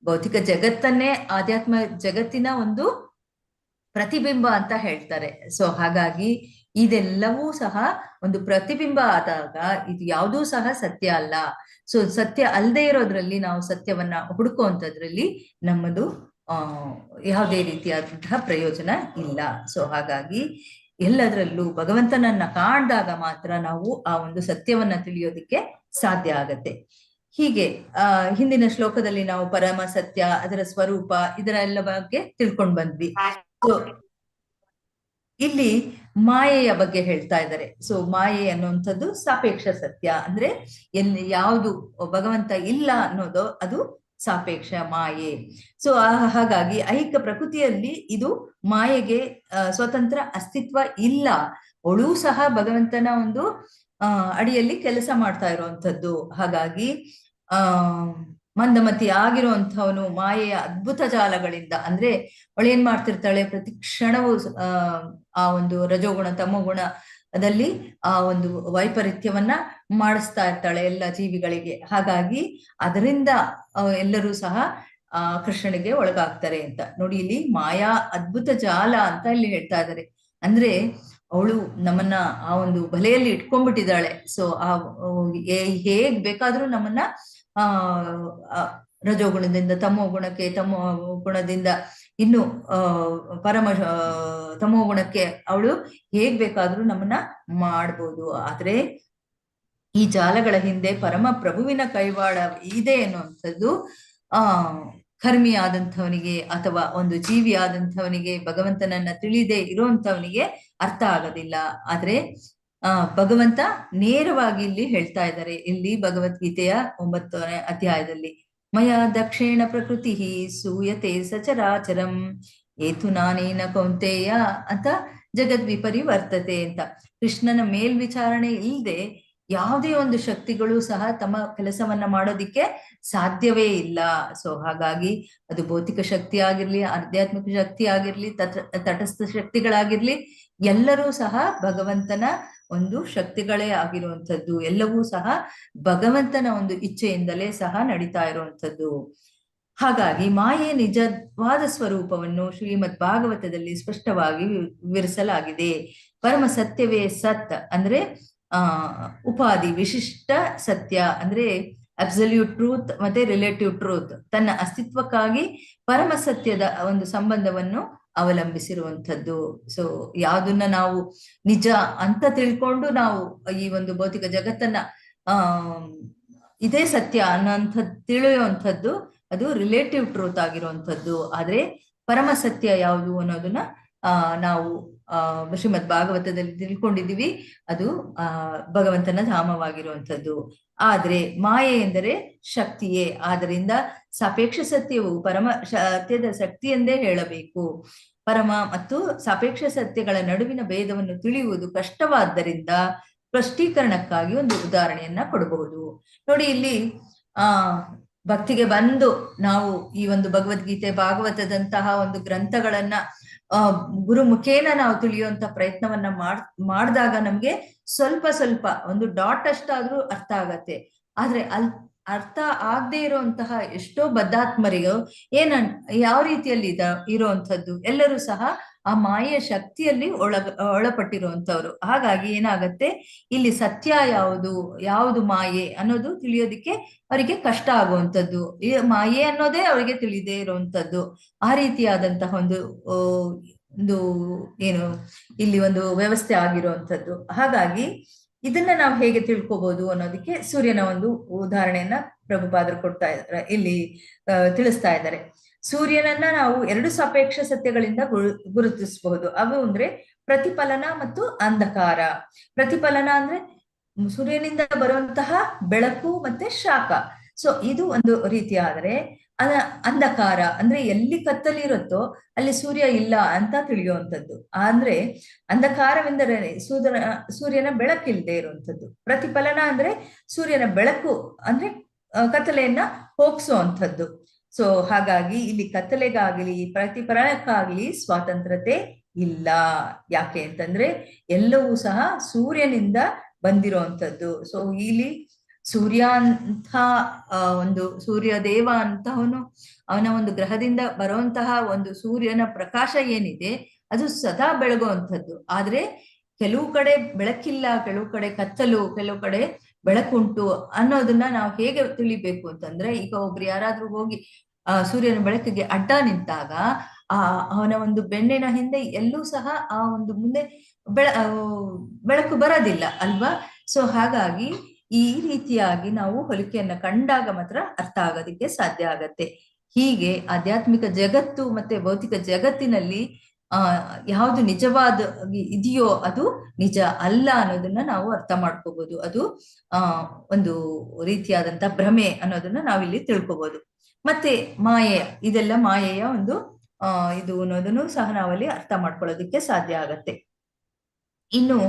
ಭೌತಿಕ ಜಗತ್ತನ್ನೇ ಆಧ್ಯಾತ್ಮ ಜಗತ್ತಿನ ಒಂದು ಪ್ರತಿಬಿಂಬ ಅಂತ ಹೇಳ್ತಾರೆ. ಸೊ ಹಾಗಾಗಿ ಇದೆಲ್ಲವೂ ಸಹ ಒಂದು ಪ್ರತಿಬಿಂಬ ಆದಾಗ ಇದು ಯಾವುದೂ ಸಹ ಸತ್ಯ ಅಲ್ಲ. ಸೊ ಸತ್ಯ ಅಲ್ಲದೆ ಇರೋದ್ರಲ್ಲಿ ನಾವು ಸತ್ಯವನ್ನ ಹುಡುಕುವಂಥದ್ರಲ್ಲಿ ನಮ್ಮದು ಯಾವುದೇ ರೀತಿಯಾದಂತಹ ಪ್ರಯೋಜನ ಇಲ್ಲ. ಸೊ ಹಾಗಾಗಿ ಎಲ್ಲದರಲ್ಲೂ ಭಗವಂತನನ್ನ ಕಾಣ್ದಾಗ ಮಾತ್ರ ನಾವು ಆ ಒಂದು ಸತ್ಯವನ್ನ ತಿಳಿಯೋದಿಕ್ಕೆ ಸಾಧ್ಯ ಆಗತ್ತೆ. ಹೀಗೆ ಹಿಂದಿನ ಶ್ಲೋಕದಲ್ಲಿ ನಾವು ಪರಮ ಸತ್ಯ, ಅದರ ಸ್ವರೂಪ, ಇದರ ಎಲ್ಲ ಬಗ್ಗೆ ತಿಳ್ಕೊಂಡ್ ಬಂದ್ವಿ. ಸೊ ಇಲ್ಲಿ ಮಾಯೆಯ ಬಗ್ಗೆ ಹೇಳ್ತಾ ಇದ್ದಾರೆ. ಸೊ ಮಾಯೆ ಅನ್ನುವಂಥದ್ದು ಸಾಪೇಕ್ಷ ಸತ್ಯ. ಅಂದ್ರೆ ಎಲ್ಲಿ ಯಾವುದು ಭಗವಂತ ಇಲ್ಲ ಅನ್ನೋದು ಅದು ಸಾಪೇಕ್ಷ ಮಾಯೆ. ಸೊ ಹಾಗಾಗಿ ಐಹಿಕ ಪ್ರಕೃತಿಯಲ್ಲಿ ಇದು ಮಾಯೆಗೆ ಸ್ವತಂತ್ರ ಅಸ್ತಿತ್ವ ಇಲ್ಲ. ಅವಳು ಸಹ ಭಗವಂತನ ಒಂದು ಅಡಿಯಲ್ಲಿ ಕೆಲಸ ಮಾಡ್ತಾ ಇರುವಂಥದ್ದು. ಹಾಗಾಗಿ ಮಂದಮತಿ ಆಗಿರುವಂಥವನು ಮಾಯೆಯ ಅದ್ಭುತ ಜಾಲಗಳಿಂದ, ಅಂದ್ರೆ ಅವಳೇನ್ ಮಾಡ್ತಿರ್ತಾಳೆ, ಪ್ರತಿ ಕ್ಷಣವೂ ಆ ಒಂದು ರಜೋಗುಣ ತಮೋಗುಣದಲ್ಲಿ ಆ ಒಂದು ವೈಪರೀತ್ಯವನ್ನ ಮಾಡಿಸ್ತಾ ಇರ್ತಾಳೆ ಎಲ್ಲ ಜೀವಿಗಳಿಗೆ. ಹಾಗಾಗಿ ಅದರಿಂದ ಎಲ್ಲರೂ ಸಹ ಕೃಷ್ಣನಿಗೆ ಒಳಗಾಗ್ತಾರೆ ಅಂತ ನೋಡಿ. ಇಲ್ಲಿ ಮಾಯಾ ಅದ್ಭುತ ಜಾಲ ಅಂತ ಇಲ್ಲಿ ಹೇಳ್ತಾ ಇದ್ದಾರೆ. ಅಂದ್ರೆ ಅವಳು ನಮ್ಮನ್ನ ಆ ಒಂದು ಬಲೆಯಲ್ಲಿ ಇಟ್ಕೊಂಡ್ಬಿಟ್ಟಿದ್ದಾಳೆ. ಸೊ ಹೇಗ್ ಬೇಕಾದ್ರೂ ನಮ್ಮನ್ನ ರಜೋಗುಣದಿಂದ ತಮೋ ಗುಣಕ್ಕೆ, ತಮೋ ಗುಣದಿಂದ ಇನ್ನು ತಮೋ ಗುಣಕ್ಕೆ ಅವಳು ಹೇಗ್ ಬೇಕಾದ್ರೂ ನಮ್ಮನ್ನ ಮಾಡ್ಬೋದು. ಆದ್ರೆ ಈ ಜಾಲಗಳ ಹಿಂದೆ ಪರಮ ಪ್ರಭುವಿನ ಕೈವಾಡ ಇದೆ ಅನ್ನುವಂಥದ್ದು ಕರ್ಮಿ ಆದಂಥವನಿಗೆ ಅಥವಾ ಒಂದು ಜೀವಿ ಆದಂಥವನಿಗೆ, ಭಗವಂತನನ್ನ ತಿಳಿದೇ ಇರುವಂಥವನಿಗೆ ಅರ್ಥ ಆಗೋದಿಲ್ಲ. ಆದ್ರೆ ಭಗವಂತ ನೇರವಾಗಿ ಇಲ್ಲಿ ಹೇಳ್ತಾ ಇದ್ದಾರೆ. ಇಲ್ಲಿ ಭಗವದ್ಗೀತೆಯ 9ನೇ ಅಧ್ಯಾಯದಲ್ಲಿ ಮಯ ದಕ್ಷಿಣ ಪ್ರಕೃತಿ ಸೂಯತೆ ಸಚರಾಚರಂ ಏತು ನಾನೇನ ಕೌಂತೆಯ ಅಂತ ಜಗದ್ವಿಪರಿವರ್ತತೆ ಅಂತ. ಕೃಷ್ಣನ ಮೇಲ್ವಿಚಾರಣೆ ಇಲ್ಲದೆ ಯಾವುದೇ ಒಂದು ಶಕ್ತಿಗಳು ಸಹ ತಮ್ಮ ಕೆಲಸವನ್ನ ಮಾಡೋದಿಕ್ಕೆ ಸಾಧ್ಯವೇ ಇಲ್ಲ. ಸೊ ಹಾಗಾಗಿ ಅದು ಭೌತಿಕ ಶಕ್ತಿ ಆಗಿರ್ಲಿ, ಆಧ್ಯಾತ್ಮಿಕ ಶಕ್ತಿ ಆಗಿರ್ಲಿ, ತಟಸ್ಥ ಶಕ್ತಿಗಳಾಗಿರ್ಲಿ, ಎಲ್ಲರೂ ಸಹ ಭಗವಂತನ ಒಂದು ಶಕ್ತಿಗಳೇ ಆಗಿರುವಂಥದ್ದು. ಎಲ್ಲವೂ ಸಹ ಭಗವಂತನ ಒಂದು ಇಚ್ಛೆಯಿಂದಲೇ ಸಹ ನಡೀತಾ ಇರುವಂಥದ್ದು. ಹಾಗಾಗಿ ಮಾಯೆ ನಿಜವಾದ ಸ್ವರೂಪವನ್ನು ಶ್ರೀಮದ್ ಭಾಗವತದಲ್ಲಿ ಸ್ಪಷ್ಟವಾಗಿ ವಿವರಿಸಲಾಗಿದೆ. ಪರಮ ಸತ್ಯವೇ ಸತ್ ಅಂದ್ರೆ ಉಪಾಧಿ ವಿಶಿಷ್ಟ ಸತ್ಯ ಅಂದ್ರೆ ಅಬ್ಸಲ್ಯೂಟ್ ಟ್ರೂತ್ ಮತ್ತೆ ರಿಲೇಟಿವ್ ಟ್ರೂತ್. ತನ್ನ ಅಸ್ತಿತ್ವಕ್ಕಾಗಿ ಪರಮ ಸತ್ಯದ ಒಂದು ಸಂಬಂಧವನ್ನು ಅವಲಂಬಿಸಿರುವಂಥದ್ದು. ಸೊ ಯಾವ್ದನ್ನ ನಾವು ನಿಜ ಅಂತ ತಿಳ್ಕೊಂಡು ನಾವು ಈ ಒಂದು ಭೌತಿಕ ಜಗತ್ತನ್ನ ಇದೇ ಸತ್ಯ ಅನ್ನೋಂಥದ್ದು ತಿಳಿಯುವಂಥದ್ದು ಅದು ರಿಲೇಟಿವ್ ಟ್ರೂತ್ ಆಗಿರುವಂಥದ್ದು. ಆದ್ರೆ ಪರಮ ಸತ್ಯ ಯಾವುದು ಅನ್ನೋದನ್ನ ನಾವು ಶ್ರೀಮದ್ ಭಾಗವತದಲ್ಲಿ ತಿಳ್ಕೊಂಡಿದ್ದೀವಿ, ಅದು ಭಗವಂತನ ಧಾಮವಾಗಿರುವಂಥದ್ದು. ಆದ್ರೆ ಮಾಯೆ ಎಂದರೆ ಶಕ್ತಿಯೇ. ಆದ್ದರಿಂದ ಸಾಪೇಕ್ಷ ಸತ್ಯವು ಪರಮ ಸತ್ಯದ ಶಕ್ತಿ ಎಂದೇ ಹೇಳಬೇಕು. ಪರಮ ಮತ್ತು ಸಾಪೇಕ್ಷ ಸತ್ಯಗಳ ನಡುವಿನ ಭೇದವನ್ನು ತಿಳಿಯುವುದು ಕಷ್ಟವಾದ್ದರಿಂದ ಸ್ಪಷ್ಟೀಕರಣಕ್ಕಾಗಿ ಒಂದು ಉದಾಹರಣೆಯನ್ನ ಕೊಡಬಹುದು. ನೋಡಿ, ಇಲ್ಲಿ ಭಕ್ತಿಗೆ ಬಂದು ನಾವು ಈ ಒಂದು ಭಗವದ್ಗೀತೆ, ಭಾಗವತದಂತಹ ಒಂದು ಗ್ರಂಥಗಳನ್ನ ಗುರು ಮುಖೇನ ನಾವು ತಿಳಿಯುವಂತ ಪ್ರಯತ್ನವನ್ನ ಮಾಡಿದಾಗ ನಮ್ಗೆ ಸ್ವಲ್ಪ ಸ್ವಲ್ಪ ಒಂದು ಡಾಟ್ ಅಷ್ಟಾದ್ರೂ ಅರ್ಥ ಆಗತ್ತೆ. ಆದ್ರೆ ಅರ್ಥ ಆಗದೆ ಇರುವಂತಹ ಎಷ್ಟೋ ಬದ್ಧಾತ್ಮರಿಗೂ ಯಾವ ರೀತಿಯಲ್ಲಿ ಇರುವಂತದ್ದು ಎಲ್ಲರೂ ಸಹ ಆ ಮಾಯೆಯ ಶಕ್ತಿಯಲ್ಲಿ ಒಳಪಟ್ಟಿರುವಂತವ್ರು. ಹಾಗಾಗಿ ಏನಾಗತ್ತೆ, ಇಲ್ಲಿ ಸತ್ಯ ಯಾವುದು ಮಾಯೆ ಅನ್ನೋದು ತಿಳಿಯೋದಿಕ್ಕೆ ಅವರಿಗೆ ಕಷ್ಟ ಆಗುವಂಥದ್ದು. ಈ ಮಾಯೆ ಅನ್ನೋದೇ ಅವರಿಗೆ ತಿಳಿದೇ ಇರುವಂತದ್ದು. ಆ ರೀತಿಯಾದಂತಹ ಒಂದು ಏನು ಇಲ್ಲಿ ಒಂದು ವ್ಯವಸ್ಥೆ ಆಗಿರುವಂಥದ್ದು. ಹಾಗಾಗಿ ಇದನ್ನ ನಾವು ಹೇಗೆ ತಿಳ್ಕೊಬಹುದು ಅನ್ನೋದಕ್ಕೆ ಸೂರ್ಯನ ಒಂದು ಉದಾಹರಣೆಯನ್ನ ಪ್ರಭುಪಾದರು ಕೊಡ್ತಾ ಇದ್ದಾರೆ, ಇಲ್ಲಿ ತಿಳಿಸ್ತಾ ಇದ್ದಾರೆ. ಸೂರ್ಯನನ್ನ ನಾವು 2 ಸಾಪೇಕ್ಷ ಸತ್ಯಗಳಿಂದ ಗುರುತಿಸಬಹುದು. ಅವು ಅಂದ್ರೆ ಪ್ರತಿಫಲನ ಮತ್ತು ಅಂಧಕಾರ. ಪ್ರತಿಫಲನ ಅಂದ್ರೆ ಸೂರ್ಯನಿಂದ ಬರುವಂತಹ ಬೆಳಕು ಮತ್ತೆ ಶಾಖ. ಸೊ ಇದು ಒಂದು ರೀತಿ. ಆದ್ರೆ ಅಂಧಕಾರ ಅಂದ್ರೆ ಎಲ್ಲಿ ಕತ್ತಲಿರುತ್ತೋ ಅಲ್ಲಿ ಸೂರ್ಯ ಇಲ್ಲ ಅಂತ ತಿಳಿಯುವಂಥದ್ದು. ಅಂದ್ರೆ ಅಂಧಕಾರವೆಂದರೆ ಸೂರ್ಯನ ಬೆಳಕಿಲ್ಲದೆ ಇರುವಂಥದ್ದು. ಪ್ರತಿಫಲನ ಅಂದ್ರೆ ಸೂರ್ಯನ ಬೆಳಕು ಅಂದ್ರೆ ಕತ್ತಲೆಯನ್ನ ಹೋಗ್ಸುವಂಥದ್ದು. ಸೊ ಹಾಗಾಗಿ ಇಲ್ಲಿ ಕತ್ತಲೆಗಾಗಲಿ ಪ್ರತಿಫಲನಕ್ಕಾಗಲಿ ಸ್ವಾತಂತ್ರ್ಯತೆ ಇಲ್ಲ. ಯಾಕೆ ಅಂತಂದ್ರೆ ಎಲ್ಲವೂ ಸಹ ಸೂರ್ಯನಿಂದ ಬಂದಿರುವಂಥದ್ದು. ಸೊ ಇಲ್ಲಿ ಸೂರ್ಯ ಅಂತ ಒಂದು ಸೂರ್ಯ ದೇವ ಅಂತವನು, ಅವನ ಒಂದು ಗ್ರಹದಿಂದ ಬರುವಂತಹ ಒಂದು ಸೂರ್ಯನ ಪ್ರಕಾಶ ಏನಿದೆ ಅದು ಸದಾ ಬೆಳಗುವಂಥದ್ದು. ಆದ್ರೆ ಕೆಲವು ಕಡೆ ಬೆಳಕಿಲ್ಲ, ಕೆಲವು ಕಡೆ ಕತ್ತಲು, ಕೆಲವು ಕಡೆ ಬೆಳಕುಂಟು ಅನ್ನೋದನ್ನ ನಾವು ಹೇಗೆ ತಿಳಿಬೇಕು ಅಂತಂದ್ರೆ, ಈಗ ಒಬ್ರು ಯಾರಾದ್ರೂ ಹೋಗಿ ಸೂರ್ಯನ ಬೆಳಕಿಗೆ ಅಡ್ಡ ನಿಂತಾಗ ಅವನ ಒಂದು ಬೆನ್ನಿನ ಹಿಂದೆ ಎಲ್ಲೂ ಸಹ ಆ ಒಂದು ಮುಂದೆ ಬೆಳಕು ಬರೋದಿಲ್ಲ ಅಲ್ವಾ. ಸೊ ಹಾಗಾಗಿ ಈ ರೀತಿಯಾಗಿ ನಾವು ಹೋಲಿಕೆಯನ್ನ ಕಂಡಾಗ ಮಾತ್ರ ಅರ್ಥ ಆಗೋದಿಕ್ಕೆ ಸಾಧ್ಯ ಆಗತ್ತೆ. ಹೀಗೆ ಆಧ್ಯಾತ್ಮಿಕ ಜಗತ್ತು ಮತ್ತೆ ಭೌತಿಕ ಜಗತ್ತಿನಲ್ಲಿ ಯಾವುದು ನಿಜವಾದ ಇದೆಯೋ ಅದು ನಿಜ ಅಲ್ಲ ಅನ್ನೋದನ್ನ ನಾವು ಅರ್ಥ ಮಾಡ್ಕೋಬಹುದು. ಅದು ಒಂದು ರೀತಿಯಾದಂತ ಭ್ರಮೆ ಅನ್ನೋದನ್ನ ನಾವಿಲ್ಲಿ ತಿಳ್ಕೊಬಹುದು. ಮತ್ತೆ ಮಾಯೆ, ಇದೆಲ್ಲ ಮಾಯೆಯ ಒಂದು ಇದು ಅನ್ನೋದನ್ನು ಸಹ ನಾವಲ್ಲಿ ಅರ್ಥ ಮಾಡ್ಕೊಳ್ಳೋದಕ್ಕೆ ಸಾಧ್ಯ ಆಗತ್ತೆ. ಇನ್ನು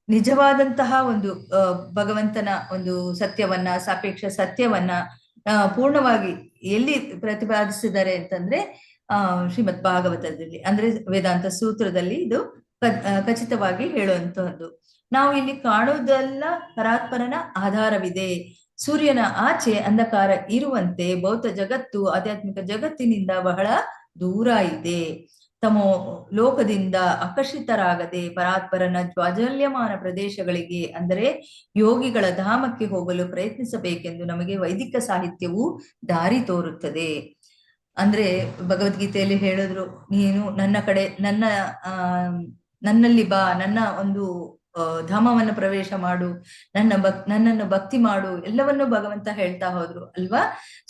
ನಿಜವಾದಂತಹ ಒಂದು ಭಗವಂತನ ಒಂದು ಸತ್ಯವನ್ನ, ಸಾಪೇಕ್ಷ ಸತ್ಯವನ್ನ ಪೂರ್ಣವಾಗಿ ಎಲ್ಲಿ ಪ್ರತಿಪಾದಿಸಿದ್ದಾರೆ ಅಂತಂದ್ರೆ ಶ್ರೀಮದ್ ಭಾಗವತದಲ್ಲಿ, ಅಂದ್ರೆ ವೇದಾಂತ ಸೂತ್ರದಲ್ಲಿ ಇದು ಖಚಿತವಾಗಿ ಹೇಳುವಂತಹದ್ದು. ನಾವು ಇಲ್ಲಿ ಕಾಣುವುದೆಲ್ಲ ಪರಾತ್ಪರನ ಆಧಾರವಿದೆ. ಸೂರ್ಯನ ಆಚೆ ಅಂಧಕಾರ ಇರುವಂತೆ ಭೌತ ಜಗತ್ತು ಆಧ್ಯಾತ್ಮಿಕ ಜಗತ್ತಿನಿಂದ ಬಹಳ ದೂರ ಇದೆ. ತಮ್ಮ ಲೋಕದಿಂದ ಆಕರ್ಷಿತರಾಗದೆ ಪರಾತ್ಪರನ ಜ್ವಾಜಲ್ಯಮಾನ ಪ್ರದೇಶಗಳಿಗೆ ಅಂದರೆ ಯೋಗಿಗಳ ಧಾಮಕ್ಕೆ ಹೋಗಲು ಪ್ರಯತ್ನಿಸಬೇಕೆಂದು ನಮಗೆ ವೈದಿಕ ಸಾಹಿತ್ಯವು ದಾರಿ ತೋರುತ್ತದೆ. ಅಂದ್ರೆ ಭಗವದ್ಗೀತೆಯಲ್ಲಿ ಹೇಳಿದ್ರು, ನೀನು ನನ್ನ ಕಡೆ ನನ್ನಲ್ಲಿ ಬಾ, ನನ್ನ ಒಂದು ಧಾಮವನ್ನು ಪ್ರವೇಶ ಮಾಡು, ನನ್ನನ್ನು ಭಕ್ತಿ ಮಾಡು, ಎಲ್ಲವನ್ನೂ ಭಗವಂತ ಹೇಳ್ತಾ ಹೋದ್ರು ಅಲ್ವಾ.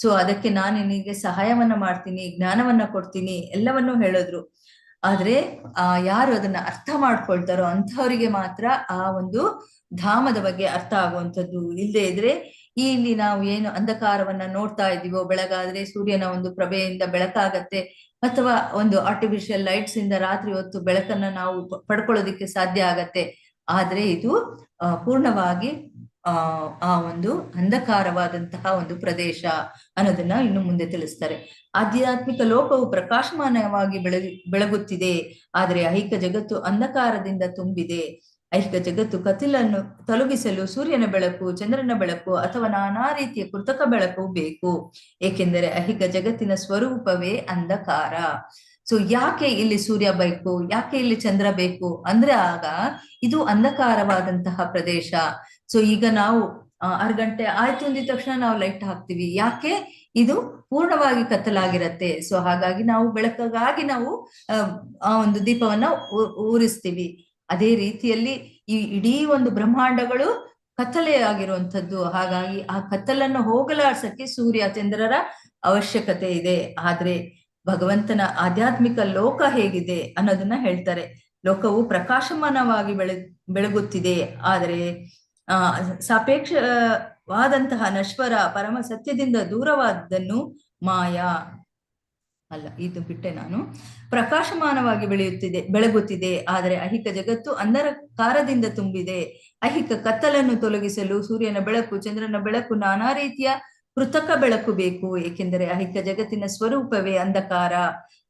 ಸೊ ಅದಕ್ಕೆ ನಾನು ನಿನಗೆ ಸಹಾಯವನ್ನ ಮಾಡ್ತೀನಿ, ಜ್ಞಾನವನ್ನ ಕೊಡ್ತೀನಿ, ಎಲ್ಲವನ್ನೂ ಹೇಳಿದ್ರು. ಆದ್ರೆ ಯಾರು ಅದನ್ನ ಅರ್ಥ ಮಾಡ್ಕೊಳ್ತಾರೋ ಅಂಥವರಿಗೆ ಮಾತ್ರ ಆ ಒಂದು ಧಾಮದ ಬಗ್ಗೆ ಅರ್ಥ ಆಗುವಂಥದ್ದು. ಇಲ್ಲದೆ ಇದ್ರೆ ಇಲ್ಲಿ ನಾವು ಏನು ಅಂಧಕಾರವನ್ನ ನೋಡ್ತಾ ಇದೀವೋ, ಬೆಳಗಾದ್ರೆ ಸೂರ್ಯನ ಒಂದು ಪ್ರಭೆಯಿಂದ ಬೆಳಕಾಗತ್ತೆ, ಅಥವಾ ಒಂದು ಆರ್ಟಿಫಿಷಿಯಲ್ ಲೈಟ್ಸ್ ಇಂದ ರಾತ್ರಿ ಹೊತ್ತು ಬೆಳಕನ್ನ ನಾವು ಪಡ್ಕೊಳ್ಳೋದಿಕ್ಕೆ ಸಾಧ್ಯ ಆಗತ್ತೆ. ಆದ್ರೆ ಇದು ಪೂರ್ಣವಾಗಿ ಆ ಒಂದು ಅಂಧಕಾರವಾದಂತಹ ಒಂದು ಪ್ರದೇಶ ಅನ್ನೋದನ್ನ ಇನ್ನು ಮುಂದೆ ತಿಳಿಸ್ತಾರೆ. ಆಧ್ಯಾತ್ಮಿಕ ಲೋಕವು ಪ್ರಕಾಶಮಾನವಾಗಿ ಬೆಳಗುತ್ತಿದೆ, ಆದರೆ ಐಹಿಕ ಜಗತ್ತು ಅಂಧಕಾರದಿಂದ ತುಂಬಿದೆ. ಐಹಿಕ ಜಗತ್ತು ಕತ್ತಲನ್ನು ತೊಲಗಿಸಲು ಸೂರ್ಯನ ಬೆಳಕು, ಚಂದ್ರನ ಬೆಳಕು ಅಥವಾ ನಾನಾ ರೀತಿಯ ಕೃತಕ ಬೆಳಕು ಬೇಕು. ಏಕೆಂದರೆ ಐಹಿಕ ಜಗತ್ತಿನ ಸ್ವರೂಪವೇ ಅಂಧಕಾರ. ಸೊ ಯಾಕೆ ಇಲ್ಲಿ ಸೂರ್ಯ ಬೇಕು, ಯಾಕೆ ಇಲ್ಲಿ ಚಂದ್ರ ಬೇಕು ಅಂದ್ರೆ ಆಗ ಇದು ಅಂಧಕಾರವಾದಂತಹ ಪ್ರದೇಶ. ಸೊ ಈಗ ನಾವು 6 ಗಂಟೆ ಆಯ್ತು ಅಂದಿದ ತಕ್ಷಣ ನಾವು ಲೈಟ್ ಹಾಕ್ತಿವಿ, ಯಾಕೆ? ಇದು ಪೂರ್ಣವಾಗಿ ಕತ್ತಲಾಗಿರತ್ತೆ. ಸೊ ಹಾಗಾಗಿ ನಾವು ಬೆಳಕಿಗಾಗಿ ನಾವು ಆ ಒಂದು ದೀಪವನ್ನ ಉರಿಸ್ತೀವಿ. ಅದೇ ರೀತಿಯಲ್ಲಿ ಈ ಇಡೀ ಒಂದು ಬ್ರಹ್ಮಾಂಡಗಳು ಕತ್ತಲೆ ಆಗಿರುವಂಥದ್ದು. ಹಾಗಾಗಿ ಆ ಕತ್ತಲನ್ನು ಹೋಗಲಾಡ್ಸಕ್ಕೆ ಸೂರ್ಯ ಚಂದ್ರರ ಅವಶ್ಯಕತೆ ಇದೆ. ಆದ್ರೆ ಭಗವಂತನ ಆಧ್ಯಾತ್ಮಿಕ ಲೋಕ ಹೇಗಿದೆ ಅನ್ನೋದನ್ನ ಹೇಳ್ತಾರೆ. ಲೋಕವು ಪ್ರಕಾಶಮಾನವಾಗಿ ಬೆಳಗುತ್ತಿದೆ, ಆದರೆ ಸಾಪೇಕ್ಷವಾದಂತಹ ನಶ್ವರ ಪರಮ ಸತ್ಯದಿಂದ ದೂರವಾದನ್ನು ಮಾಯಾ ಅಲ್ಲ, ಇದು ಬಿಟ್ಟೆ ನಾನು. ಪ್ರಕಾಶಮಾನವಾಗಿ ಬೆಳಗುತ್ತಿದೆ, ಆದರೆ ಐಹಿಕ ಜಗತ್ತು ಅಂಧಕಾರದಿಂದ ತುಂಬಿದೆ. ಐಹಿಕ ಕತ್ತಲನ್ನು ತೊಲಗಿಸಲು ಸೂರ್ಯನ ಬೆಳಕು, ಚಂದ್ರನ ಬೆಳಕು, ನಾನಾ ರೀತಿಯ ಕೃತಕ ಬೆಳಕು ಬೇಕು. ಏಕೆಂದರೆ ಐಹಿಕ ಜಗತ್ತಿನ ಸ್ವರೂಪವೇ ಅಂಧಕಾರ.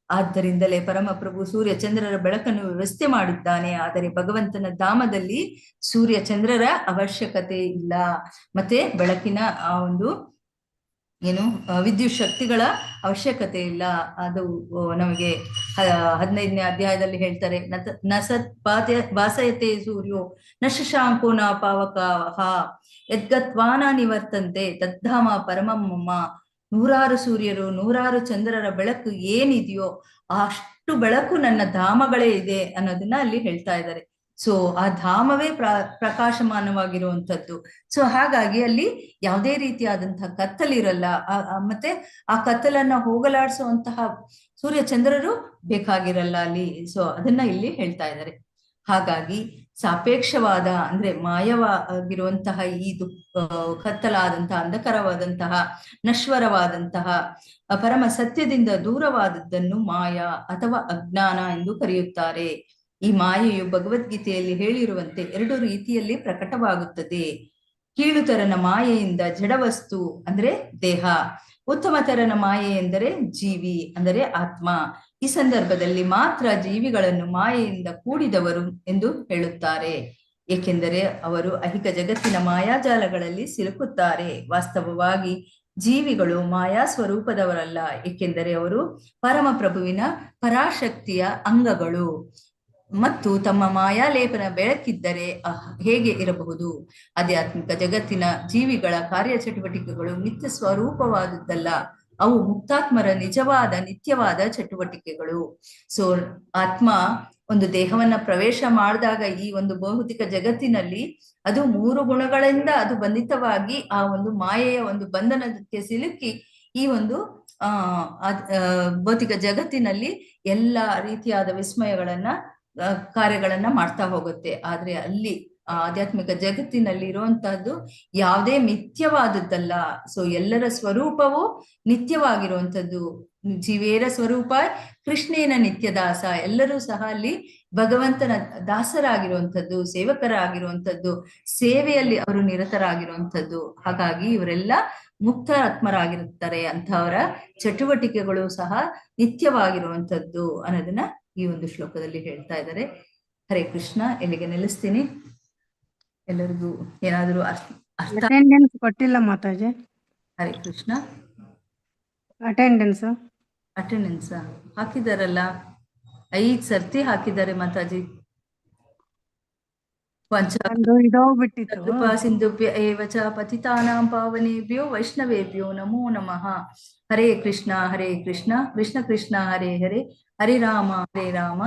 ಆದ್ದರಿಂದಲೇ ಪರಮಪ್ರಭು ಸೂರ್ಯ ಚಂದ್ರರ ಬೆಳಕನ್ನು ವ್ಯವಸ್ಥೆ ಮಾಡಿದ್ದಾನೆ. ಆದರೆ ಭಗವಂತನ ಧಾಮದಲ್ಲಿ ಸೂರ್ಯ ಚಂದ್ರರ ಅವಶ್ಯಕತೆ ಇಲ್ಲ. ಮತ್ತೆ ಬೆಳಕಿನ ಆ ಒಂದು ವಿದ್ಯುತ್ ಶಕ್ತಿಗಳ ಅವಶ್ಯಕತೆ ಇಲ್ಲ. ಅದು ನಮಗೆ 15ನೇ ಅಧ್ಯಾಯದಲ್ಲಿ ಹೇಳ್ತಾರೆ, ನ ಸತ್ ಭಾಸಯತೆ ಸೂರ್ಯೋ ನ ಶಶಾಂಕೋ ನ ಪಾವಕಃ ಯದ್ಗತ್ವಾನ ನಿವರ್ತಂತೆ ತದ್ಧಾಮ ಪರಮಮ್ಮ. 100 ಸೂರ್ಯರು 100 ಚಂದ್ರರ ಬೆಳಕು ಏನಿದೆಯೋ ಅಷ್ಟು ಬೆಳಕು ನನ್ನ ಧಾಮಗಳೇ ಇದೆ ಅನ್ನೋದನ್ನ ಅಲ್ಲಿ ಹೇಳ್ತಾ ಇದ್ದಾರೆ. ಸೊ ಆ ಧಾಮವೇ ಪ್ರಕಾಶಮಾನವಾಗಿರುವಂಥದ್ದು. ಸೊ ಹಾಗಾಗಿ ಅಲ್ಲಿ ಯಾವುದೇ ರೀತಿಯಾದಂತಹ ಕತ್ತಲಿರಲ್ಲ. ಮತ್ತೆ ಆ ಕತ್ತಲನ್ನ ಹೋಗಲಾಡಿಸುವಂತಹ ಸೂರ್ಯ ಚಂದ್ರರು ಬೇಕಾಗಿರಲ್ಲ ಅಲ್ಲಿ. ಸೊ ಅದನ್ನ ಇಲ್ಲಿ ಹೇಳ್ತಾ ಇದ್ದಾರೆ. ಹಾಗಾಗಿ ಸಾಪೇಕ್ಷವಾದ ಅಂದ್ರೆ ಮಾಯವಾಗಿರುವಂತಹ ಈ ಕತ್ತಲಾದಂತಹ ಅಂಧಕಾರವಾದಂತಹ ನಶ್ವರವಾದಂತಹ ಪರಮ ಸತ್ಯದಿಂದ ದೂರವಾದದ್ದನ್ನು ಮಾಯಾ ಅಥವಾ ಅಜ್ಞಾನ ಎಂದು ಕರೆಯುತ್ತಾರೆ. ಈ ಮಾಯೆಯು ಭಗವದ್ಗೀತೆಯಲ್ಲಿ ಹೇಳಿರುವಂತೆ 2 ರೀತಿಯಲ್ಲಿ ಪ್ರಕಟವಾಗುತ್ತದೆ. ಕೀಳುತರನ ಮಾಯೆಯಿಂದ ಜಡವಸ್ತು ಅಂದ್ರೆ ದೇಹ, ಉತ್ತಮತರನ ಮಾಯೆ ಎಂದರೆ ಜೀವಿ ಅಂದರೆ ಆತ್ಮ. ಈ ಸಂದರ್ಭದಲ್ಲಿ ಮಾತ್ರ ಜೀವಿಗಳನ್ನು ಮಾಯೆಯಿಂದ ಕೂಡಿದವರು ಎಂದು ಹೇಳುತ್ತಾರೆ, ಏಕೆಂದರೆ ಅವರು ಐಹಿಕ ಜಗತ್ತಿನ ಮಾಯಾಜಾಲಗಳಲ್ಲಿ ಸಿಲುಕುತ್ತಾರೆ. ವಾಸ್ತವವಾಗಿ ಜೀವಿಗಳು ಮಾಯಾ ಸ್ವರೂಪದವರಲ್ಲ, ಏಕೆಂದರೆ ಅವರು ಪರಮಪ್ರಭುವಿನ ಪರಾಶಕ್ತಿಯ ಅಂಗಗಳು. ಮತ್ತು ತಮ್ಮ ಮಾಯಾಲೇಪನ ಬೆಳಕಿದ್ದರೆ ಹೇಗೆ ಇರಬಹುದು? ಆಧ್ಯಾತ್ಮಿಕ ಜಗತ್ತಿನ ಜೀವಿಗಳ ಕಾರ್ಯಚಟುವಟಿಕೆಗಳು ನಿತ್ಯ ಸ್ವರೂಪವಾದದ್ದಲ್ಲ, ಅವು ಮುಕ್ತಾತ್ಮರ ನಿಜವಾದ ನಿತ್ಯವಾದ ಚಟುವಟಿಕೆಗಳು. ಸೊ ಆತ್ಮ ಒಂದು ದೇಹವನ್ನ ಪ್ರವೇಶ ಮಾಡಿದಾಗ ಈ ಒಂದು ಭೌತಿಕ ಜಗತ್ತಿನಲ್ಲಿ ಅದು 3 ಗುಣಗಳಿಂದ ಅದು ಬಂಧಿತವಾಗಿ ಆ ಒಂದು ಮಾಯೆಯ ಒಂದು ಬಂಧನಕ್ಕೆ ಸಿಲುಕಿ ಈ ಒಂದು ಭೌತಿಕ ಜಗತ್ತಿನಲ್ಲಿ ಎಲ್ಲಾ ರೀತಿಯಾದ ವಿಸ್ಮಯಗಳನ್ನ ಕಾರ್ಯಗಳನ್ನ ಮಾಡ್ತಾ ಹೋಗುತ್ತೆ. ಆದ್ರೆ ಅಲ್ಲಿ ಆಧ್ಯಾತ್ಮಿಕ ಜಗತ್ತಿನಲ್ಲಿ ಇರುವಂತಹದ್ದು ಯಾವುದೇ ಮಿಥ್ಯವಾದದ್ದಲ್ಲ. ಸೊ ಎಲ್ಲರ ಸ್ವರೂಪವು ನಿತ್ಯವಾಗಿರುವಂಥದ್ದು. ಜೀವೇರ ಸ್ವರೂಪ ಕೃಷ್ಣೇನ ನಿತ್ಯದಾಸ. ಎಲ್ಲರೂ ಸಹ ಅಲ್ಲಿ ಭಗವಂತನ ದಾಸರಾಗಿರುವಂಥದ್ದು, ಸೇವಕರಾಗಿರುವಂಥದ್ದು, ಸೇವೆಯಲ್ಲಿ ಅವರು ನಿರತರಾಗಿರುವಂಥದ್ದು. ಹಾಗಾಗಿ ಇವರೆಲ್ಲ ಮುಕ್ತ ಆತ್ಮರಾಗಿರುತ್ತಾರೆ. ಅಂತಹವರ ಚಟುವಟಿಕೆಗಳು ಸಹ ನಿತ್ಯವಾಗಿರುವಂಥದ್ದು ಅನ್ನೋದನ್ನ ಈ ಒಂದು ಶ್ಲೋಕದಲ್ಲಿ ಹೇಳ್ತಾ ಇದ್ದಾರೆ. ಹರೇ ಕೃಷ್ಣ. ಇಲ್ಲಿಗೆ ನಿಲ್ಲಿಸ್ತೀನಿ. ಎಲ್ಲರಿಗೂ ಏನಾದರೂ ಅಟೆಂಡೆನ್ಸ್ ಕೊಟ್ಟಿಲ್ಲ ಮಾತಾಜಿ. ಹರೇ ಕೃಷ್ಣ. ಅಟೆಂಡೆನ್ಸ್ ಹಾಕಿದಾರಲ್ಲ, 5 ಸರ್ತಿ ಹಾಕಿದ್ದಾರೆ ಮಾತಾಜಿ. ಸಿಂಧುಭ್ಯ ಏವ ಚ ಪತಿತಾನಾಂ ಪಾವನೇಭ್ಯೋ ವೈಷ್ಣವೇಭ್ಯೋ ನಮೋ ನಮಃ. ಹರೇ ಕೃಷ್ಣ ಕೃಷ್ಣ ಕೃಷ್ಣ ಹರೇ ಹರೇ, ಹರೇ ರಾಮ